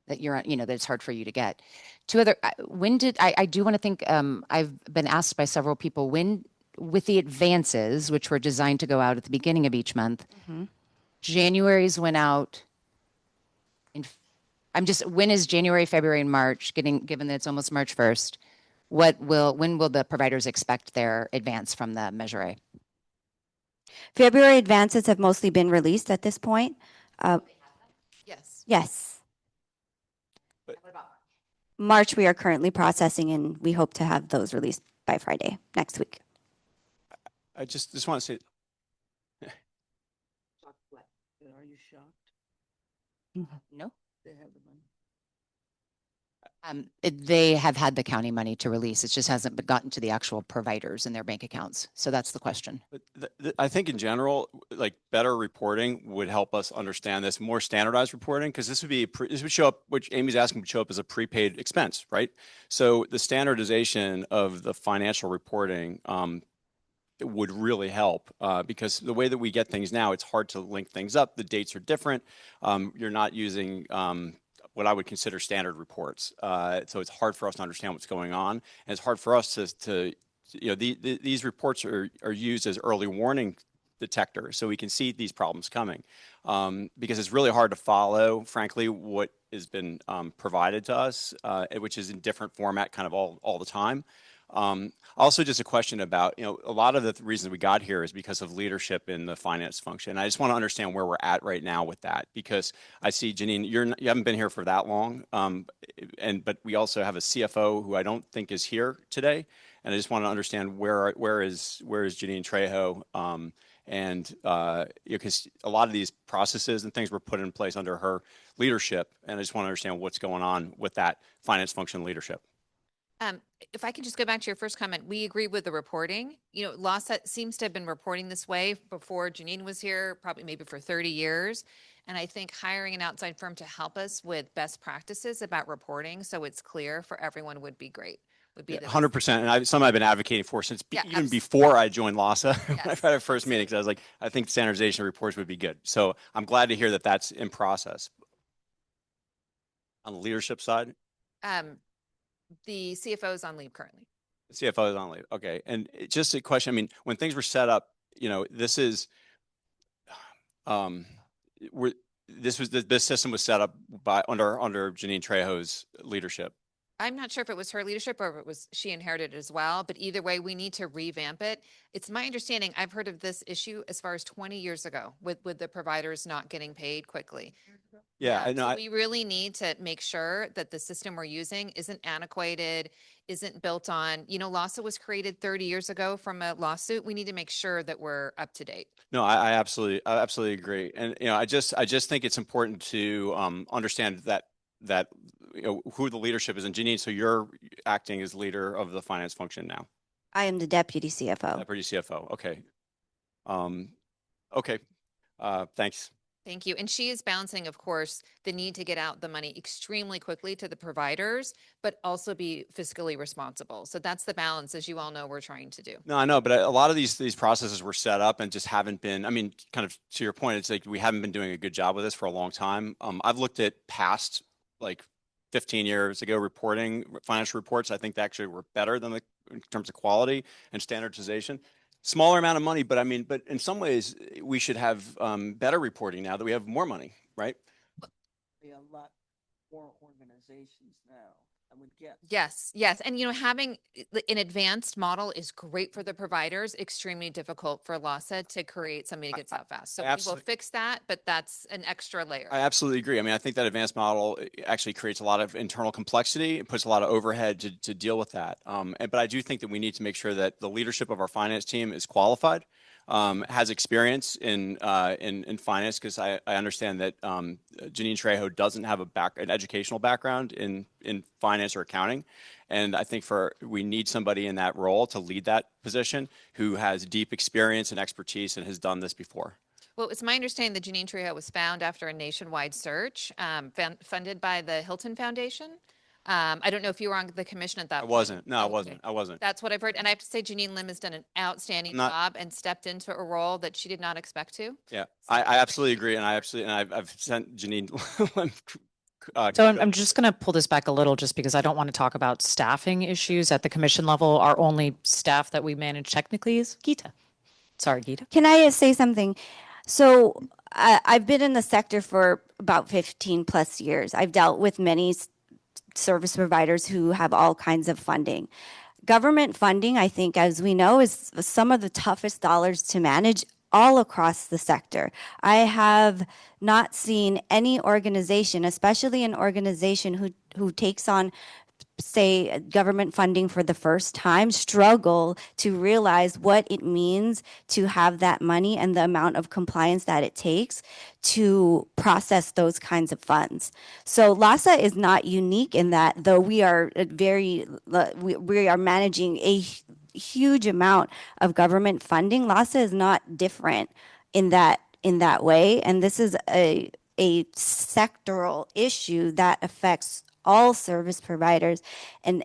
that that it's hard for you to get. I do want to think, I've been asked by several people, with the advances, which were designed to go out at the beginning of each month, January's went out when is January, February, and March, given that it's almost March 1st, when will the providers expect their advance from the Measure A? February advances have mostly been released at this point. Yes. Yes. March we are currently processing, and we hope to have those released by Friday next week. I just want to say, Are you shocked? No. They have the money. They have had the county money to release. It just hasn't gotten to the actual providers in their bank accounts. So that's the question. but I think in general, like better reporting would help us understand this, more standardized reporting, because this would show up, which Amy's asking would show up as a prepaid expense, right? So the standardization of the financial reporting would really help because the way that we get things now, it's hard to link things up. The dates are different. You're not using what I would consider standard reports. So it's hard for us to understand what's going on. And it's hard for us to these reports are used as early warning detectors, so we can see these problems coming. Because it's really hard to follow, frankly, what has been provided to us, which is in different format kind of all the time. Also, just a question about, a lot of the reasons we got here is because of leadership in the finance function. I just want to understand where we're at right now with that, because I see, Janine, you haven't been here for that long, but we also have a CFO who I don't think is here today, and I just want to understand where is Janine Trejo, because a lot of these processes and things were put in place under her leadership, and I just want to understand what's going on with that finance function leadership. If I can just go back to your first comment, we agree with the reporting. LAHSA seems to have been reporting this way before Janine was here, probably maybe for 30 years. And I think hiring an outside firm to help us with best practices about reporting so it's clear for everyone would be great. Would be 100%. And something I've been advocating for since even before I joined LAHSA, when I had our first meeting, because I was like, I think standardization reports would be good. So I'm glad to hear that that's in process. On the leadership side? The CFO is on leave currently. The CFO is on leave. Okay. And just a question. I mean, when things were set up, this is, this system was set up under Janine Trejo's leadership. I'm not sure if it was her leadership or if it was she inherited it as well, but either way, we need to revamp it. It's my understanding, I've heard of this issue as far as 20 years ago with the providers not getting paid quickly. Yeah, I know. So we really need to make sure that the system we're using isn't antiquated, isn't built on, LAHSA was created 30 years ago from a lawsuit. We need to make sure that we're up to date. No, I absolutely agree. And, I just think it's important to understand that who the leadership is. And Janine, so you're acting as leader of the finance function now. I am the deputy CFO. Deputy CFO. Okay. Okay. Thanks. Thank you. And she is balancing, of course, the need to get out the money extremely quickly to the providers, but also be fiscally responsible. So that's the balance, as you all know, we're trying to do. No, I know, but a lot of these processes were set up and just haven't been, kind of to your point, it's like we haven't been doing a good job with this for a long time. I've looked at past, like 15 years ago reporting, financial reports. I think they actually were better than in terms of quality and standardization. Smaller amount of money, but in some ways we should have better reporting now that we have more money, right? A lot more organizations now. I would guess. Yes. And, having an advanced model is great for the providers, extremely difficult for LAHSA to create something that gets out fast. So we will fix that, but that's an extra layer. I absolutely agree. I think that advanced model actually creates a lot of internal complexity. It puts a lot of overhead to deal with that. But I do think that we need to make sure that the leadership of our finance team is qualified, has experience in finance, because I understand that Janine Trejo doesn't have an educational background in finance or accounting. And I think we need somebody in that role to lead that position who has deep experience and expertise and has done this before. Well, it's my understanding that Janine Trejo was found after a nationwide search funded by the Hilton Foundation. I don't know if you were on the commission at that point. I wasn't. No, I wasn't. I wasn't. That's what I've heard. And I have to say, Janine Lim has done an outstanding job and stepped into a role that she did not expect to. Yeah, I absolutely agree. And I've sent Janine Lim. So I'm just going to pull this back a little just because I don't want to talk about staffing issues at the commission level. Our only staff that we manage technically is Geeta. Sorry, Geeta. Can I say something? So I've been in the sector for about 15 plus years. I've dealt with many service providers who have all kinds of funding. Government funding, I think, as we know, is some of the toughest dollars to manage all across the sector. I have not seen any organization, especially an organization who takes on, say, government funding for the first time, struggle to realize what it means to have that money and the amount of compliance that it takes to process those kinds of funds. So LAHSA is not unique in that, though we are we are managing a huge amount of government funding. LAHSA is not different in that way, and this is a sectoral issue that affects all service providers and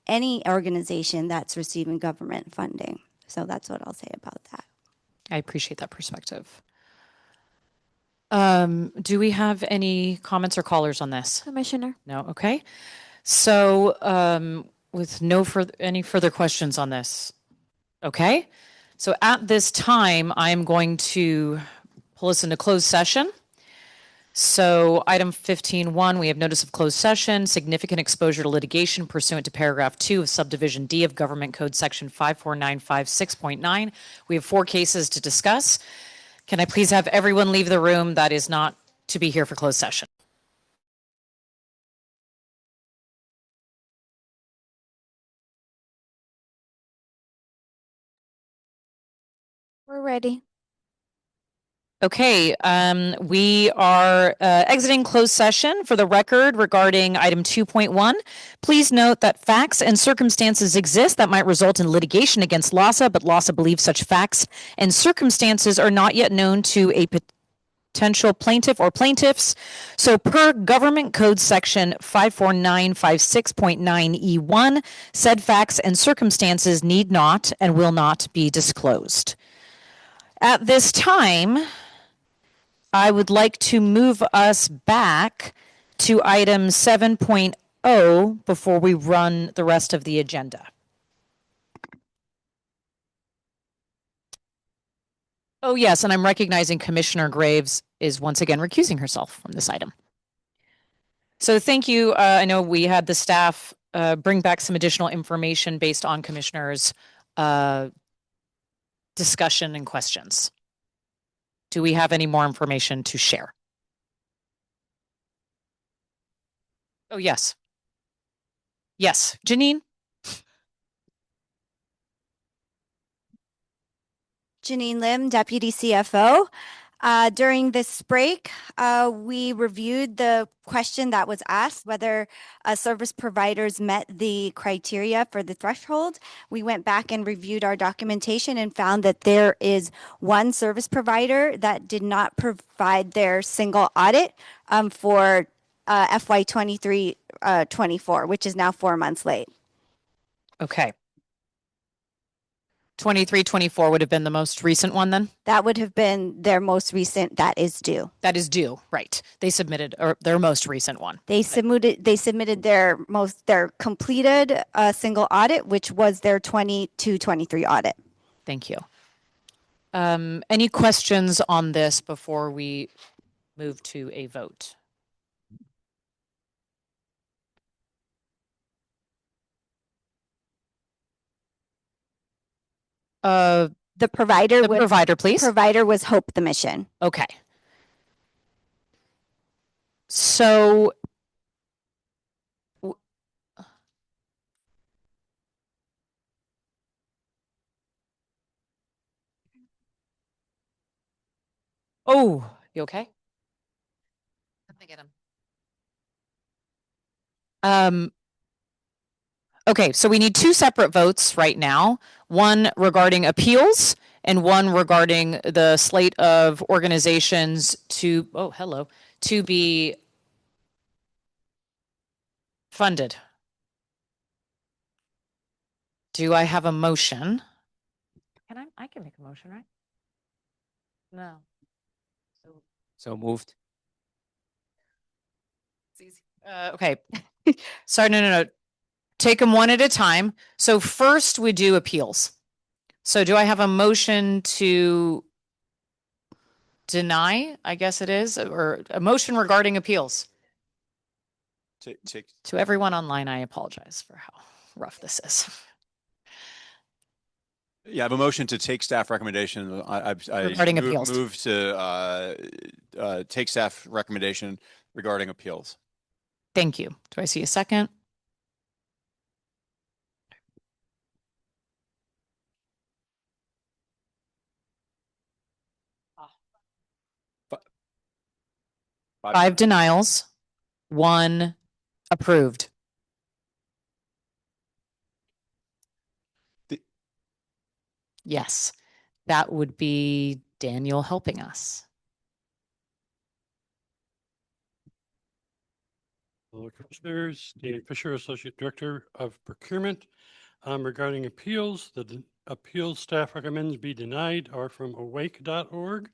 any organization that's receiving government funding. So that's what I'll say about that. I appreciate that perspective. Do we have any comments or callers on this? Commissioner. No. Okay. So with any further questions on this? Okay. So at this time, I'm going to pull us into closed session. So item 15.1, we have notice of closed session, significant exposure to litigation pursuant to paragraph 2 of subdivision D of Government Code section 54956.9. We have 4 cases to discuss. Can I please have everyone leave the room that is not to be here for closed session? We're ready. Okay, we are exiting closed session for the record regarding item 2.1. Please note that facts and circumstances exist that might result in litigation against LAHSA, but LAHSA believes such facts and circumstances are not yet known to a potential plaintiff or plaintiffs. So per Government Code section 54956.9E1, said facts and circumstances need not and will not be disclosed. At this time, I would like to move us back to item 7.0 before we run the rest of the agenda. Oh, yes, and I'm recognizing Commissioner Graves is once again recusing herself from this item. So thank you. I know we had the staff bring back some additional information based on Commissioner's discussion and questions. Do we have any more information to share? Oh, yes. Yes, Janine? Janine Lim, Deputy CFO. During this break, we reviewed the question that was asked, whether service providers met the criteria for the threshold. We went back and reviewed our documentation and found that there is one service provider that did not provide their single audit for FY 23-24, which is now 4 months late. Okay. 23-24 would have been the most recent one then? That would have been their most recent, that is due. That is due, right. They submitted their most recent one. They submitted their completed single audit, which was their 22-23 audit. Thank you. Any questions on this before we move to a vote? The provider, please. Provider was Hope the Mission. Okay. So oh, you okay? Let me get him. Okay, so we need 2 separate votes right now, one regarding appeals and one regarding the slate of organizations to be funded. Do I have a motion? I can make a motion, right? No. So moved. It's easy. Okay. Sorry, no. Take them one at a time. So first we do appeals. So do I have a motion to deny, I guess it is, or a motion regarding appeals? To everyone online, I apologize for how rough this is. Yeah, I have a motion to take staff recommendation. I Regarding appeals. move to take staff recommendation regarding appeals. Thank you. Do I see a second? Five denials, 1 approved. Yes, that would be Daniel helping us. Hello, Commissioners. Dan Fisher, Associate Director of Procurement. Regarding appeals, the appeals staff recommends be denied are from awake.org,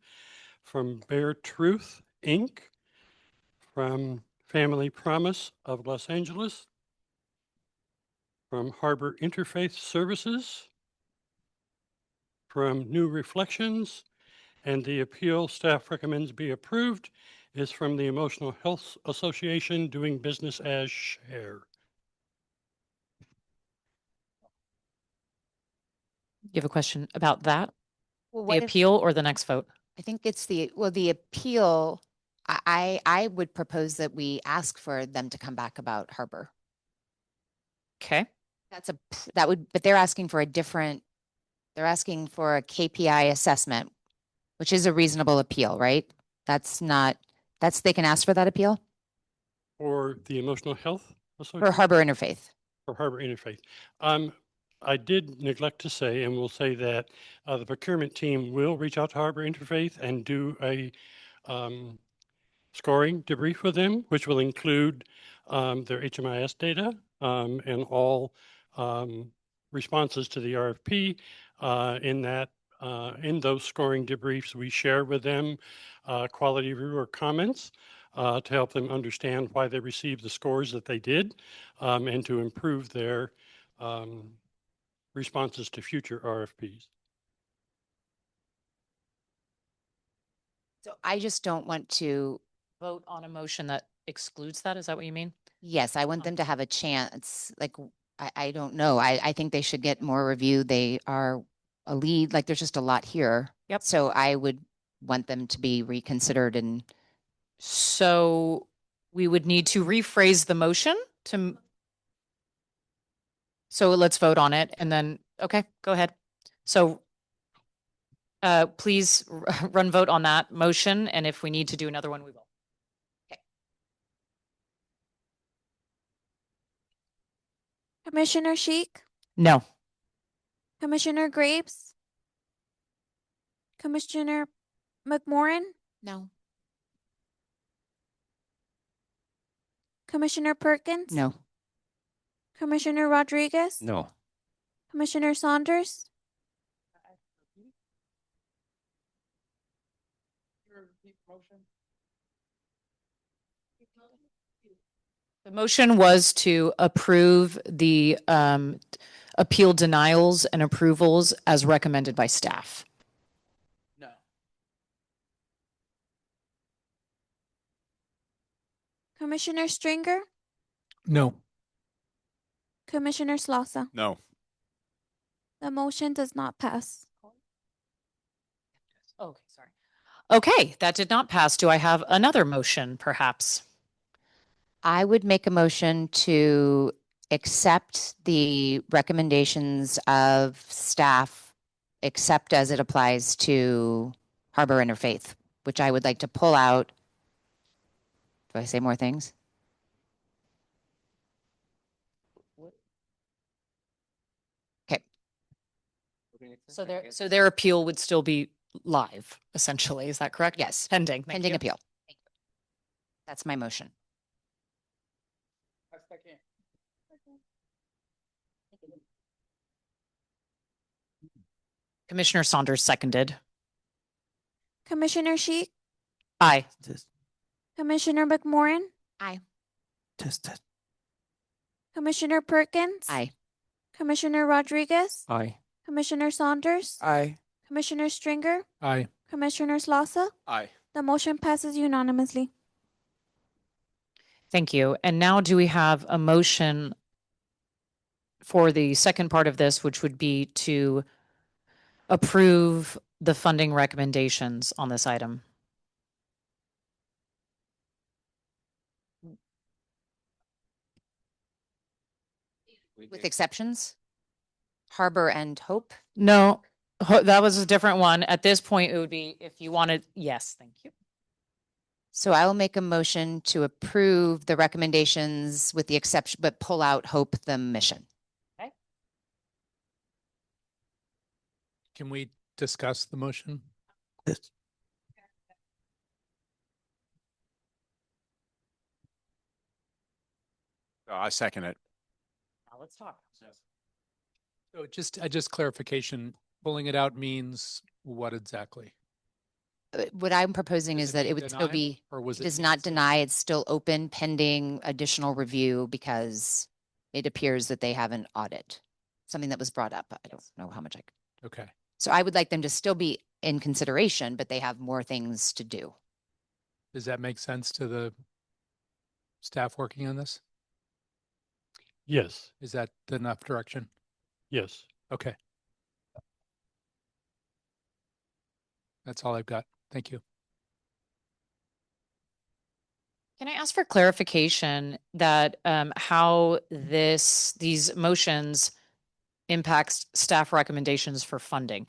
from Bear Truth, Inc., from Family Promise of Los Angeles, from Harbor Interfaith Services, from New Reflections, and the appeal staff recommends be approved, is from the Emotional Health Association, doing business as Share. You have a question about that? Well, The what if- appeal or the next vote? I think it's the appeal. I would propose that we ask for them to come back about Harbor. Okay. But they're asking for they're asking for a KPI assessment, which is a reasonable appeal, right? They can ask for that appeal For the Emotional Health for Association? Harbor Interfaith. For Harbor Interfaith. I did neglect to say, and will say that the procurement team will reach out to Harbor Interfaith and do a scoring debrief with them, which will include their HMIS data and all responses to the RFP. In those scoring debriefs, we share with them quality reviewer comments to help them understand why they received the scores that they did and to improve their responses to future RFPs. So I just don't want to Vote on a motion that excludes that? Is that what you mean? Yes, I want them to have a chance. Like, I don't know. I think they should get more review. They are a lead, like there's just a lot here. Yep. So I would want them to be reconsidered and So we would need to rephrase the motion to. So let's vote on it and then, okay, go ahead. So please run vote on that motion. And if we need to do another one, we will. Commissioner Sheik, No. Commissioner Graves, Commissioner McMorrin, no. Commissioner Perkins, No. Commissioner Rodriguez, No. Commissioner Saunders, The motion was to approve the appeal denials and approvals as recommended by staff. No. Commissioner Stringer, No. Commissioner Slauson. No. The motion does not pass. Okay, sorry. Okay, that did not pass. Do I have another motion, perhaps? I would make a motion to accept the recommendations of staff, except as it applies to Harbor Interfaith, which I would like to pull out. Do I say more things? Okay. So their appeal would still be live, essentially. Is that correct? Yes. Pending. Thank Pending you. appeal. That's my motion. Commissioner Saunders seconded. Commissioner Sheik, Aye. Commissioner McMorrin, Aye. Commissioner Perkins, Aye. Commissioner Rodriguez, Aye. Commissioner Saunders, Aye. Commissioner Stringer, Aye. Commissioner Slauson. Aye. The motion passes unanimously. Thank you. And now do we have a motion for the second part of this, which would be to approve the funding recommendations on this item? With exceptions? Harbor and Hope? No, that was a different one. At this point, it would be if you wanted, yes, thank you. So I will make a motion to approve the recommendations with the exception, but pull out Hope the mission. Can we discuss the motion? I second it. Now let's talk. So just clarification, pulling it out means what exactly? What I'm proposing Does is it that mean it would still denial, be, or was it it does mean not so- deny, it's still open pending additional review because it appears that they have an audit, something that was brought up. I don't know how much Okay. So I would like them to still be in consideration, but they have more things to do. Does that make sense to the staff working on this? Yes, Is that enough direction? yes. Okay. That's all I've got. Thank you. Can I ask for clarification that how these motions impacts staff recommendations for funding?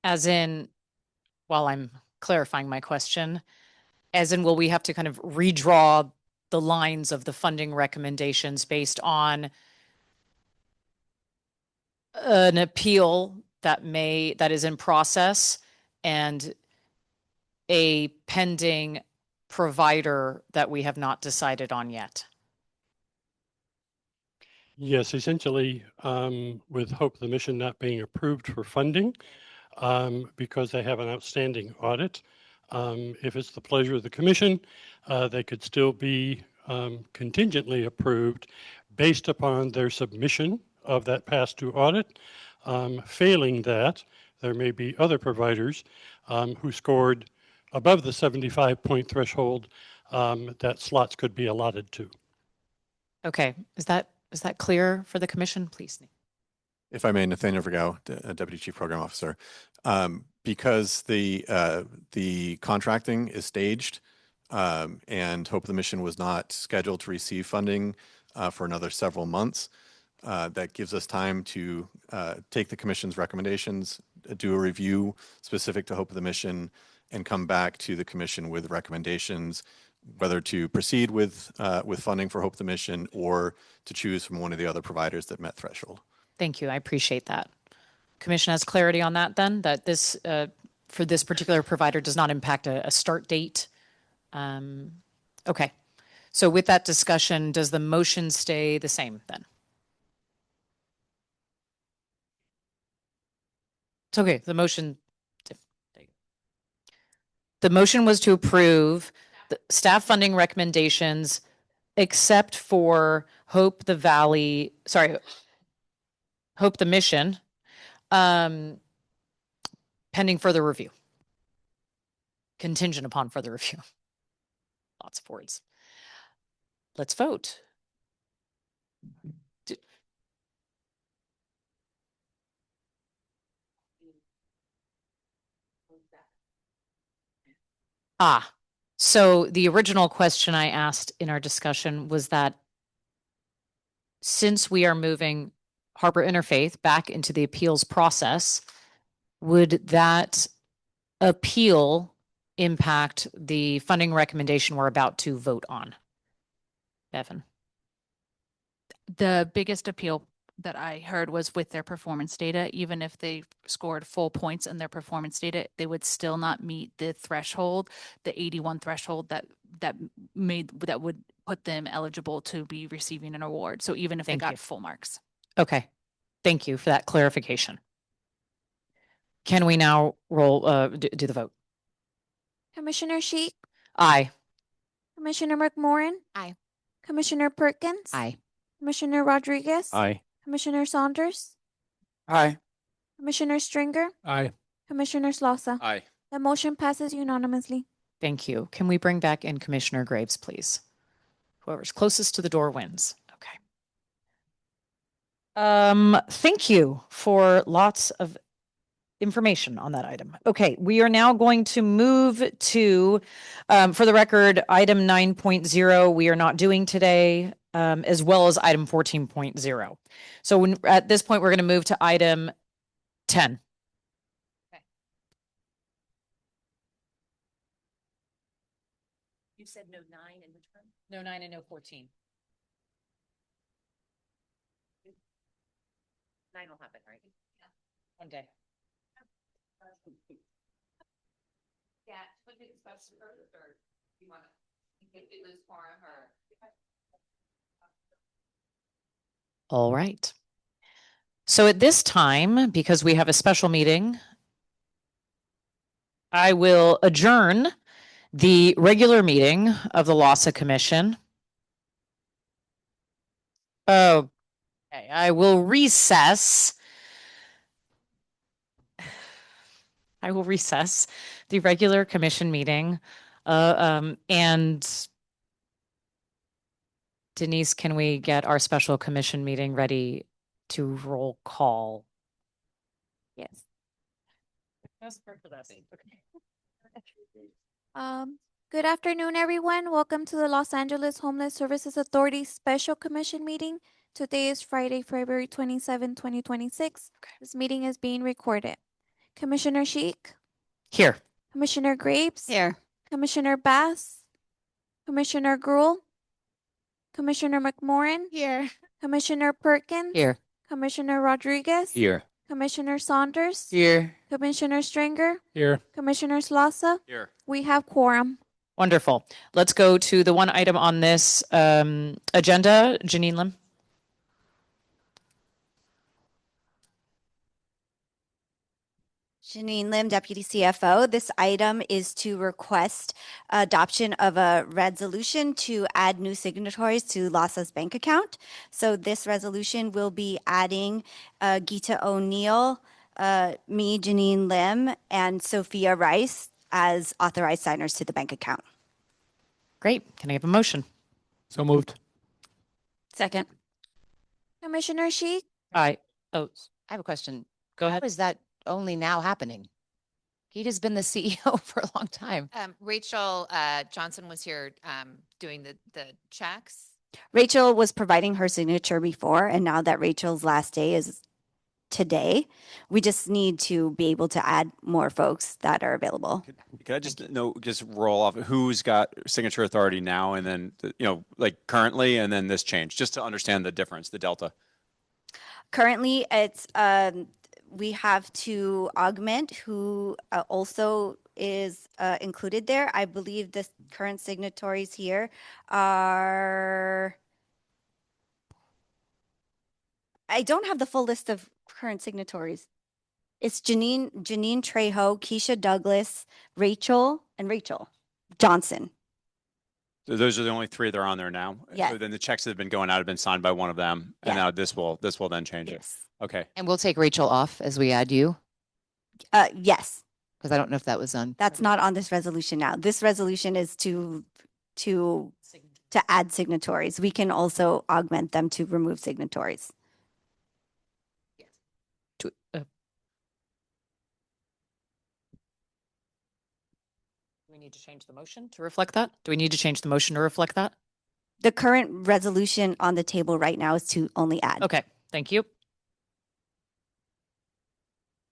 As in, while I'm clarifying my question, as in, will we have to kind of redraw the lines of the funding recommendations based on an appeal that is in process and a pending provider that we have not decided on yet? Yes, essentially, with Hope the Mission not being approved for funding, because they have an outstanding audit. If it's the pleasure of the commission, they could still be contingently approved based upon their submission of that past due audit. Failing that, there may be other providers who scored above the 75-point threshold that slots could be allotted to. Okay, is that clear for the commission, please? If I may, Nathaniel Vergao, Deputy Chief Program Officer. Because the contracting is staged and Hope the Mission was not scheduled to receive funding for another several months, that gives us time to take the commission's recommendations, do a review specific to Hope of the Mission, and come back to the commission with recommendations whether to proceed with funding for Hope the Mission or to choose from one of the other providers that met threshold. Thank you. I appreciate that. Commission has clarity on that then, that this, for this particular provider does not impact a start date. Okay. So with that discussion, does the motion stay the same then? It's okay. The motion was to approve the staff funding recommendations except for Hope the Mission, pending further review. Contingent upon further review. Lots of words. Let's vote. So the original question I asked in our discussion was that since we are moving Harbor Interfaith back into the appeals process, would that appeal impact the funding recommendation we're about to vote on? Bevan. The biggest appeal that I heard was with their performance data. Even if they scored full points in their performance data, they would still not meet the threshold, the 81 threshold that would put them eligible to be receiving an award. So even if they got full marks. Okay. Thank you for that clarification. Can we now do the vote? Commissioner Sheik, Aye. Commissioner McMorrin, Aye. Commissioner Perkins, Aye. Commissioner Rodriguez, Aye. Commissioner Saunders, Aye. Commissioner Stringer, Aye. Commissioner Slausa. Aye. The motion passes unanimously. Thank you. Can we bring back in Commissioner Graves, please? Whoever's closest to the door wins. Okay. Thank you for lots of information on that item. Okay, we are now going to move to, for the record, item 9.0 we are not doing today, as well as item 14.0. So at this point, we're going to move to item 10. You said no 9 and which one? No 9 and no 14. 9 will happen, right? Yeah. One day. Yeah, what is best for her, or you want to lose forum or? All right. So at this time, because we have a special meeting, I will adjourn the regular meeting of the LAHSA Commission. Okay, I will recess. I will recess the regular commission meeting. And Denise, can we get our special commission meeting ready to roll call? Yes. Good afternoon, everyone. Welcome to the Los Angeles Homeless Services Authority Special Commission meeting. Today is Friday, February 27, 2026. This meeting is being recorded. Commissioner Sheik, Here. Commissioner Graves, Here. Commissioner Bass, Commissioner Gruhl, Commissioner McMorrin, Here. Commissioner Perkins, Here. Commissioner Rodriguez, Here. Commissioner Saunders, Here. Commissioner Stringer, Here. Commissioner Slausa. Here. We have quorum. Wonderful. Let's go to the one item on this agenda. Janine Lim. Janine Lim, Deputy CFO. This item is to request adoption of a resolution to add new signatories to LAHSA's bank account. So this resolution will be adding Gita O'Neill, me, Janine Lim, and Sophia Rice as authorized signers to the bank account. Great. Can I have a motion? So moved. Second. Commissioner Sheik, I I have a question. Go ahead. How is that only now happening? He'd been the CEO for a long time. Rachel Johnson was here doing the checks. Rachel was providing her signature before, and now that Rachel's last day is today, we just need to be able to add more folks that are available. Could I just just roll off who's got signature authority now and then, like currently, and then this change, just to understand the difference, the delta. Currently, it's we have to augment who also is included there. I believe the current signatories here are. I don't have the full list of current signatories. It's Janine Trejo, Keisha Douglas, Rachel Johnson. So those are the only three that are on there now. Yes. So then the checks that have been going out have been signed by one of them, and now this will then change it. Okay. And we'll take Rachel off as we add you, Yes, because I don't know if that was on. that's not on this resolution now. This resolution is to add signatories. We can also augment them to remove signatories. Do we need to change the motion to reflect that? Do we need to change the motion to reflect that? The current resolution on the table right now is to only add. Okay, thank you.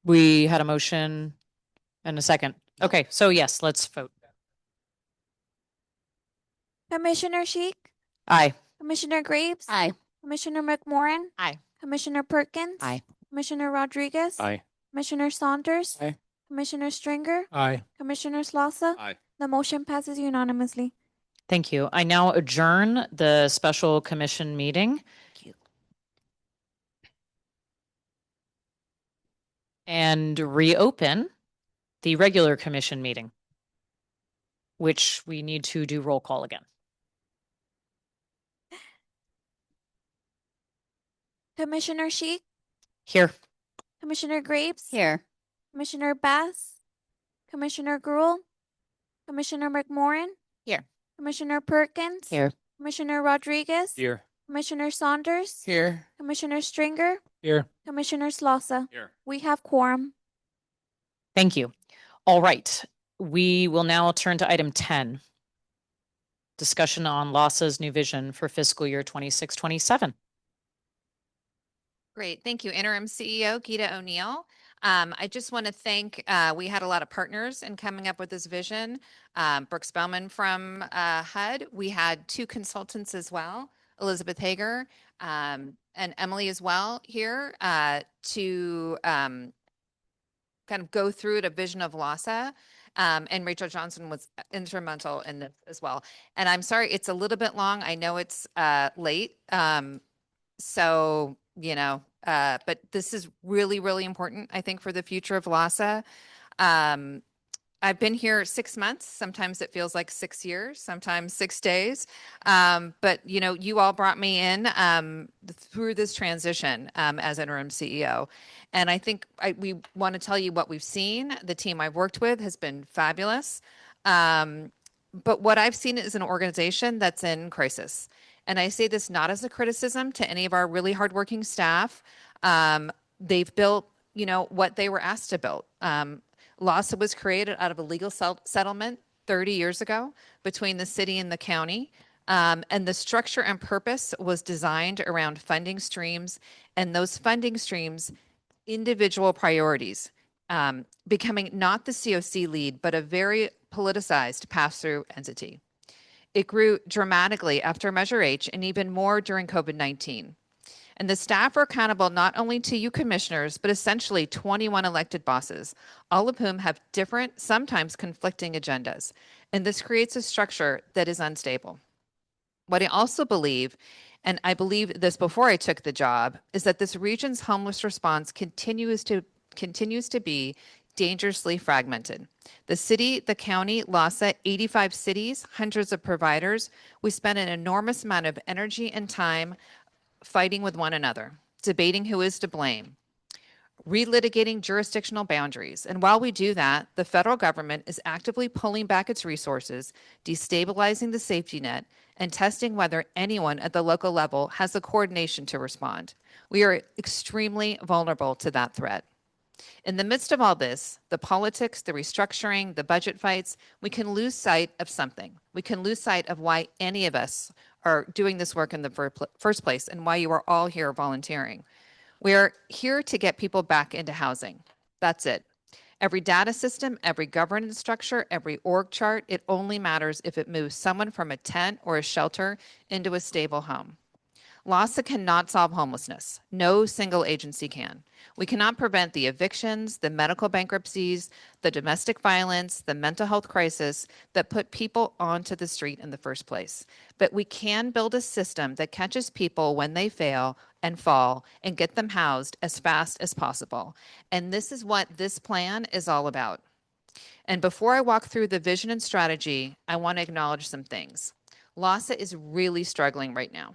We had a motion and a second. Okay, so yes, let's vote. Commissioner Sheik, Aye. Commissioner Graves, Aye. Commissioner McMorrin, Aye. Commissioner Perkins, Aye. Commissioner Rodriguez, Aye. Commissioner Saunders, Aye. Commissioner Stringer, Aye. Commissioner Slausa. Aye. The motion passes unanimously. Thank you. I now adjourn the special commission meeting. Thank you. And reopen the regular commission meeting, which we need to do roll call again. Commissioner Sheik, Here. Commissioner Graves, Here. Commissioner Bass, Commissioner Gruhl, Commissioner McMorrin, Here. Commissioner Perkins, Here. Commissioner Rodriguez, Here. Commissioner Saunders, Here. Commissioner Stringer, Here. Commissioner Slausa. Here. We have quorum. Thank you. All right. We will now turn to item 10. Discussion on LAHSA's new vision for fiscal year 26-27. Great. Thank you, Interim CEO Gita O'Neill. I just want to thank, we had a lot of partners in coming up with this vision. Brooke Spellman from HUD. We had two consultants as well, Elizabeth Hager and Emily as well here to kind of go through a vision of LAHSA. And Rachel Johnson was instrumental in this as well. And I'm sorry, it's a little bit long. I know it's late. So but this is really, really important, I think, for the future of LASA. I've been here 6 months. Sometimes it feels like 6 years, sometimes 6 days. But you all brought me in through this transition as interim CEO. And I think we want to tell you what we've seen. The team I've worked with has been fabulous. But what I've seen is an organization that's in crisis. And I say this not as a criticism to any of our really hardworking staff. They've built, what they were asked to build. LASA was created out of a legal settlement 30 years ago between the city and the county. And the structure and purpose was designed around funding streams, and those funding streams, individual priorities, becoming not the COC lead, but a very politicized pass-through entity. It grew dramatically after Measure H and even more during COVID-19. And the staff are accountable not only to you commissioners, but essentially 21 elected bosses, all of whom have different, sometimes conflicting agendas. And this creates a structure that is unstable. What I also believe, and I believe this before I took the job, is that this region's homeless response continues to be dangerously fragmented. The city, the county, LASA, 85 cities, hundreds of providers. We spend an enormous amount of energy and time fighting with one another, debating who is to blame, relitigating jurisdictional boundaries. And while we do that, the federal government is actively pulling back its resources, destabilizing the safety net, and testing whether anyone at the local level has the coordination to respond. We are extremely vulnerable to that threat. In the midst of all this, the politics, the restructuring, the budget fights, we can lose sight of something. We can lose sight of why any of us are doing this work in the first place and why you are all here volunteering. We are here to get people back into housing. That's it. Every data system, every governance structure, every org chart, it only matters if it moves someone from a tent or a shelter into a stable home. LASA cannot solve homelessness. No single agency can. We cannot prevent the evictions, the medical bankruptcies, the domestic violence, the mental health crisis that put people onto the street in the first place. But we can build a system that catches people when they fail and fall and get them housed as fast as possible. And this is what this plan is all about. And before I walk through the vision and strategy, I want to acknowledge some things. LASA is really struggling right now.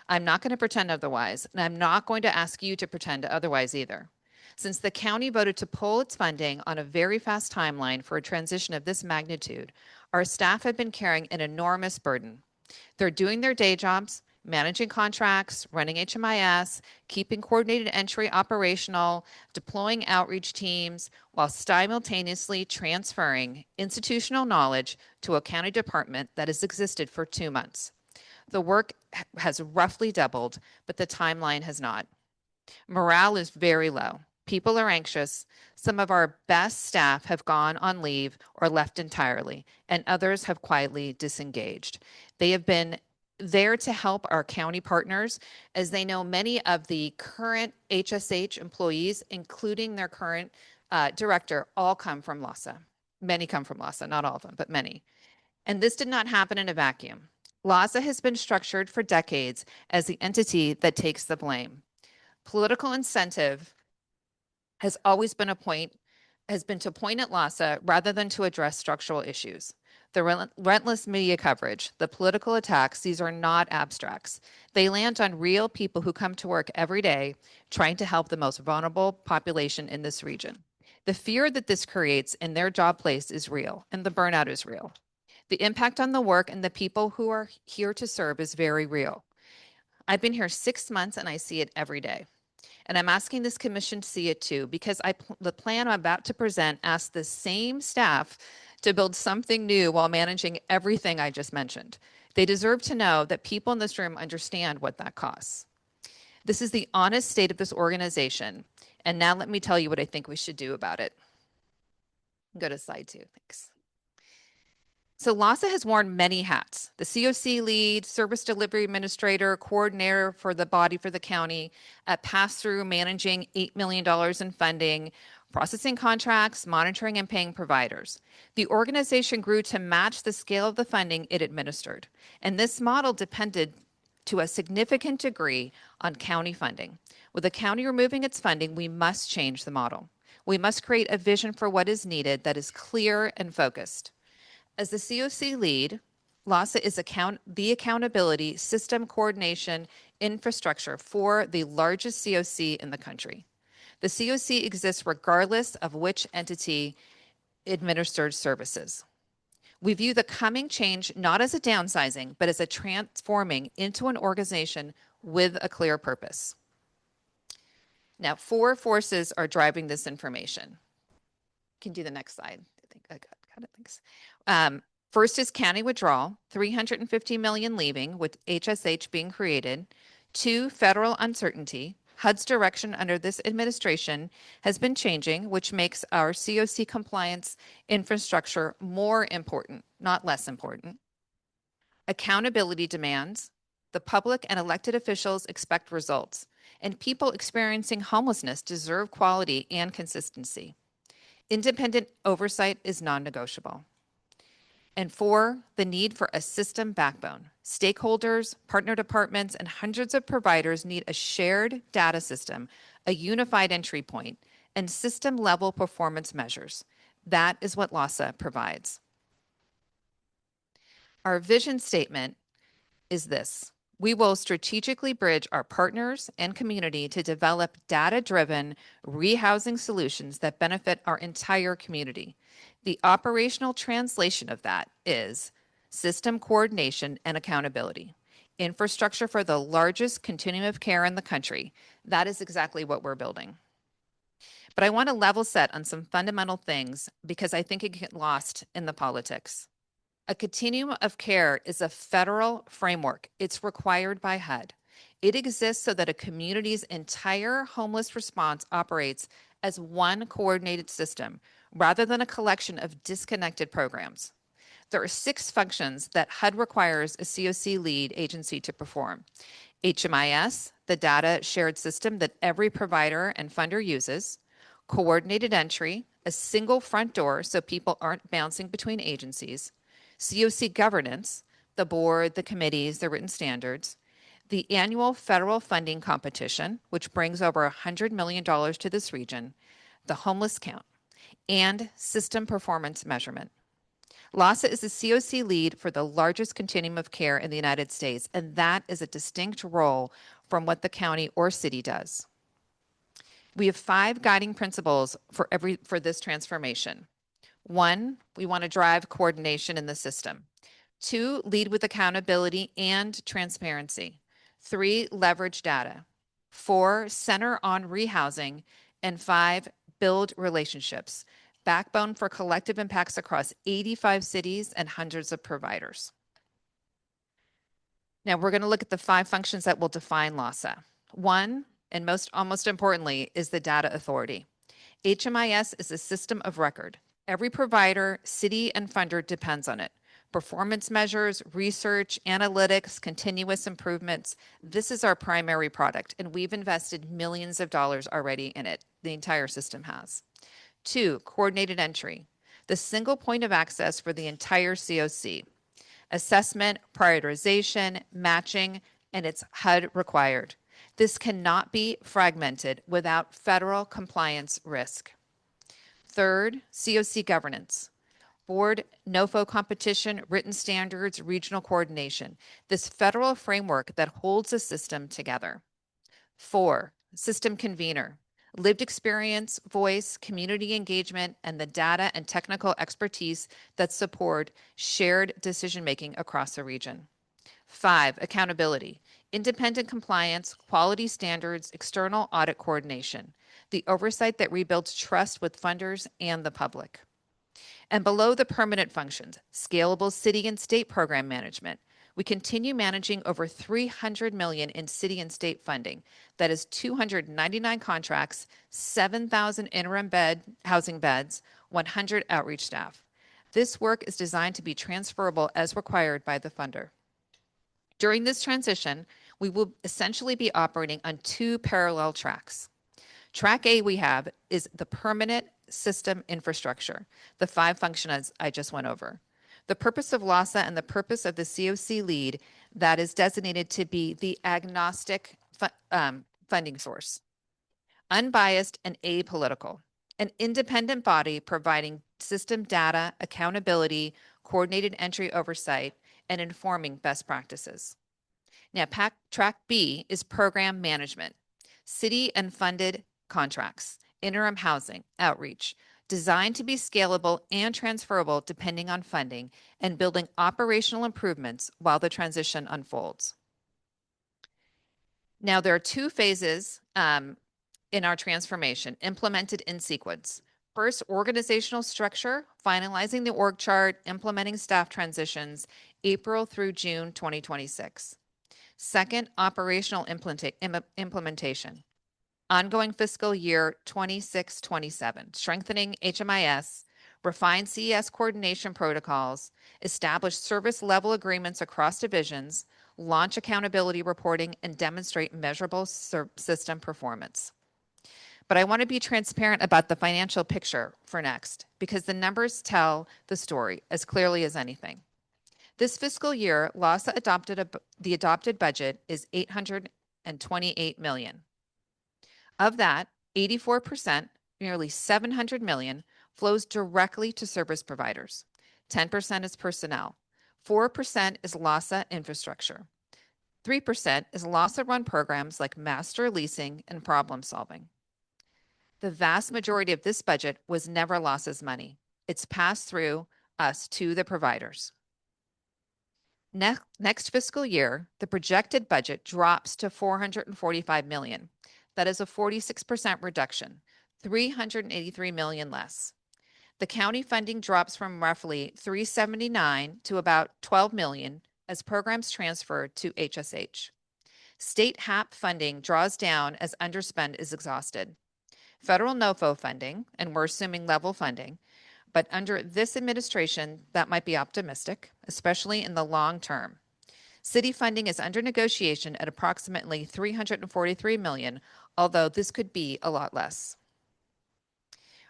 I'm not going to pretend otherwise, and I'm not going to ask you to pretend otherwise either. Since the county voted to pull its funding on a very fast timeline for a transition of this magnitude, our staff have been carrying an enormous burden. They're doing their day jobs, managing contracts, running HMIS, keeping coordinated entry operational, deploying outreach teams, while simultaneously transferring institutional knowledge to a county department that has existed for 2 months. The work has roughly doubled, but the timeline has not. Morale is very low. People are anxious. Some of our best staff have gone on leave or left entirely, and others have quietly disengaged. They have been there to help our county partners, as they know many of the current HSH employees, including their current director, all come from LASA. Many come from LASA, not all of them, but many. And this did not happen in a vacuum. LASA has been structured for decades as the entity that takes the blame. Political incentive has always been to point at LASA rather than to address structural issues. The relentless media coverage, the political attacks, these are not abstracts. They land on real people who come to work every day trying to help the most vulnerable population in this region. The fear that this creates in their job place is real, and the burnout is real. The impact on the work and the people who are here to serve is very real. I've been here 6 months and I see it every day. And I'm asking this commission to see it too, because the plan I'm about to present asks the same staff to build something new while managing everything I just mentioned. They deserve to know that people in this room understand what that costs. This is the honest state of this organization. And now let me tell you what I think we should do about it. Go to slide 2, thanks. So LASA has worn many hats: the COC lead, service delivery administrator, coordinator for the body for the county, at pass-through managing $8 million in funding, processing contracts, monitoring and paying providers. The organization grew to match the scale of the funding it administered. And this model depended to a significant degree on county funding. With the county removing its funding, we must change the model. We must create a vision for what is needed that is clear and focused. As the COC lead, LAHSA is the accountability, system coordination, infrastructure for the largest COC in the country. The COC exists regardless of which entity administers services. We view the coming change not as a downsizing, but as a transforming into an organization with a clear purpose. Now, 4 forces are driving this information. Can do the next slide. I think I got it. Thanks. First is county withdrawal, $350 million leaving with HSH being created. 2, federal uncertainty. HUD's direction under this administration has been changing, which makes our COC compliance infrastructure more important, not less important. Accountability demands. The public and elected officials expect results, and people experiencing homelessness deserve quality and consistency. Independent oversight is non-negotiable. And 4, the need for a system backbone. Stakeholders, partner departments, and hundreds of providers need a shared data system, a unified entry point, and system-level performance measures. That is what LAHSA provides. Our vision statement is this: we will strategically bridge our partners and community to develop data-driven rehousing solutions that benefit our entire community. The operational translation of that is system coordination and accountability. Infrastructure for the largest continuum of care in the country. That is exactly what we're building. But I want to level set on some fundamental things because I think it gets lost in the politics. A continuum of care is a federal framework. It's required by HUD. It exists so that a community's entire homeless response operates as one coordinated system rather than a collection of disconnected programs. There are 6 functions that HUD requires a COC lead agency to perform. HMIS, the data shared system that every provider and funder uses. Coordinated entry, a single front door so people aren't bouncing between agencies. COC governance, the board, the committees, the written standards. The annual federal funding competition, which brings over $100 million to this region. The homeless count. And system performance measurement. LAHSA is the COC lead for the largest continuum of care in the United States, and that is a distinct role from what the county or city does. We have 5 guiding principles for this transformation. 1, we want to drive coordination in the system. 2, lead with accountability and transparency. 3, leverage data. 4, center on rehousing. And 5, build relationships. Backbone for collective impacts across 85 cities and hundreds of providers. Now we're going to look at the 5 functions that will define LAHSA. 1, and most importantly, is the data authority. HMIS is a system of record. Every provider, city, and funder depends on it. Performance measures, research, analytics, continuous improvements. This is our primary product, and we've invested millions of dollars already in it. The entire system has. 2, coordinated entry, the single point of access for the entire COC. Assessment, prioritization, matching, and it's HUD required. This cannot be fragmented without federal compliance risk. 3rd, COC governance. Board, NOFO competition, written standards, regional coordination. This federal framework that holds the system together. 4, system convener. Lived experience, voice, community engagement, and the data and technical expertise that support shared decision-making across the region. 5, accountability. Independent compliance, quality standards, external audit coordination. The oversight that rebuilds trust with funders and the public. And below the permanent functions, scalable city and state program management. We continue managing over $300 million in city and state funding. That is 299 contracts, 7,000 interim housing beds, 100 outreach staff. This work is designed to be transferable as required by the funder. During this transition, we will essentially be operating on 2 parallel tracks. Track A we have is the permanent system infrastructure, the 5 functions I just went over. The purpose of LASA and the purpose of the COC lead that is designated to be the agnostic funding source, unbiased and apolitical, an independent body providing system data, accountability, coordinated entry oversight, and informing best practices. Now, track B is program management, city and funded contracts, interim housing, outreach, designed to be scalable and transferable depending on funding, and building operational improvements while the transition unfolds. Now, there are two phases in our transformation implemented in sequence. First, organizational structure, finalizing the org chart, implementing staff transitions, April through June 2026. Second, operational implementation. Ongoing fiscal year 26-27, strengthening HMIS, refine CES coordination protocols, establish service level agreements across divisions, launch accountability reporting, and demonstrate measurable system performance. But I want to be transparent about the financial picture for next, because the numbers tell the story as clearly as anything. This fiscal year, LASA the adopted budget is $828 million. Of that, 84%, nearly $700 million, flows directly to service providers. 10% is personnel. 4% is LASA infrastructure. 3% is LASA-run programs like master leasing and problem solving. The vast majority of this budget was never LASA's money. It's passed through us to the providers. Next fiscal year, the projected budget drops to $445 million. That is a 46% reduction, $383 million less. The county funding drops from roughly $379 to about $12 million as programs transfer to HSH. State HAP funding draws down as underspend is exhausted. Federal NOFO funding, and we're assuming level funding, but under this administration, that might be optimistic, especially in the long term. City funding is under negotiation at approximately $343 million, although this could be a lot less.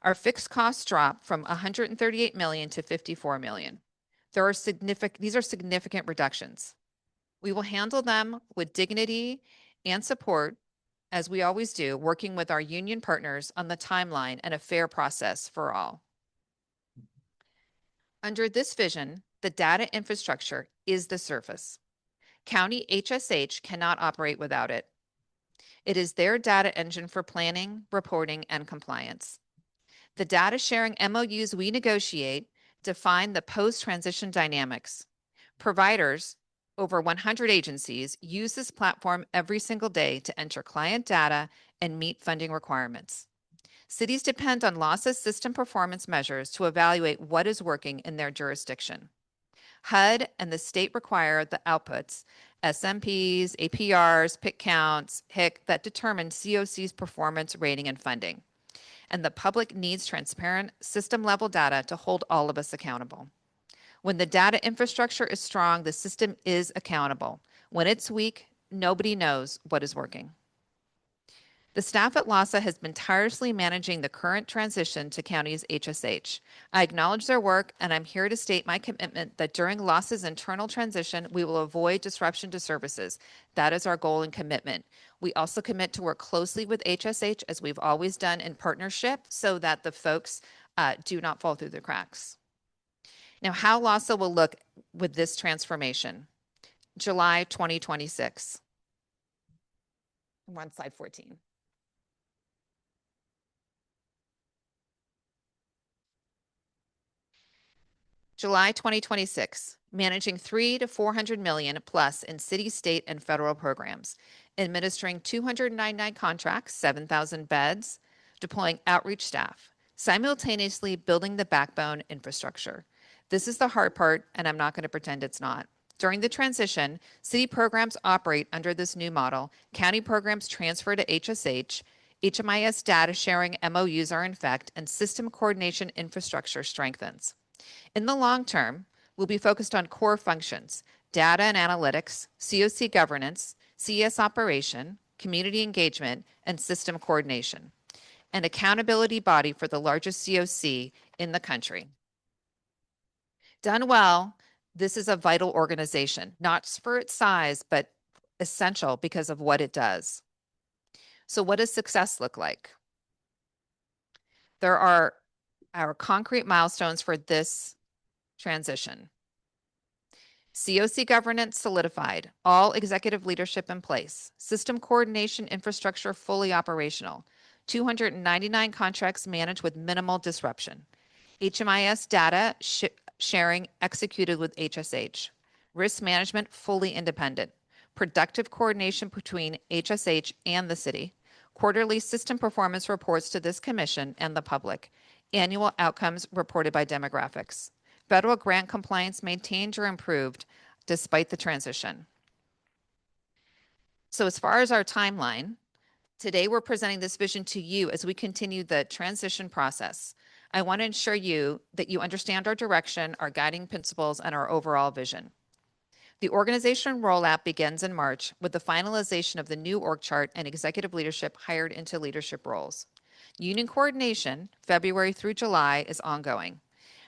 Our fixed costs drop from $138 million to $54 million. These are significant reductions. We will handle them with dignity and support, as we always do, working with our union partners on the timeline and a fair process for all. Under this vision, the data infrastructure is the surface. County HSH cannot operate without it. It is their data engine for planning, reporting, and compliance. The data sharing MOUs we negotiate define the post-transition dynamics. Providers, over 100 agencies, use this platform every single day to enter client data and meet funding requirements. Cities depend on LASA's system performance measures to evaluate what is working in their jurisdiction. HUD and the state require the outputs, SMPs, APRs, PIC counts, HIC, that determine COC's performance, rating, and funding. And the public needs transparent system-level data to hold all of us accountable. When the data infrastructure is strong, the system is accountable. When it's weak, nobody knows what is working. The staff at LASA has been tirelessly managing the current transition to county's HSH. I acknowledge their work, and I'm here to state my commitment that during LASA's internal transition, we will avoid disruption to services. That is our goal and commitment. We also commit to work closely with HSH, as we've always done in partnership, so that the folks do not fall through the cracks. Now, how LASA will look with this transformation. July 2026. I'm on slide 14. July 2026, managing $300 to $400 million plus in city, state, and federal programs, administering 299 contracts, 7,000 beds, deploying outreach staff, simultaneously building the backbone infrastructure. This is the hard part, and I'm not going to pretend it's not. During the transition, city programs operate under this new model, county programs transfer to HSH, HMIS data sharing MOUs are in effect, and system coordination infrastructure strengthens. In the long term, we'll be focused on core functions, data and analytics, COC governance, CES operation, community engagement, and system coordination, an accountability body for the largest COC in the country. Done well, this is a vital organization, not for its size, but essential because of what it does. So what does success look like? There are our concrete milestones for this transition. COC governance solidified, all executive leadership in place, system coordination infrastructure fully operational, 299 contracts managed with minimal disruption, HMIS data sharing executed with HSH, risk management fully independent, productive coordination between HSH and the city, quarterly system performance reports to this commission and the public, annual outcomes reported by demographics. Federal grant compliance maintained or improved despite the transition. So as far as our timeline, today we're presenting this vision to you as we continue the transition process. I want to ensure you that you understand our direction, our guiding principles, and our overall vision. The organization rollout begins in March with the finalization of the new org chart and executive leadership hired into leadership roles. Union coordination, February through July, is ongoing.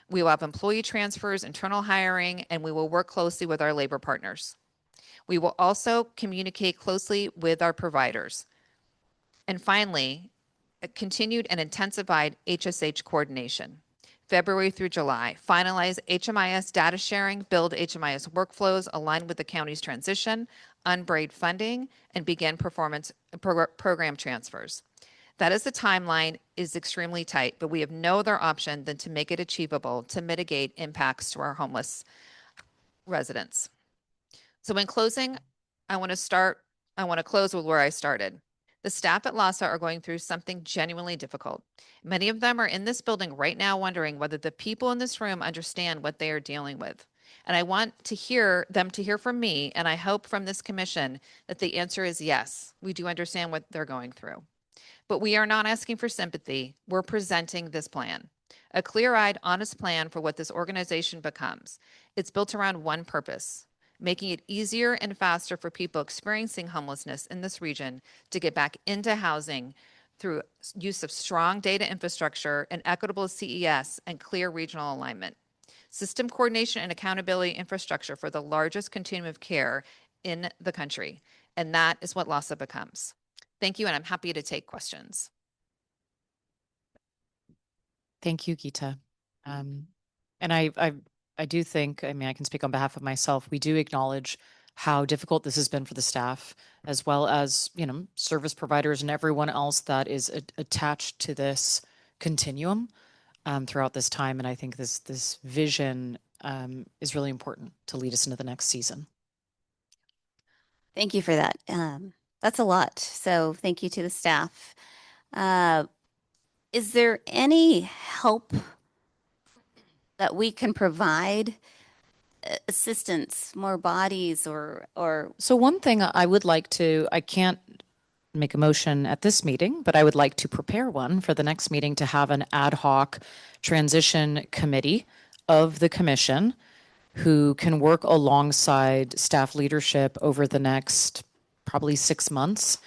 We will have employee transfers, internal hiring, and we will work closely with our labor partners. We will also communicate closely with our providers. And finally, a continued and intensified HSH coordination. February through July, finalize HMIS data sharing, build HMIS workflows aligned with the county's transition, unbraid funding, and begin performance program transfers. That is the timeline is extremely tight, but we have no other option than to make it achievable to mitigate impacts to our homeless residents. So in closing, I want to close with where I started. The staff at LAHSA are going through something genuinely difficult. Many of them are in this building right now wondering whether the people in this room understand what they are dealing with. And I want to hear them to hear from me, and I hope from this commission that the answer is yes, we do understand what they're going through. But we are not asking for sympathy. We're presenting this plan, a clear-eyed, honest plan for what this organization becomes. It's built around one purpose, making it easier and faster for people experiencing homelessness in this region to get back into housing through use of strong data infrastructure and equitable CES and clear regional alignment. System coordination and accountability infrastructure for the largest continuum of care in the country. And that is what LAHSA becomes. Thank you, and I'm happy to take questions. Thank you, Geeta. And I do think, I mean, I can speak on behalf of myself. We do acknowledge how difficult this has been for the staff, as well as, you know, service providers and everyone else that is attached to this continuum throughout this time. And I think this vision is really important to lead us into the next season. Thank you for that. That's a lot. So thank you to the staff. Is there any help that we can provide? Assistance, more bodies, or So one thing I would like to, I can't make a motion at this meeting, but I would like to prepare one for the next meeting to have an ad hoc transition committee of the commission who can work alongside staff leadership over the next probably 6 months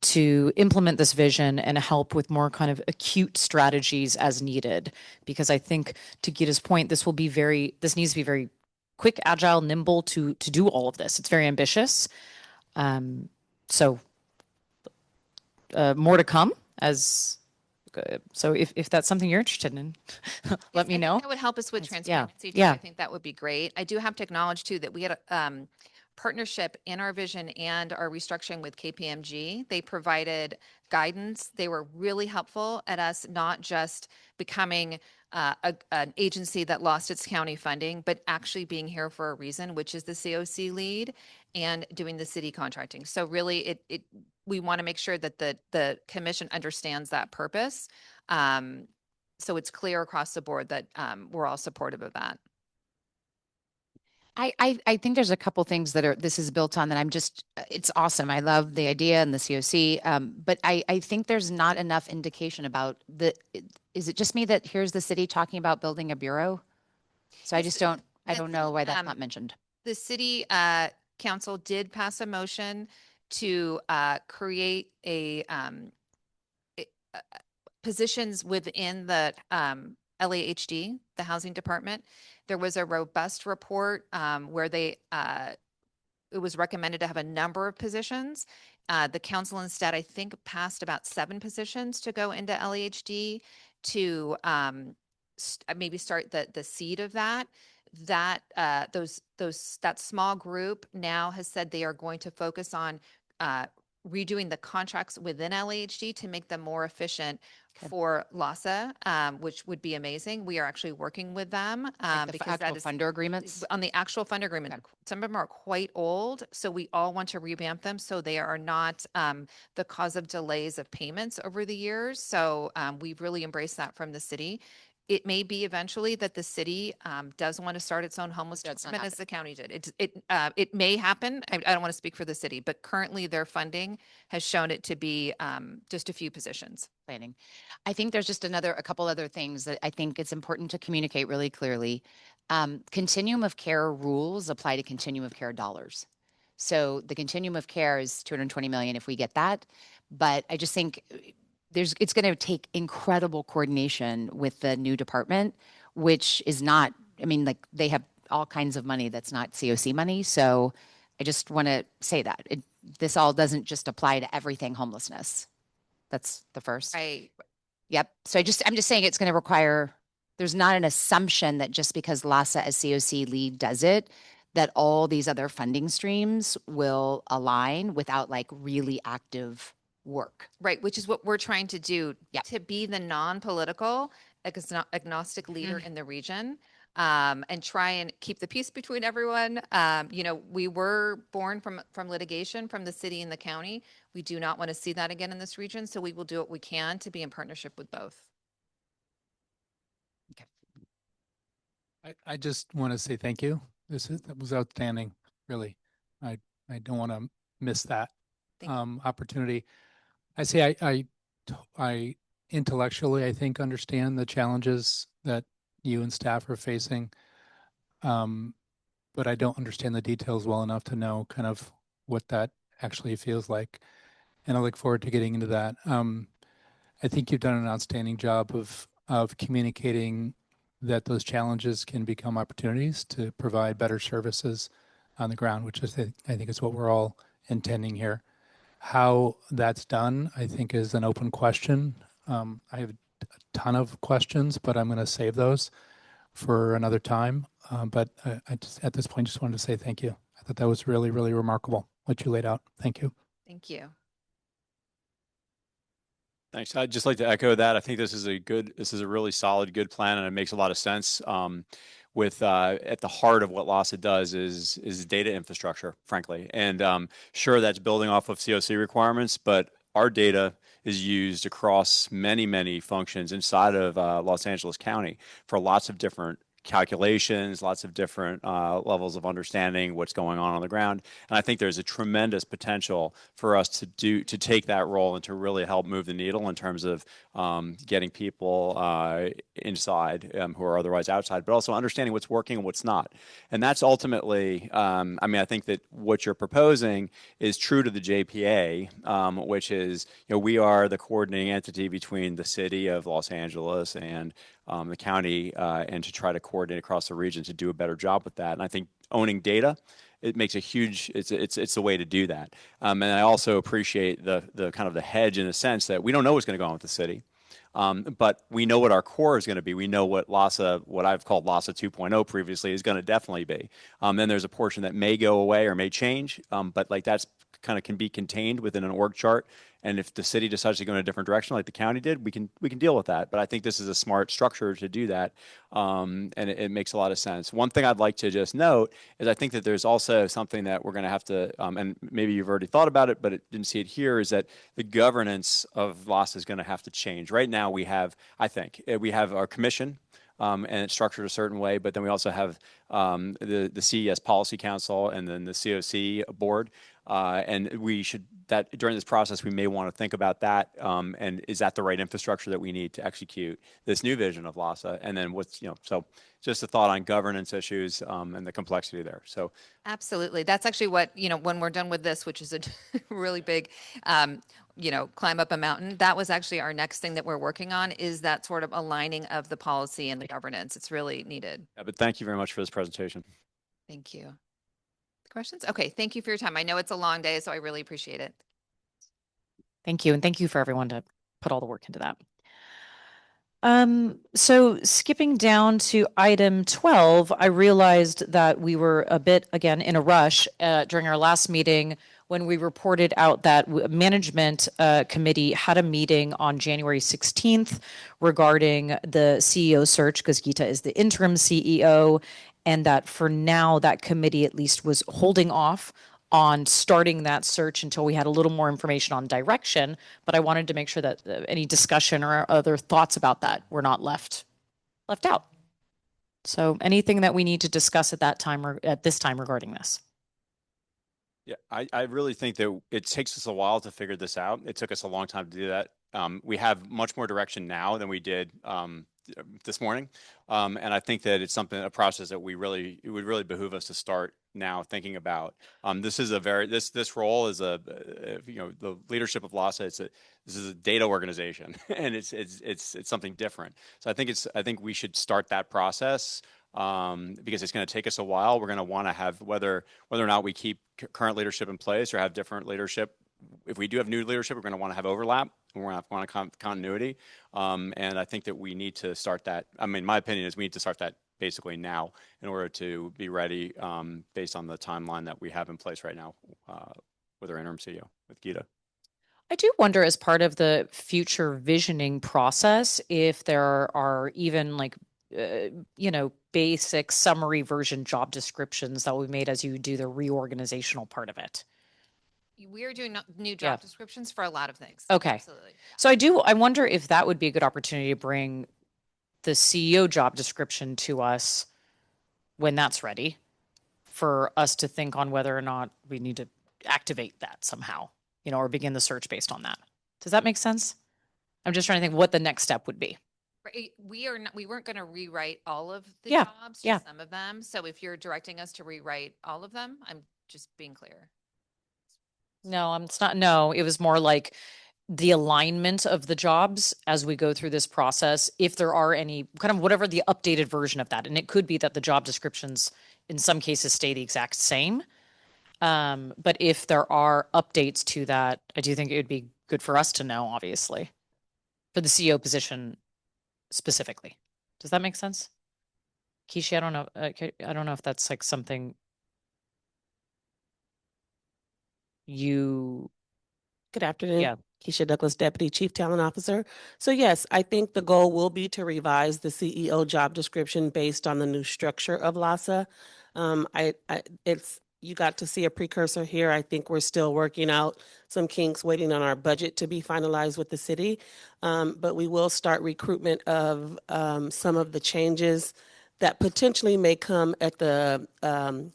to implement this vision and help with more kind of acute strategies as needed. Because I think, to Geeta's point, this needs to be very quick, agile, nimble to do all of this. It's very ambitious. So more to come so if that's something you're interested in, let me know. That would help us with transparency. Yeah. I think that would be great. I do have to acknowledge too that we had a partnership in our vision and our restructuring with KPMG. They provided guidance. They were really helpful at us not just becoming an agency that lost its county funding, but actually being here for a reason, which is the COC lead and doing the city contracting. So really, we want to make sure that the commission understands that purpose. So it's clear across the board that we're all supportive of that. I think there's a couple things that this is built on that it's awesome. I love the idea and the COC, but I think there's not enough indication about is it just me that here's the city talking about building a bureau? So I don't know why that's not mentioned. The city council did pass a motion to create positions within the LAHD, the housing department. There was a robust report where it was recommended to have a number of positions. The council instead, I think, passed about 7 positions to go into LEHD to maybe start the seed of that. That small group now has said they are going to focus on redoing the contracts within LEHD to make them more efficient for LASA, which would be amazing. We are actually working with them because that is funder agreements. on the actual funder agreement. Some of them are quite old, so we all want to revamp them so they are not the cause of delays of payments over the years. So we've really embraced that from the city. It may be eventually that the city does want to start its own homeless department as the county did. It may happen. I don't want to speak for the city, but currently their funding has shown it to be just a few positions. Planning. I think there's just a couple other things that I think it's important to communicate really clearly. Continuum of care rules apply to continuum of care dollars. So the continuum of care is 220 million if we get that. But I just think it's going to take incredible coordination with the new department, which is not, I mean, like they have all kinds of money that's not COC money. So I just want to say that this all doesn't just apply to everything homelessness. That's the first. Right. Yep. So I'm just saying it's going to require, there's not an assumption that just because LASA as COC lead does it, that all these other funding streams will align without like really active work. Right, which is what we're trying to do, to be the non-political agnostic leader in the region, and try and keep the peace between everyone. We were born from litigation from the city and the county. We do not want to see that again in this region, so we will do what we can to be in partnership with both. I just want to say thank you. That was outstanding, really. I don't want to miss that opportunity. I say I intellectually, I think, understand the challenges that you and staff are facing, but I don't understand the details well enough to know kind of what that actually feels like. And I look forward to getting into that. I think you've done an outstanding job of communicating that those challenges can become opportunities to provide better services on the ground, which is, I think is what we're all intending here. How that's done, I think, is an open question. I have a ton of questions, but I'm going to save those for another time. But I just, at this point, just wanted to say thank you. I thought that was really, really remarkable what you laid out. Thank you. Thank you. Thanks. I'd just like to echo that. I think this is a really solid, good plan, and it makes a lot of sense. At the heart of what LASA does is data infrastructure, frankly. And sure, that's building off of COC requirements, but our data is used across many, many functions inside of Los Angeles County for lots of different calculations, lots of different levels of understanding what's going on the ground. And I think there's a tremendous potential for us to take that role and to really help move the needle in terms of getting people inside who are otherwise outside, but also understanding what's working and what's not. And that's ultimately, I think that what you're proposing is true to the JPA, which is, we are the coordinating entity between the city of Los Angeles and the county, and to try to coordinate across the region to do a better job with that. And I think owning data, it makes a huge, it's the way to do that. And I also appreciate the kind of the hedge in the sense that we don't know what's going to go on with the city. But we know what our core is going to be. We know what what I've called LASA 2.0 previously is going to definitely be. Then there's a portion that may go away or may change, but like that's kind of can be contained within an org chart. And if the city decides to go in a different direction, like the county did, we can deal with that. But I think this is a smart structure to do that, and it makes a lot of sense. One thing I'd like to just note is I think that there's also something that we're going to have to, and maybe you've already thought about it, but didn't see it here, is that the governance of LASA is going to have to change. Right now, we have our commission. And it's structured a certain way, but then we also have the CES Policy Council and then the COC board. And during this process, we may want to think about that. And is that the right infrastructure that we need to execute this new vision of LASA? And then so just a thought on governance issues and the complexity there. So absolutely. That's actually what, when we're done with this, which is a really big, climb up a mountain. That was actually our next thing that we're working on, is that sort of aligning of the policy and the governance. It's really needed. Yeah, but thank you very much for this presentation. Thank you. Questions? Okay, thank you for your time. I know it's a long day, so I really appreciate it. Thank you. And thank you for everyone to put all the work into that. So skipping down to item 12, I realized that we were a bit, again, in a rush during our last meeting when we reported out that management committee had a meeting on January 16th regarding the CEO search, because Gita is the interim CEO, and that for now that committee at least was holding off on starting that search until we had a little more information on direction. But I wanted to make sure that any discussion or other thoughts about that were not left out. So anything that we need to discuss at that time or at this time regarding this? Yeah, I really think that it takes us a while to figure this out. It took us a long time to do that. We have much more direction now than we did this morning. And I think that it's a process that it would really behoove us to start now thinking about. This is this role is the leadership of LAHSA. This is a data organization, and it's something different. So I think we should start that process because it's going to take us a while. We're going to want to have whether or not we keep current leadership in place or have different leadership. If we do have new leadership, we're going to want to have overlap. We're going to want continuity. And I think that we need to start that. I mean, my opinion is we need to start that basically now in order to be ready based on the timeline that we have in place right now with our interim CEO, with Gita. I do wonder, as part of the future visioning process, if there are even basic summary version job descriptions that we made as you do the reorganizational part of it. We are doing new job descriptions for a lot of things. Okay. Absolutely. So I wonder if that would be a good opportunity to bring the CEO job description to us when that's ready, for us to think on whether or not we need to activate that somehow, or begin the search based on that. Does that make sense? I'm just trying to think what the next step would be. Right. We weren't going to rewrite all of the Yeah, jobs, just yeah. some of them. So if you're directing us to rewrite all of them, I'm just being clear. No, it's not. No, it was more like the alignment of the jobs as we go through this process. If there are any kind of whatever the updated version of that, and it could be that the job descriptions in some cases stay the exact same. But if there are updates to that, I do think it would be good for us to know, obviously, for the CEO position specifically. Does that make sense? Kishi, I don't know if that's like something you. Good afternoon. Yeah. Keisha Douglas, Deputy Chief Talent Officer. So yes, I think the goal will be to revise the CEO job description based on the new structure of LAHSA. You got to see a precursor here. I think we're still working out some kinks, waiting on our budget to be finalized with the city. But we will start recruitment of some of the changes that potentially may come at the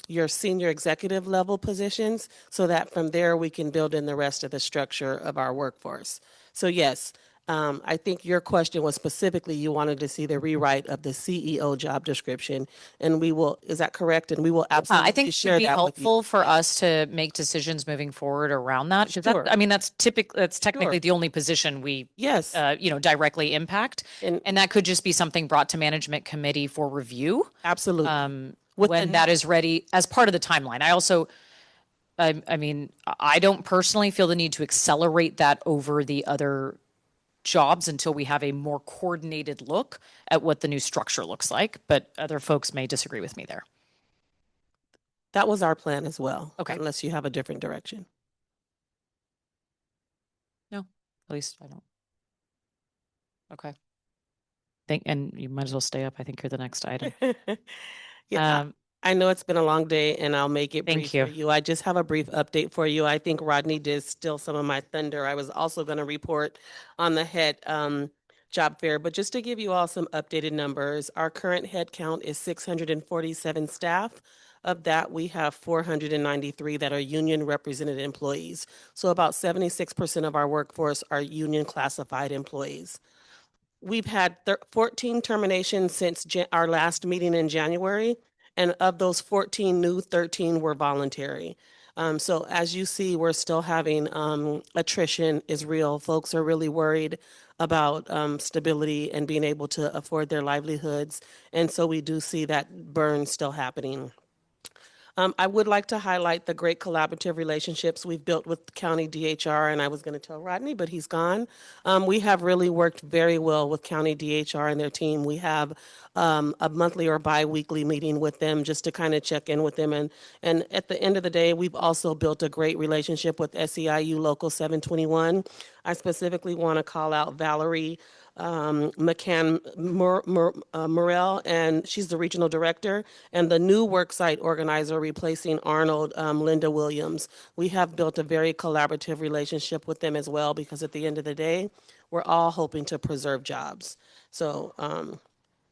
your senior executive level positions, so that from there we can build in the rest of the structure of our workforce. So yes, I think your question was specifically you wanted to see the rewrite of the CEO job description, and we will. Is that correct? And we will absolutely I think it share would be that with you. helpful for us to make decisions moving forward around that. 'Cause Sure. that's technically Sure. the only position we Yes. Directly impact. And that could just be something brought to management committee for review. Absolutely. When that is ready as part of the timeline. I also, I mean, I don't personally feel the need to accelerate that over the other jobs until we have a more coordinated look at what the new structure looks like, but other folks may disagree with me there. That was our plan as well. Okay. Unless you have a different direction. No, at least I don't. Okay. And you might as well stay up. I think you're the next item. Yeah, I know it's been a long day, and I'll make it Thank brief you. for you. I just have a brief update for you. I think Rodney did steal some of my thunder. I was also going to report on the head job fair, but just to give you all some updated numbers, our current head count is 647 staff. Of that, we have 493 that are union represented employees. So about 76% of our workforce are union classified employees. We've had 14 terminations since our last meeting in January, and of those 14 new, 13 were voluntary. So as you see, we're still having attrition is real. Folks are really worried about stability and being able to afford their livelihoods. And so we do see that burn still happening. I would like to highlight the great collaborative relationships we've built with the county DHR, and I was going to tell Rodney, but he's gone. We have really worked very well with county DHR and their team. We have a monthly or bi-weekly meeting with them just to kind of check in with them. And at the end of the day, we've also built a great relationship with SEIU Local 721. I specifically want to call out Valerie McCann Morel, and she's the regional director, and the new worksite organizer replacing Arnold, Linda Williams. We have built a very collaborative relationship with them as well, because at the end of the day, we're all hoping to preserve jobs. So,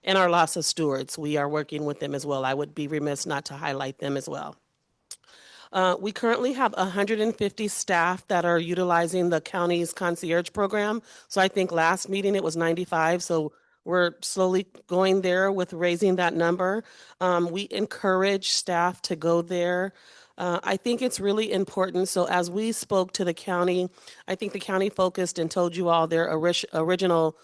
and our LASA stewards, we are working with them as well. I would be remiss not to highlight them as well. We currently have 150 staff that are utilizing the county's concierge program. So I think last meeting it was 95. So we're slowly going there with raising that number. We encourage staff to go there. I think it's really important. So as we spoke to the county, I think the county focused and told you all their original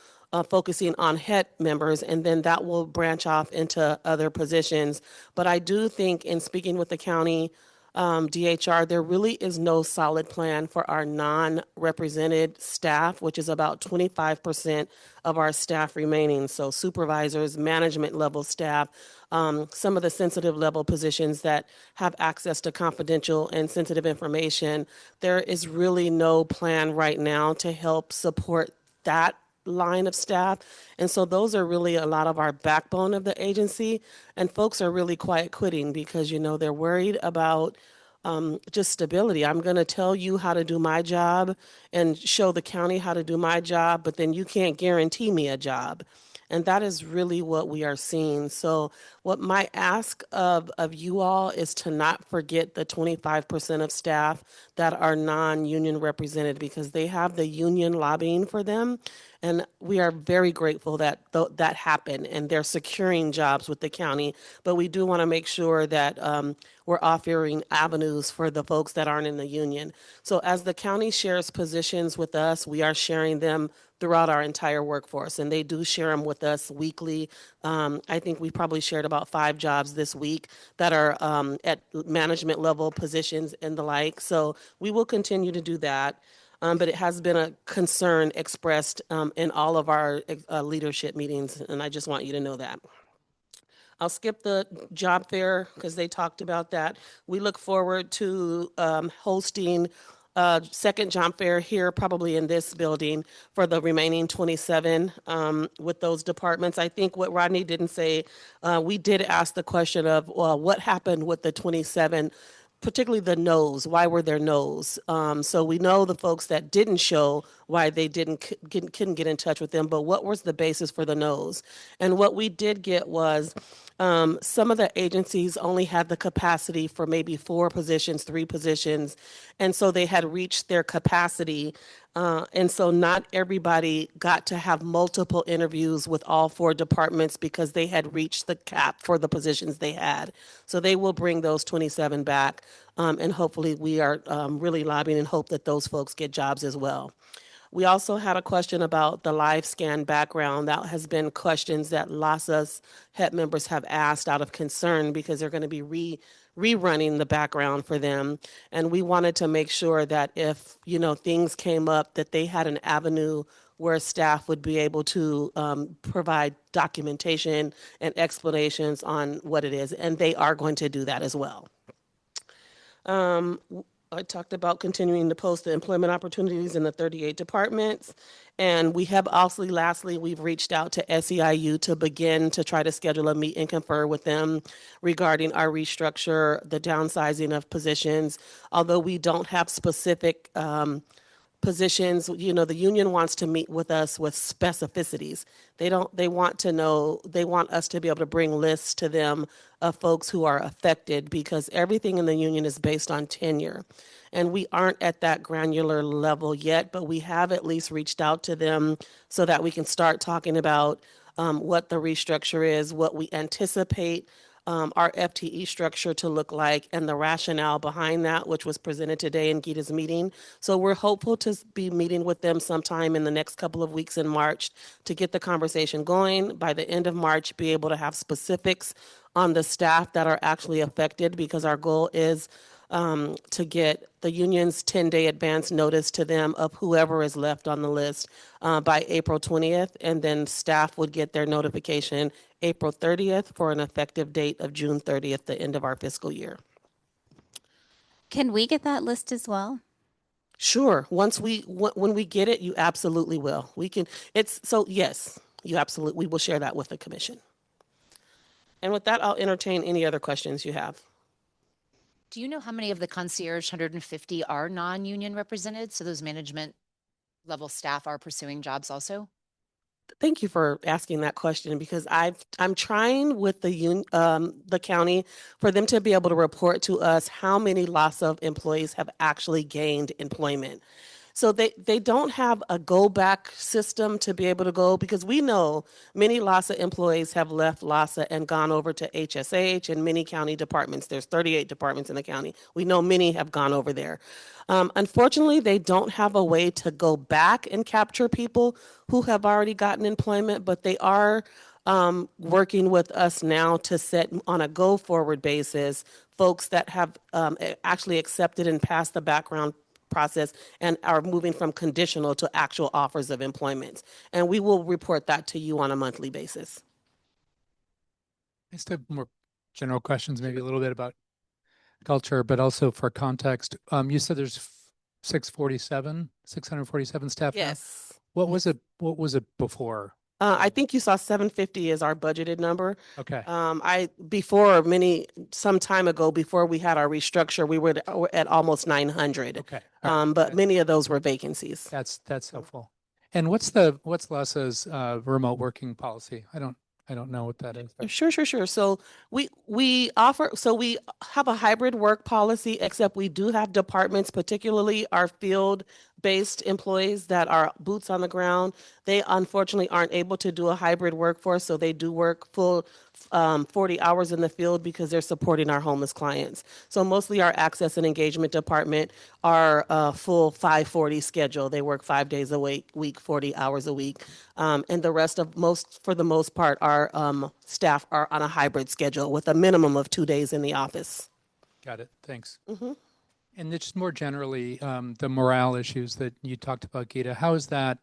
focusing on HET members, and then that will branch off into other positions. But I do think in speaking with the county DHR, there really is no solid plan for our non-represented staff, which is about 25% of our staff remaining. So supervisors, management level staff, some of the sensitive level positions that have access to confidential and sensitive information. There is really no plan right now to help support that line of staff. And so those are really a lot of our backbone of the agency. And folks are really quiet quitting because, you know, they're worried about just stability. I'm going to tell you how to do my job and show the county how to do my job, but then you can't guarantee me a job. And that is really what we are seeing. So what my ask of you all is to not forget the 25% of staff that are non-union represented, because they have the union lobbying for them. And we are very grateful that that happened and they're securing jobs with the county. But we do want to make sure that we're offering avenues for the folks that aren't in the union. So as the county shares positions with us, we are sharing them throughout our entire workforce, and they do share them with us weekly. I think we probably shared about 5 jobs this week that are at management level positions and the like. So we will continue to do that. But it has been a concern expressed in all of our leadership meetings, and I just want you to know that. I'll skip the job fair because they talked about that. We look forward to hosting second job fair here, probably in this building, for the remaining 27 with those departments. I think what Rodney didn't say, we did ask the question of what happened with the 27, particularly the no's. Why were there no's? So we know the folks that didn't show, why they couldn't get in touch with them, but what was the basis for the no's? And what we did get was some of the agencies only had the capacity for maybe 4 positions, 3 positions, and so they had reached their capacity. And so not everybody got to have multiple interviews with all 4 departments because they had reached the cap for the positions they had. So they will bring those 27 back, and hopefully we are really lobbying and hope that those folks get jobs as well. We also had a question about the live scan background. That has been questions that LASA's HET members have asked out of concern because they're going to be rerunning the background for them. And we wanted to make sure that if, you know, things came up, that they had an avenue where staff would be able to provide documentation and explanations on what it is. And they are going to do that as well. I talked about continuing to post the employment opportunities in the 38 departments. And we have also, lastly, we've reached out to SEIU to begin to try to schedule a meet and confer with them regarding our restructure, the downsizing of positions. Although we don't have specific positions, you know, the union wants to meet with us with specificities. They want to know, they want us to be able to bring lists to them of folks who are affected, because everything in the union is based on tenure. And we aren't at that granular level yet, but we have at least reached out to them so that we can start talking about what the restructure is, what we anticipate our FTE structure to look like and the rationale behind that, which was presented today in Gita's meeting. So we're hopeful to be meeting with them sometime in the next couple of weeks in March to get the conversation going. By the end of March, be able to have specifics on the staff that are actually affected, because our goal is to get the union's 10-day advance notice to them of whoever is left on the list by April 20th, and then staff would get their notification April 30th for an effective date of June 30th, the end of our fiscal year. Can we get that list as well? Sure. When we get it, you absolutely will. We can. Yes, you absolutely. We will share that with the commission. And with that, I'll entertain any other questions you have. Do you know how many of the concierge 150 are non-union represented? So those management level staff are pursuing jobs also? Thank you for asking that question, because I'm trying with the county for them to be able to report to us how many loss of employees have actually gained employment. So they don't have a go back system to be able to go, because we know many LAHSA employees have left LAHSA and gone over to HSH and many county departments. There's 38 departments in the county. We know many have gone over there. Unfortunately, they don't have a way to go back and capture people who have already gotten employment, but they are working with us now to set on a go forward basis folks that have actually accepted and passed the background process and are moving from conditional to actual offers of employment. And we will report that to you on a monthly basis. I just have more general questions, maybe a little bit about culture, but also for context. You said there's 647 staff now? Yes. What was it before? I think you saw 750 as our budgeted number. Okay. Some time ago, before we had our restructure, we were at almost 900. Okay. But many of those were vacancies. That's helpful. And what's LAHSA's remote working policy? I don't know what that is. Sure. So we have a hybrid work policy, except we do have departments, particularly our field-based employees that are boots on the ground. They unfortunately aren't able to do a hybrid workforce, so they do work full 40 hours in the field because they're supporting our homeless clients. So mostly our access and engagement department are full 540 schedule. They work 5 days a week, 40 hours a week. And the rest of for the most part, our staff are on a hybrid schedule with a minimum of 2 days in the office. Got it. Thanks. Mm-hmm. And just more generally, the morale issues that you talked about, Gita, how is that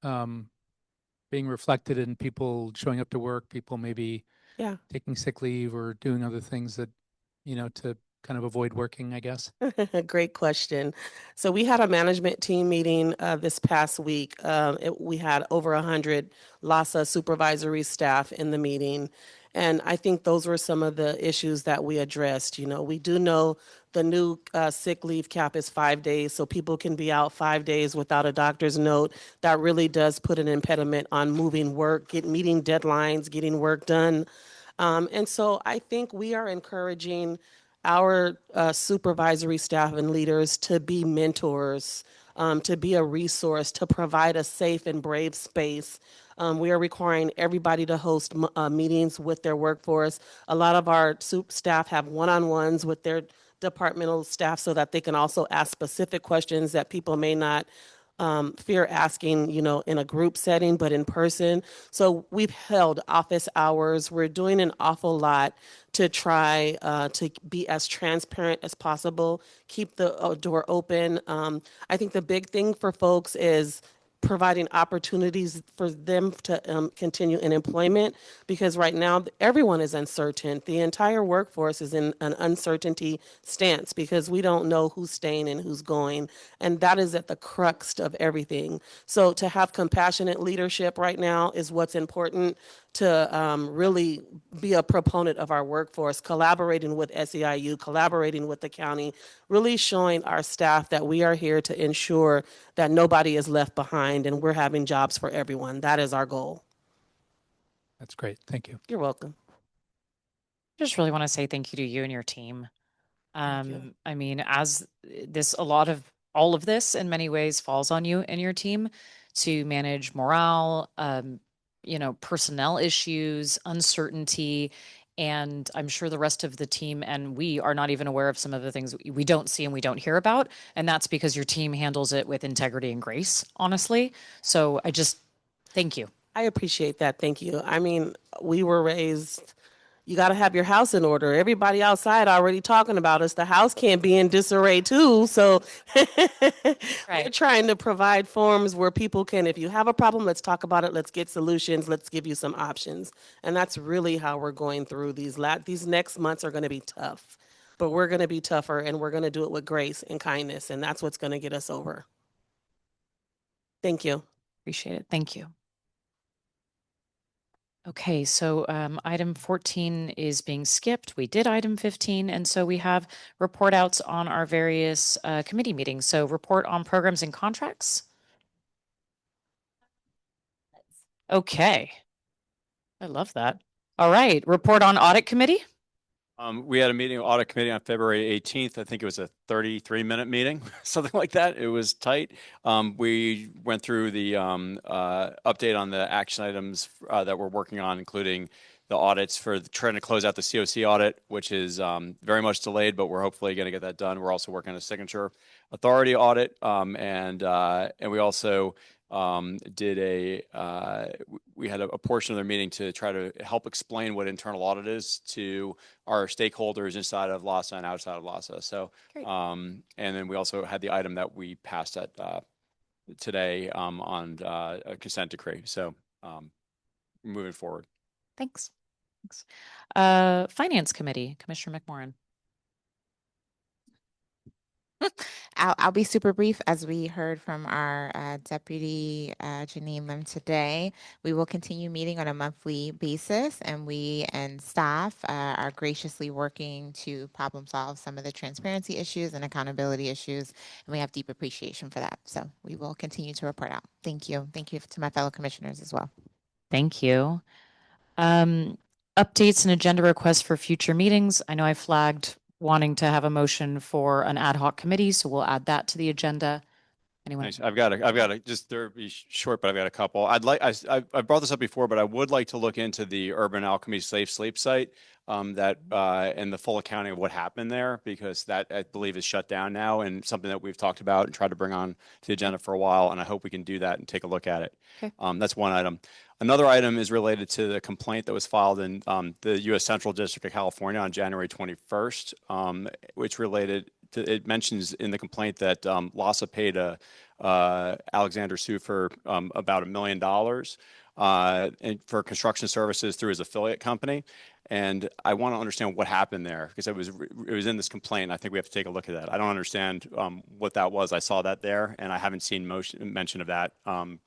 being reflected in people showing up to work, people maybe taking sick leave or doing other things that, to kind of avoid working, I guess? Great question. So we had a management team meeting this past week. We had over 100 LAHSA supervisory staff in the meeting. And I think those were some of the issues that we addressed. We do know the new sick leave cap is 5 days, so people can be out 5 days without a doctor's note. That really does put an impediment on moving work, meeting deadlines, getting work done. And so I think we are encouraging our supervisory staff and leaders to be mentors, to be a resource, to provide a safe and brave space. We are requiring everybody to host meetings with their workforce. A lot of our staff have one-on-ones with their departmental staff so that they can also ask specific questions that people may not fear asking, in a group setting, but in person. So we've held office hours. We're doing an awful lot to try to be as transparent as possible, keep the door open. I think the big thing for folks is providing opportunities for them to continue in employment, because right now everyone is uncertain. The entire workforce is in an uncertainty stance because we don't know who's staying and who's going, and that is at the crux of everything. So to have compassionate leadership right now is what's important, to really be a proponent of our workforce, collaborating with SEIU, collaborating with the county, really showing our staff that we are here to ensure that nobody is left behind and we're having jobs for everyone. That is our goal. That's great. Thank you. You're welcome. I just really want to say thank you to you and your team. you. I mean, as all of this in many ways falls on you and your team to manage morale, personnel issues, uncertainty, And I'm sure the rest of the team and we are not even aware of some of the things we don't see and we don't hear about. And that's because your team handles it with integrity and grace, honestly. So I just thank you. I appreciate that. Thank you. I mean, we were raised, you got to have your house in order. Everybody outside already talking about us. The house can't be in disarray too. So we're trying to provide forums where people can, if you have a problem, let's talk about it. Let's get solutions. Let's give you some options. And that's really how we're going through these next months are going to be tough, but we're going to be tougher and we're going to do it with grace and kindness. And that's what's going to get us over. Thank you. Appreciate it. Thank you. Okay, so item 14 is being skipped. We did item 15, and so we have report outs on our various committee meetings. So report on programs and contracts. Okay. I love that. All right, report on audit committee. We had a meeting, audit committee on February 18th. I think it was a 33-minute meeting, something like that. It was tight. We went through the update on the action items that we're working on, including the audits for trying to close out the COC audit, which is very much delayed, but we're hopefully going to get that done. We're also working on a signature authority audit, and we also did we had a portion of their meeting to try to help explain what internal audit is to our stakeholders inside of LAHSA and outside of LAHSA. So, and then we also had the item that we passed at today on a consent decree. So, moving forward. Thanks. Finance committee, Commissioner McMorrin. I'll be super brief. As we heard from our deputy Janine Lim today, we will continue meeting on a monthly basis, and we and staff are graciously working to problem solve some of the transparency issues and accountability issues, and we have deep appreciation for that. So we will continue to report out. Thank you. Thank you to my fellow commissioners as well. Thank you. Updates and agenda requests for future meetings. I know I flagged wanting to have a motion for an ad hoc committee, so we'll add that to the agenda. Anyone? Thanks. I've got a just there be short, but I've got a couple. I brought this up before, but I would like to look into the Urban Alchemy Safe Sleep site and the full accounting of what happened there, because that I believe is shut down now and something that we've talked about and tried to bring on to the agenda for a while. And I hope we can do that and take a look at it. Okay. That's one item. Another item is related to the complaint that was filed in the U.S. Central District of California on January 21st, which related to, it mentions in the complaint that LAHSA paid Alexander Sufer about $1 million for construction services through his affiliate company. And I want to understand what happened there, because it was in this complaint. I think we have to take a look at that. I don't understand what that was. I saw that there, and I haven't seen mention of that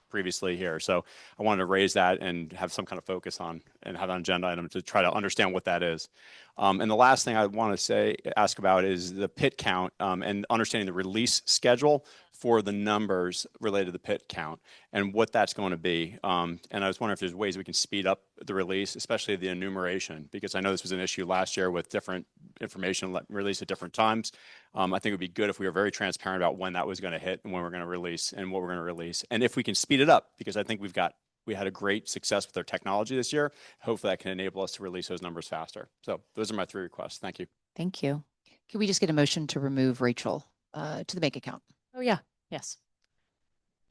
previously here. So I wanted to raise that and have some kind of focus on and have an agenda item to try to understand what that is. And the last thing I want to ask about is the pit count and understanding the release schedule for the numbers related to the pit count and what that's going to be. And I was wondering if there's ways we can speed up the release, especially the enumeration, because I know this was an issue last year with different information released at different times. I think it would be good if we were very transparent about when that was going to hit and when we're going to release and what we're going to release. And if we can speed it up, because I think we had a great success with our technology this year. Hopefully that can enable us to release those numbers faster. So those are my 3 requests. Thank you. Thank you. Can we just get a motion to remove Rachel to the bank account? Oh, yeah. Yes.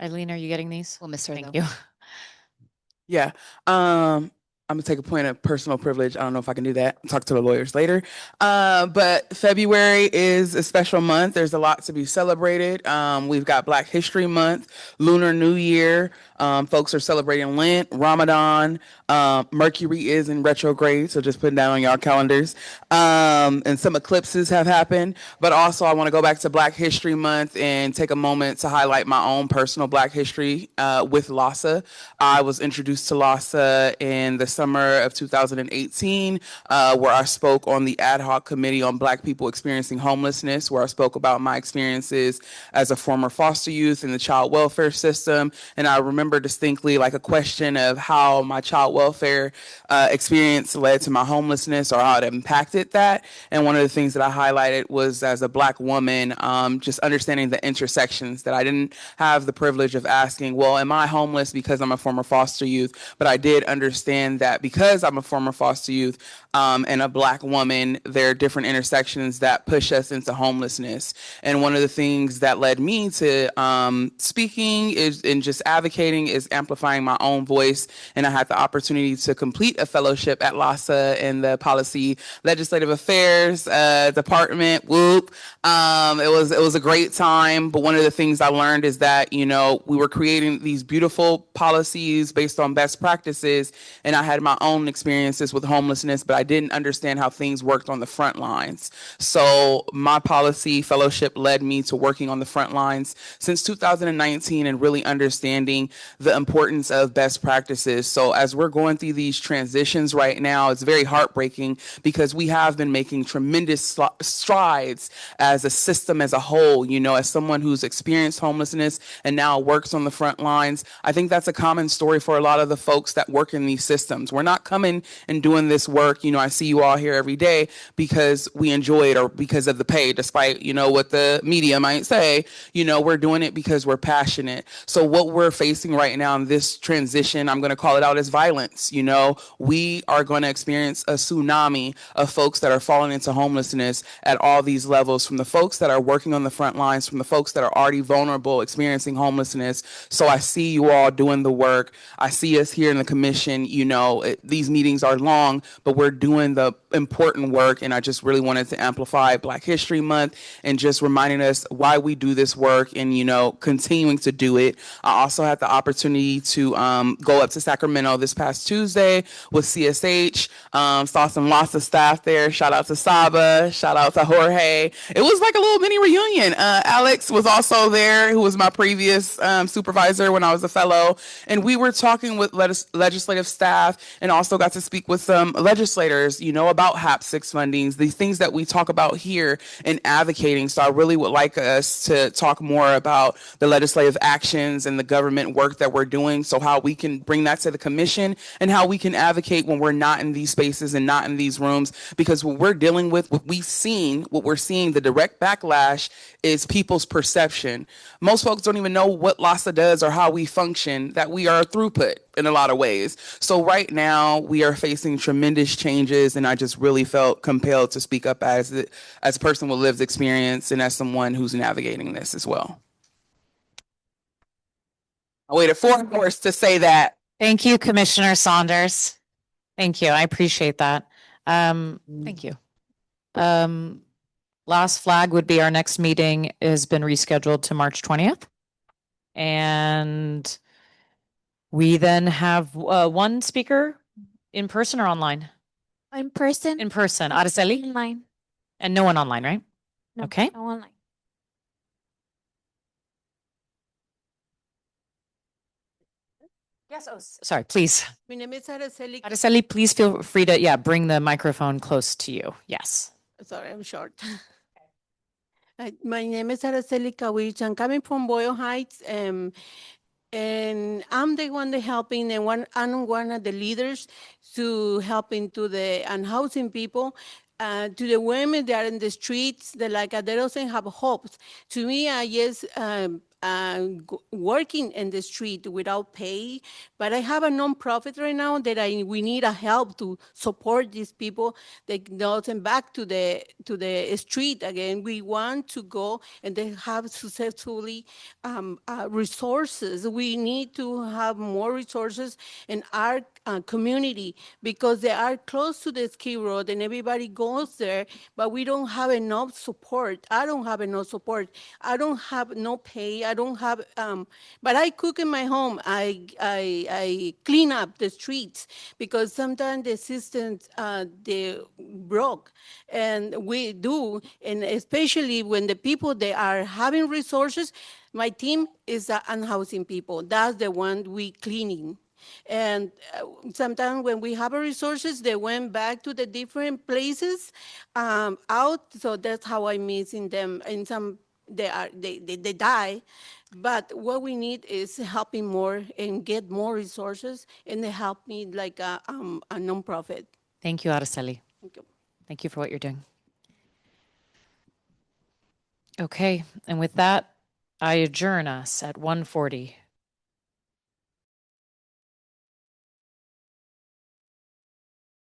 Eileen, are you getting these? We'll miss her. Thank though. you. Yeah. I'm gonna take a point of personal privilege. I don't know if I can do that. I'll talk to the lawyers later. But February is a special month. There's a lot to be celebrated. We've got Black History Month, Lunar New Year. Folks are celebrating Lent, Ramadan. Mercury is in retrograde, so just put that on y'all calendars. And some eclipses have happened. But also I want to go back to Black History Month and take a moment to highlight my own personal Black history with LAHSA. I was introduced to LAHSA in the summer of 2018, where I spoke on the ad hoc committee on Black people experiencing homelessness, where I spoke about my experiences as a former foster youth in the child welfare system. And I remember remember distinctly like a question of how my child welfare experience led to my homelessness or how it impacted that. And one of the things that I highlighted was, as a Black woman, just understanding the intersections, that I didn't have the privilege of asking, well, am I homeless because I'm a former foster youth? But I did understand that because I'm a former foster youth and a Black woman, there are different intersections that push us into homelessness. And one of the things that led me to speaking and just advocating is amplifying my own voice. And I had the opportunity to complete a fellowship at LASA in the Policy Legislative Affairs Department. Whoop. It was a great time. But one of the things I learned is that, you know, we were creating these beautiful policies based on best practices. And I had my own experiences with homelessness, but I didn't understand how things worked on the front lines. So my policy fellowship led me to working on the front lines since 2019 and really understanding the importance of best practices. So as we're going through these transitions right now, it's very heartbreaking because we have been making tremendous strides as a system as a whole. You know, as someone who's experienced homelessness and now works on the front lines, I think that's a common story for a lot of the folks that work in these systems. We're not coming and doing this work. You know, I see you all here every day because we enjoy it or because of the pay, despite, you know, what the media might say. You know, we're doing it because we're passionate. So what we're facing right now in this transition, I'm going to call it out as violence. You know, we are going to experience a tsunami of folks that are falling into homelessness at all these levels, from the folks that are working on the front lines, from the folks that are already vulnerable, experiencing homelessness. So I see you all doing the work. I see us here in the commission. You know, these meetings are long, but we're doing the important work. And I just really wanted to amplify Black History Month and just reminding us why we do this work and, you know, continuing to do it. I also had the opportunity to go up to Sacramento this past Tuesday with CSH. Saw some lots of staff there. Shout out to Saba. Shout out to Jorge. It was like a little mini reunion. Alex was also there, who was my previous supervisor when I was a fellow. And we were talking with legislative staff and also got to speak with some legislators, you know, about HAP 6 fundings, these things that we talk about here in advocating. So I really would like us to talk more about the legislative actions and the government work that we're doing. So how we can bring that to the commission and how we can advocate when we're not in these spaces and not in these rooms, because what we're dealing with, what we're seeing, the direct backlash is people's perception. Most folks don't even know what LASA does or how we function, that we are a throughput in a lot of ways. So right now we are facing tremendous changes, and I just really felt compelled to speak up as a person with lived experience and as someone who's navigating this as well. I waited 4 hours to say that. Thank you, Commissioner Saunders. Thank you. I appreciate that. Thank you. Last flag would be our next meeting has been rescheduled to March 20th. And we then have one speaker in person or online? In person. In person. Araceli? Online. And no one online, right? No, Okay. no online. Yes. Oh, sorry, please. My name is Araceli. Araceli, please feel free to, bring the microphone close to you. Yes. Sorry, I'm short. My name is Araceli Kawich. I'm coming from Boyle Heights, and I'm the one that helping, and I'm one of the leaders to helping to the unhousing people, to the women that are in the streets, that like they doesn't have hopes. To me, I just working in the street without pay, but I have a nonprofit right now that we need a help to support these people that doesn't back to the street again. We want to go and they have successfully resources. We need to have more resources in our community because they are close to the ski road and everybody goes there, but we don't have enough support. I don't have enough support. I don't have no pay. I don't have, but I cook in my home. I clean up the streets because sometimes the systems, they broke, and we do, and especially when the people, they are having resources. My team is the unhousing people. That's the one we cleaning. And sometimes when we have resources, they went back to the different places out. So that's how I'm missing them. And some they die. But what we need is helping more and get more resources and they help me like a nonprofit. Thank you, Araceli. Thank you. Thank you for what you're doing. Okay, and with that, I adjourn us at 1:40.